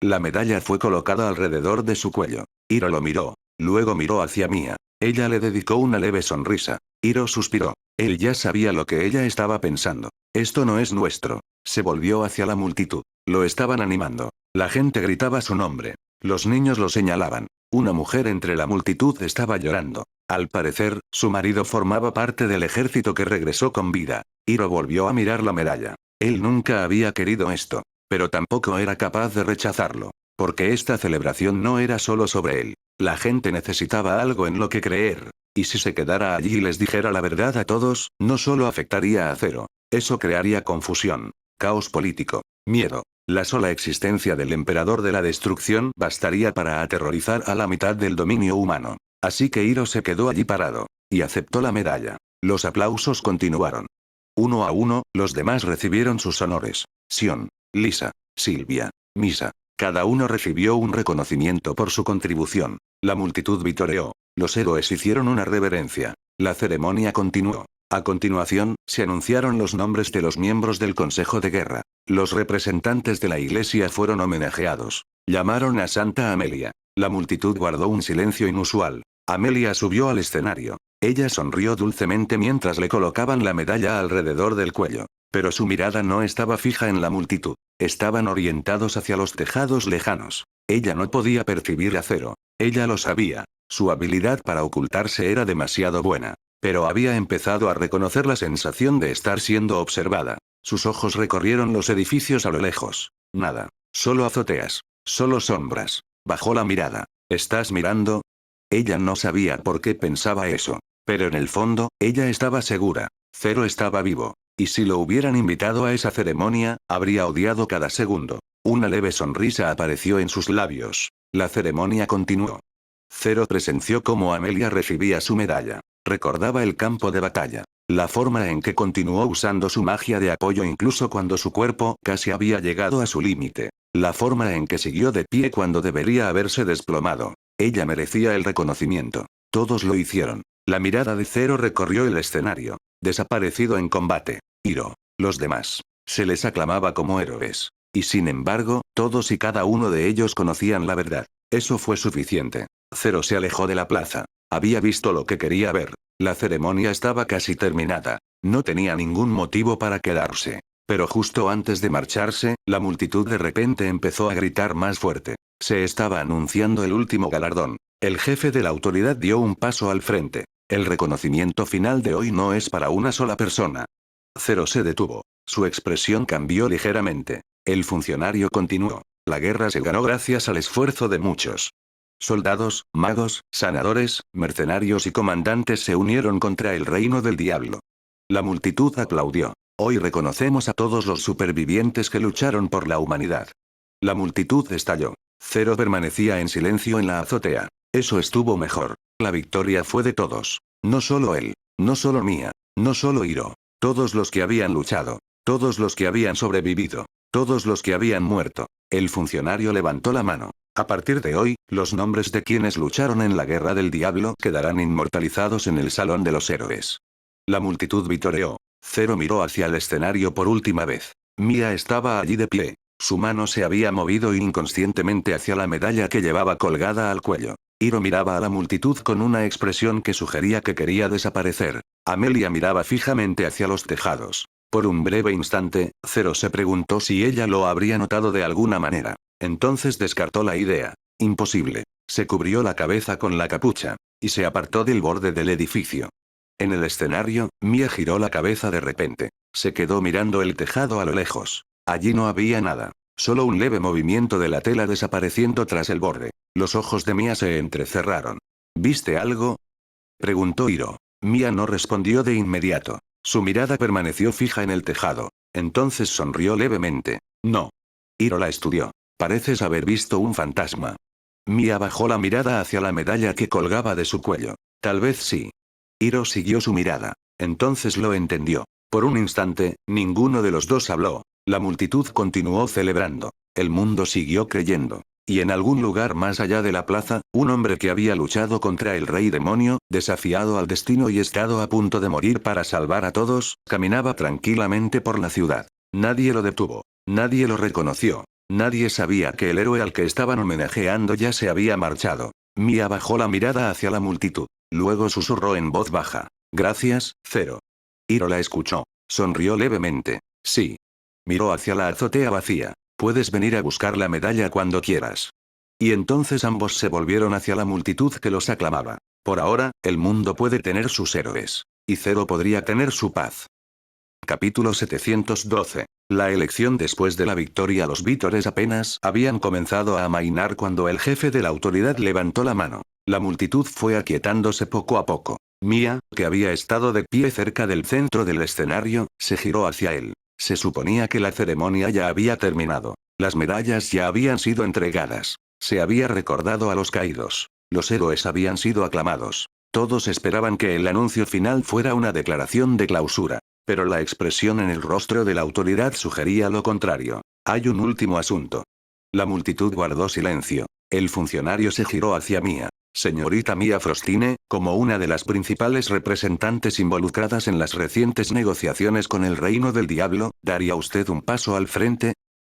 La medalla fue colocada alrededor de su cuello. Hiro lo miró. Luego miró hacia Mia. Ella le dedicó una leve sonrisa. Hiro suspiró. Él ya sabía lo que ella estaba pensando. Esto no es nuestro. Se volvió hacia la multitud. Lo estaban animando. La gente gritaba su nombre. Los niños lo señalaban. Una mujer entre la multitud estaba llorando. Al parecer, su marido formaba parte del ejército que regresó con vida. Hiro volvió a mirar la medalla. Él nunca había querido esto. Pero tampoco era capaz de rechazarlo. Porque esta celebración no era solo sobre él. La gente necesitaba algo en lo que creer. Y si se quedara allí y les dijera la verdad a todos, no solo afectaría a Zero. Eso crearía confusión, caos político, miedo. La sola existencia del emperador de la destrucción bastaría para aterrorizar a la mitad del dominio humano. Así que Hiro se quedó allí parado. Y aceptó la medalla. Los aplausos continuaron. Uno a uno, los demás recibieron sus honores. Sion, Lisa, Silvia, Misa. Cada uno recibió un reconocimiento por su contribución. La multitud vitoreó. Los héroes hicieron una reverencia. La ceremonia continuó. A continuación, se anunciaron los nombres de los miembros del Consejo de Guerra. Los representantes de la iglesia fueron homenajeados. Llamaron a Santa Amelia. La multitud guardó un silencio inusual. Amelia subió al escenario. Ella sonrió dulcemente mientras le colocaban la medalla alrededor del cuello. Pero su mirada no estaba fija en la multitud. Estaban orientados hacia los tejados lejanos. Ella no podía percibir a Zero. Ella lo sabía. Su habilidad para ocultarse era demasiado buena. Pero había empezado a reconocer la sensación de estar siendo observada. Sus ojos recorrieron los edificios a lo lejos. Nada. Solo azoteas. Solo sombras. Bajó la mirada. ¿Estás mirando? Ella no sabía por qué pensaba eso. Pero en el fondo, ella estaba segura. Zero estaba vivo. Y si lo hubieran invitado a esa ceremonia, habría odiado cada segundo. Una leve sonrisa apareció en sus labios. La ceremonia continuó. Zero presenció cómo Amelia recibía su medalla. Recordaba el campo de batalla. La forma en que continuó usando su magia de apoyo incluso cuando su cuerpo casi había llegado a su límite. La forma en que siguió de pie cuando debería haberse desplomado. Ella merecía el reconocimiento. Todos lo hicieron. La mirada de Zero recorrió el escenario. Desaparecido en combate. Hiro. Los demás. Se les aclamaba como héroes. Y sin embargo, todos y cada uno de ellos conocían la verdad. Eso fue suficiente. Zero se alejó de la plaza. Había visto lo que quería ver. La ceremonia estaba casi terminada. No tenía ningún motivo para quedarse. Pero justo antes de marcharse, la multitud de repente empezó a gritar más fuerte. Se estaba anunciando el último galardón. El jefe de la autoridad dio un paso al frente. El reconocimiento final de hoy no es para una sola persona. Zero se detuvo. Su expresión cambió ligeramente. El funcionario continuó. La guerra se ganó gracias al esfuerzo de muchos. Soldados, magos, sanadores, mercenarios y comandantes se unieron contra el reino del diablo. La multitud aplaudió. Hoy reconocemos a todos los supervivientes que lucharon por la humanidad. La multitud estalló. Zero permanecía en silencio en la azotea. Eso estuvo mejor. La victoria fue de todos. No solo él. No solo Mia. No solo Hiro. Todos los que habían luchado. Todos los que habían sobrevivido. Todos los que habían muerto. El funcionario levantó la mano. A partir de hoy, los nombres de quienes lucharon en la guerra del diablo quedarán inmortalizados en el Salón de los Héroes. La multitud vitoreó. Zero miró hacia el escenario por última vez. Mia estaba allí de pie. Su mano se había movido inconscientemente hacia la medalla que llevaba colgada al cuello. Hiro miraba a la multitud con una expresión que sugería que quería desaparecer. Amelia miraba fijamente hacia los tejados. Por un breve instante, Zero se preguntó si ella lo habría notado de alguna manera. Entonces descartó la idea. Imposible. Se cubrió la cabeza con la capucha. Y se apartó del borde del edificio. En el escenario, Mia giró la cabeza de repente. Se quedó mirando el tejado a lo lejos. Allí no había nada. Solo un leve movimiento de la tela desapareciendo tras el borde. Los ojos de Mia se entrecerraron. ¿Viste algo? Preguntó Hiro. Mia no respondió de inmediato. Su mirada permaneció fija en el tejado. Entonces sonrió levemente. No. Hiro la estudió. Pareces haber visto un fantasma. Mia bajó la mirada hacia la medalla que colgaba de su cuello. Tal vez sí. Hiro siguió su mirada. Entonces lo entendió. Por un instante, ninguno de los dos habló. La multitud continuó celebrando. El mundo siguió creyendo. Y en algún lugar más allá de la plaza, un hombre que había luchado contra el rey demonio, desafiado al destino y estado a punto de morir para salvar a todos, caminaba tranquilamente por la ciudad. Nadie lo detuvo. Nadie lo reconoció. Nadie sabía que el héroe al que estaban homenajeando ya se había marchado. Mia bajó la mirada hacia la multitud. Luego susurró en voz baja. Gracias, Zero. Hiro la escuchó. Sonrió levemente. Sí. Miró hacia la azotea vacía. Puedes venir a buscar la medalla cuando quieras. Y entonces ambos se volvieron hacia la multitud que los aclamaba. Por ahora, el mundo puede tener sus héroes. Y Zero podría tener su paz. Capítulo 712. La elección. Después de la victoria, los vítores apenas habían comenzado a amainar cuando el jefe de la autoridad levantó la mano. La multitud fue aquietándose poco a poco. Mia, que había estado de pie cerca del centro del escenario, se giró hacia él. Se suponía que la ceremonia ya había terminado. Las medallas ya habían sido entregadas. Se había recordado a los caídos. Los héroes habían sido aclamados. Todos esperaban que el anuncio final fuera una declaración de clausura. Pero la expresión en el rostro de la autoridad sugería lo contrario. Hay un último asunto. La multitud guardó silencio. El funcionario se giró hacia Mia. Señorita Mia Frostine, como una de las principales representantes involucradas en las recientes negociaciones con el Reino del Diablo, ¿daría usted un paso al frente?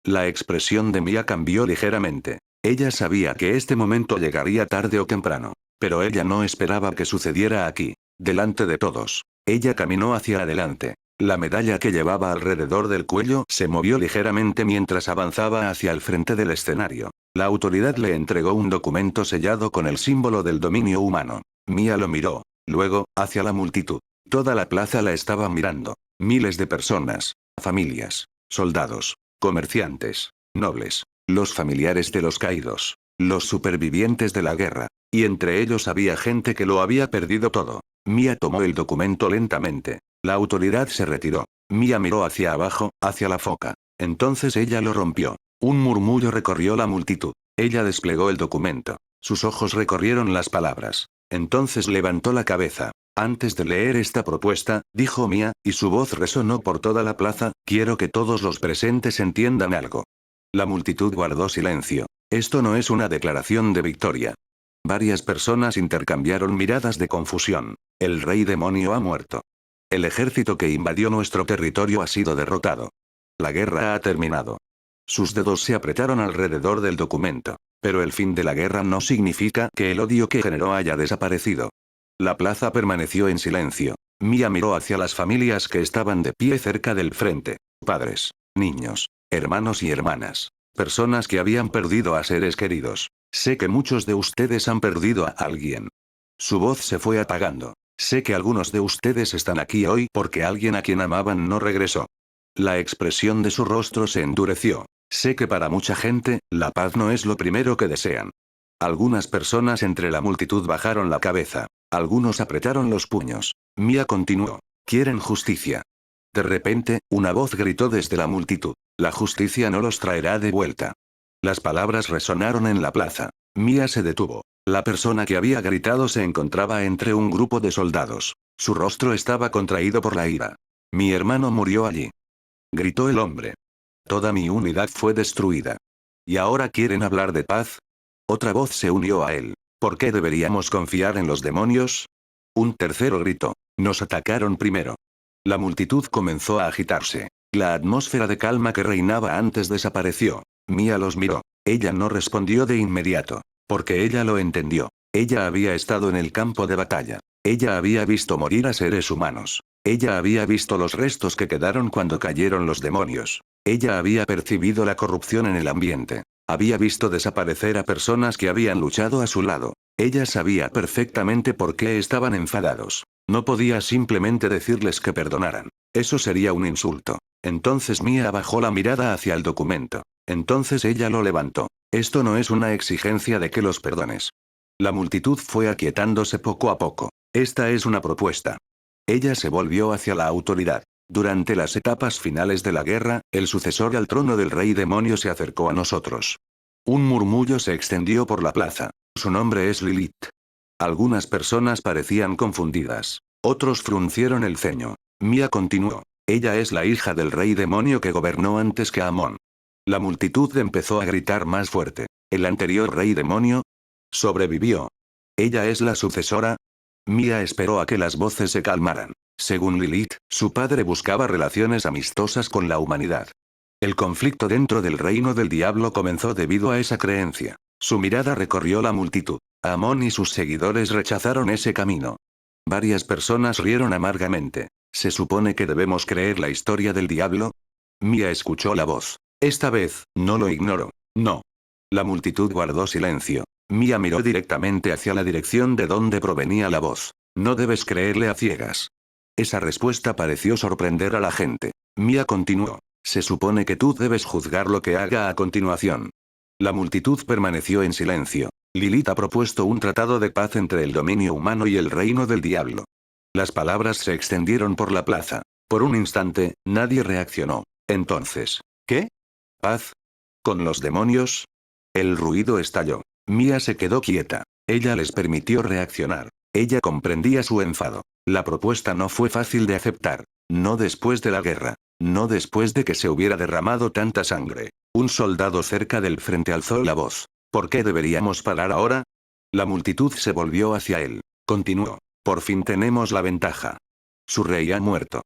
La expresión de Mia cambió ligeramente. Ella sabía que este momento llegaría tarde o temprano. Pero ella no esperaba que sucediera aquí. Delante de todos. Ella caminó hacia adelante. La medalla que llevaba alrededor del cuello se movió ligeramente mientras avanzaba hacia el frente del escenario. La autoridad le entregó un documento sellado con el símbolo del dominio humano. Mia lo miró. Luego, hacia la multitud. Toda la plaza la estaba mirando. Miles de personas. Familias. Soldados. Comerciantes. Nobles. Los familiares de los caídos. Los supervivientes de la guerra. Y entre ellos había gente que lo había perdido todo. Mia tomó el documento lentamente. La autoridad se retiró. Mia miró hacia abajo, hacia la foca. Entonces ella lo rompió. Un murmullo recorrió la multitud. Ella desplegó el documento. Sus ojos recorrieron las palabras. Entonces levantó la cabeza. Antes de leer esta propuesta, dijo Mia, y su voz resonó por toda la plaza, quiero que todos los presentes entiendan algo. La multitud guardó silencio. Esto no es una declaración de victoria. Varias personas intercambiaron miradas de confusión. El rey demonio ha muerto. El ejército que invadió nuestro territorio ha sido derrotado. La guerra ha terminado. Sus dedos se apretaron alrededor del documento. Pero el fin de la guerra no significa que el odio que generó haya desaparecido. La plaza permaneció en silencio. Mia miró hacia las familias que estaban de pie cerca del frente. Padres, niños, hermanos y hermanas. Personas que habían perdido a seres queridos. Sé que muchos de ustedes han perdido a alguien. Su voz se fue apagando. Sé que algunos de ustedes están aquí hoy porque alguien a quien amaban no regresó. La expresión de su rostro se endureció. Sé que para mucha gente, la paz no es lo primero que desean. Algunas personas entre la multitud bajaron la cabeza. Algunos apretaron los puños. Mia continuó. Quieren justicia. De repente, una voz gritó desde la multitud. La justicia no los traerá de vuelta. Las palabras resonaron en la plaza. Mia se detuvo. La persona que había gritado se encontraba entre un grupo de soldados. Su rostro estaba contraído por la ira. Mi hermano murió allí. Gritó el hombre. Toda mi unidad fue destruida. ¿Y ahora quieren hablar de paz? Otra voz se unió a él. ¿Por qué deberíamos confiar en los demonios? Un tercero gritó. Nos atacaron primero. La multitud comenzó a agitarse. La atmósfera de calma que reinaba antes desapareció. Mia los miró. Ella no respondió de inmediato. Porque ella lo entendió. Ella había estado en el campo de batalla. Ella había visto morir a seres humanos. Ella había visto los restos que quedaron cuando cayeron los demonios. Ella había percibido la corrupción en el ambiente. Había visto desaparecer a personas que habían luchado a su lado. Ella sabía perfectamente por qué estaban enfadados. No podía simplemente decirles que perdonaran. Eso sería un insulto. Entonces Mia bajó la mirada hacia el documento. Entonces ella lo levantó. Esto no es una exigencia de que los perdones. La multitud fue aquietándose poco a poco. Esta es una propuesta. Ella se volvió hacia la autoridad. Durante las etapas finales de la guerra, el sucesor al trono del rey demonio se acercó a nosotros. Un murmullo se extendió por la plaza. Su nombre es Lilith. Algunas personas parecían confundidas. Otros fruncieron el ceño. Mia continuó. Ella es la hija del rey demonio que gobernó antes que Amon. La multitud empezó a gritar más fuerte. ¿El anterior rey demonio? ¿Sobrevivió? ¿Ella es la sucesora? Mia esperó a que las voces se calmaran. Según Lilith, su padre buscaba relaciones amistosas con la humanidad. El conflicto dentro del reino del diablo comenzó debido a esa creencia. Su mirada recorrió la multitud. Amon y sus seguidores rechazaron ese camino. Varias personas rieron amargamente. ¿Se supone que debemos creer la historia del diablo? Mia escuchó la voz. Esta vez, no lo ignoró. No. La multitud guardó silencio. Mia miró directamente hacia la dirección de donde provenía la voz. No debes creerle a ciegas. Esa respuesta pareció sorprender a la gente. Mia continuó. Se supone que tú debes juzgar lo que haga a continuación. La multitud permaneció en silencio. Lilith ha propuesto un tratado de paz entre el dominio humano y el reino del diablo. Las palabras se extendieron por la plaza. Por un instante, nadie reaccionó. Entonces, ¿qué? ¿Paz? ¿Con los demonios? El ruido estalló. Mia se quedó quieta. Ella les permitió reaccionar. Ella comprendía su enfado. La propuesta no fue fácil de aceptar. No después de la guerra. No después de que se hubiera derramado tanta sangre. Un soldado cerca del frente alzó la voz. ¿Por qué deberíamos parar ahora? La multitud se volvió hacia él. Continuó. Por fin tenemos la ventaja. Su rey ha muerto.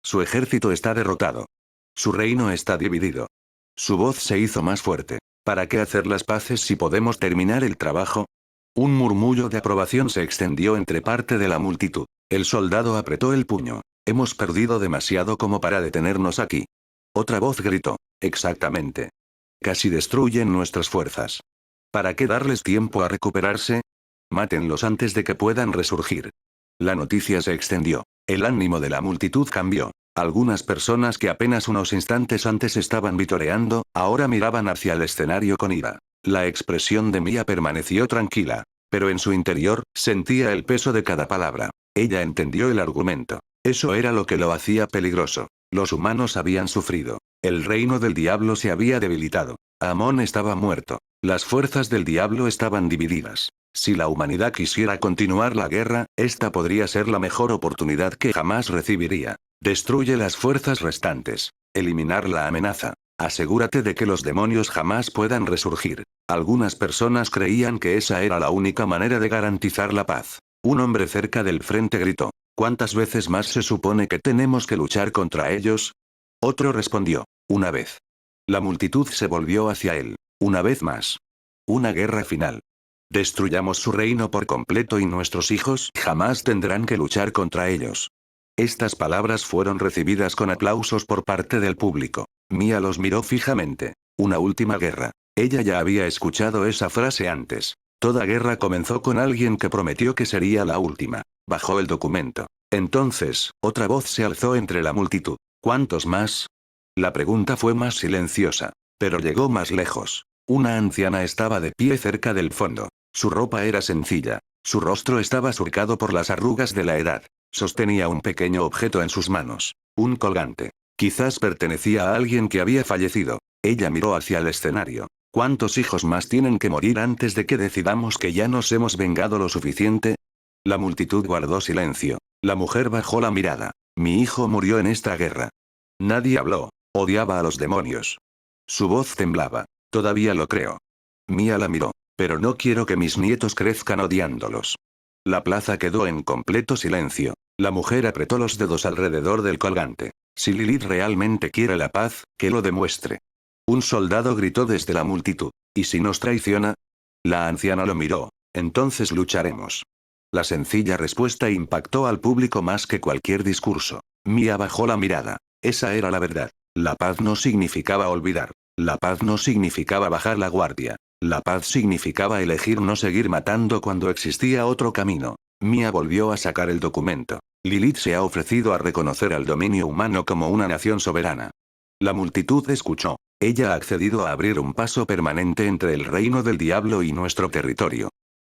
Su ejército está derrotado. Su reino está dividido. Su voz se hizo más fuerte. ¿Para qué hacer las paces si podemos terminar el trabajo? Un murmullo de aprobación se extendió entre parte de la multitud. El soldado apretó el puño. Hemos perdido demasiado como para detenernos aquí. Otra voz gritó. Exactamente. Casi destruyen nuestras fuerzas. ¿Para qué darles tiempo a recuperarse? Mátenlos antes de que puedan resurgir. La noticia se extendió. El ánimo de la multitud cambió. Algunas personas que apenas unos instantes antes estaban vitoreando, ahora miraban hacia el escenario con ira. La expresión de Mia permaneció tranquila. Pero en su interior, sentía el peso de cada palabra. Ella entendió el argumento. Eso era lo que lo hacía peligroso. Los humanos habían sufrido. El reino del diablo se había debilitado. Amón estaba muerto. Las fuerzas del diablo estaban divididas. Si la humanidad quisiera continuar la guerra, esta podría ser la mejor oportunidad que jamás recibiría. Destruye las fuerzas restantes. Eliminar la amenaza. Asegúrate de que los demonios jamás puedan resurgir. Algunas personas creían que esa era la única manera de garantizar la paz. Un hombre cerca del frente gritó. ¿Cuántas veces más se supone que tenemos que luchar contra ellos? Otro respondió. Una vez. La multitud se volvió hacia él. Una vez más. Una guerra final. Destruyamos su reino por completo y nuestros hijos jamás tendrán que luchar contra ellos. Estas palabras fueron recibidas con aplausos por parte del público. Mia los miró fijamente. Una última guerra. Ella ya había escuchado esa frase antes. Toda guerra comenzó con alguien que prometió que sería la última. Bajó el documento. Entonces, otra voz se alzó entre la multitud. ¿Cuántos más? La pregunta fue más silenciosa. Pero llegó más lejos. Una anciana estaba de pie cerca del fondo. Su ropa era sencilla. Su rostro estaba surcado por las arrugas de la edad. Sostenía un pequeño objeto en sus manos. Un colgante. Quizás pertenecía a alguien que había fallecido. Ella miró hacia el escenario. ¿Cuántos hijos más tienen que morir antes de que decidamos que ya nos hemos vengado lo suficiente? La multitud guardó silencio. La mujer bajó la mirada. Mi hijo murió en esta guerra. Nadie habló. Odiaba a los demonios. Su voz temblaba. Todavía lo creo. Mia la miró. Pero no quiero que mis nietos crezcan odiándolos. La plaza quedó en completo silencio. La mujer apretó los dedos alrededor del colgante. Si Lilith realmente quiere la paz, que lo demuestre. Un soldado gritó desde la multitud. ¿Y si nos traiciona? La anciana lo miró. Entonces lucharemos. La sencilla respuesta impactó al público más que cualquier discurso. Mia bajó la mirada. Esa era la verdad. La paz no significaba olvidar. La paz no significaba bajar la guardia. La paz significaba elegir no seguir matando cuando existía otro camino. Mia volvió a sacar el documento. Lilith se ha ofrecido a reconocer al dominio humano como una nación soberana. La multitud escuchó. Ella ha accedido a abrir un paso permanente entre el reino del diablo y nuestro territorio.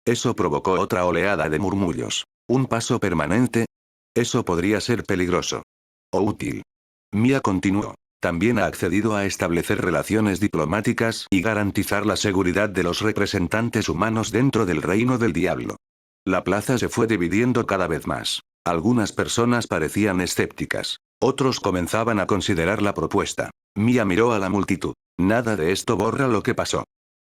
Eso provocó otra oleada de murmullos. ¿Un paso permanente? Eso podría ser peligroso. O útil. Mia continuó. También ha accedido a establecer relaciones diplomáticas y garantizar la seguridad de los representantes humanos dentro del reino del diablo. La plaza se fue dividiendo cada vez más. Algunas personas parecían escépticas. Otros comenzaban a considerar la propuesta. Mia miró a la multitud. Nada de esto borra lo que pasó.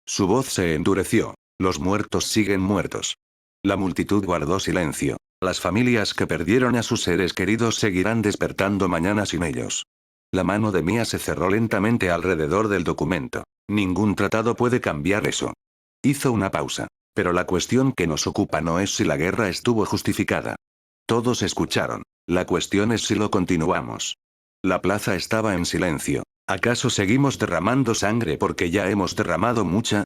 Su voz se endureció. Los muertos siguen muertos. La multitud guardó silencio. Las familias que perdieron a sus seres queridos seguirán despertando mañana sin ellos. La mano de Mia se cerró lentamente alrededor del documento. Ningún tratado puede cambiar eso. Hizo una pausa. Pero la cuestión que nos ocupa no es si la guerra estuvo justificada. Todos escucharon. La cuestión es si lo continuamos. La plaza estaba en silencio. ¿Acaso seguimos derramando sangre porque ya hemos derramado mucha?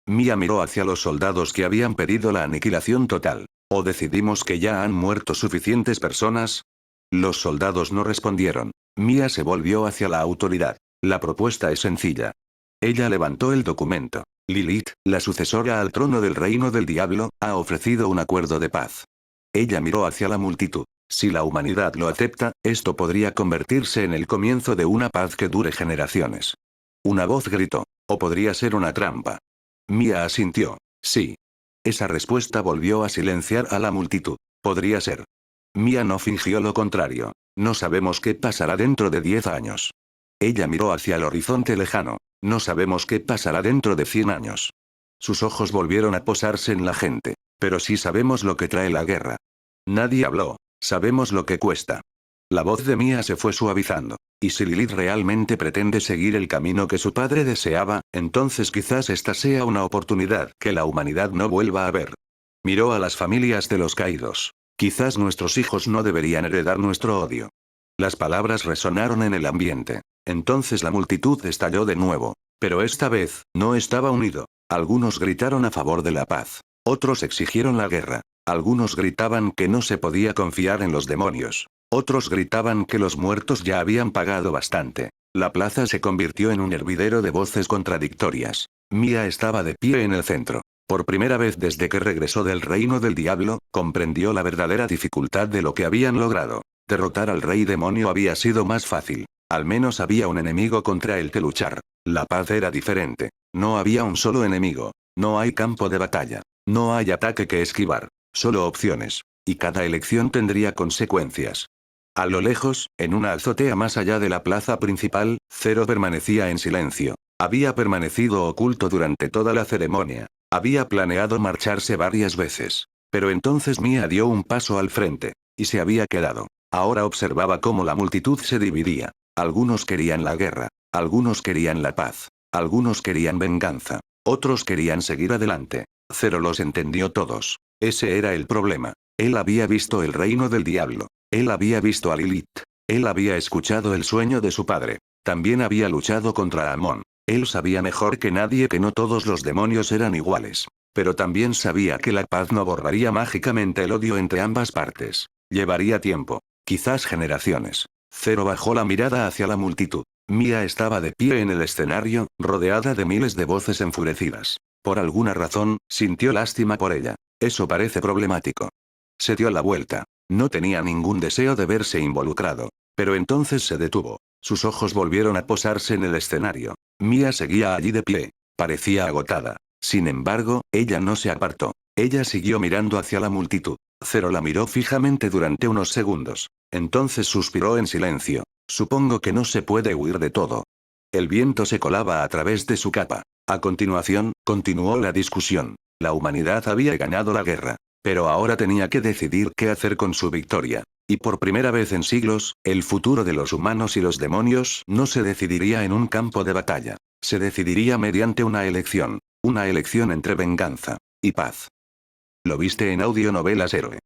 Mia miró hacia los soldados que habían pedido la aniquilación total. ¿O decidimos que ya han muerto suficientes personas? Los soldados no respondieron. Mia se volvió hacia la autoridad. La propuesta es sencilla. Ella levantó el documento. Lilith, la sucesora al trono del reino del diablo, ha ofrecido un acuerdo de paz. Ella miró hacia la multitud. Si la humanidad lo acepta, esto podría convertirse en el comienzo de una paz que dure generaciones. Una voz gritó. O podría ser una trampa. Mia asintió. Sí. Esa respuesta volvió a silenciar a la multitud. Podría ser. Mia no fingió lo contrario. No sabemos qué pasará dentro de 10 años. Ella miró hacia el horizonte lejano. No sabemos qué pasará dentro de 100 años. Sus ojos volvieron a posarse en la gente. Pero sí sabemos lo que trae la guerra. Nadie habló. Sabemos lo que cuesta. La voz de Mia se fue suavizando. Y si Lilith realmente pretende seguir el camino que su padre deseaba, entonces quizás esta sea una oportunidad que la humanidad no vuelva a ver. Miró a las familias de los caídos. Quizás nuestros hijos no deberían heredar nuestro odio. Las palabras resonaron en el ambiente. Entonces la multitud estalló de nuevo. Pero esta vez, no estaba unido. Algunos gritaron a favor de la paz. Otros exigieron la guerra. Algunos gritaban que no se podía confiar en los demonios. Otros gritaban que los muertos ya habían pagado bastante. La plaza se convirtió en un hervidero de voces contradictorias. Mia estaba de pie en el centro. Por primera vez desde que regresó del reino del diablo, comprendió la verdadera dificultad de lo que habían logrado. Derrotar al rey demonio había sido más fácil. Al menos había un enemigo contra el que luchar. La paz era diferente. No había un solo enemigo. No hay campo de batalla. No hay ataque que esquivar. Solo opciones. Y cada elección tendría consecuencias. A lo lejos, en una azotea más allá de la plaza principal, Zero permanecía en silencio. Había permanecido oculto durante toda la ceremonia. Había planeado marcharse varias veces. Pero entonces Mia dio un paso al frente. Y se había quedado. Ahora observaba cómo la multitud se dividía. Algunos querían la guerra. Algunos querían la paz. Algunos querían venganza. Otros querían seguir adelante. Zero los entendió todos. Ese era el problema. Él había visto el reino del diablo. Él había visto a Lilith. Él había escuchado el sueño de su padre. También había luchado contra Amon. Él sabía mejor que nadie que no todos los demonios eran iguales. Pero también sabía que la paz no borraría mágicamente el odio entre ambas partes. Llevaría tiempo. Quizás generaciones. Zero bajó la mirada hacia la multitud. Mia estaba de pie en el escenario, rodeada de miles de voces enfurecidas. Por alguna razón, sintió lástima por ella. Eso parece problemático. Se dio la vuelta. No tenía ningún deseo de verse involucrado. Pero entonces se detuvo. Sus ojos volvieron a posarse en el escenario. Mia seguía allí de pie. Parecía agotada. Sin embargo, ella no se apartó. Ella siguió mirando hacia la multitud. Zero la miró fijamente durante unos segundos. Entonces suspiró en silencio. Supongo que no se puede huir de todo. El viento se colaba a través de su capa. A continuación, continuó la discusión. La humanidad había ganado la guerra. Pero ahora tenía que decidir qué hacer con su victoria. Y por primera vez en siglos, el futuro de los humanos y los demonios no se decidiría en un campo de batalla. Se decidiría mediante una elección. Una elección entre venganza y paz. Lo viste en Audionovelas Héroe.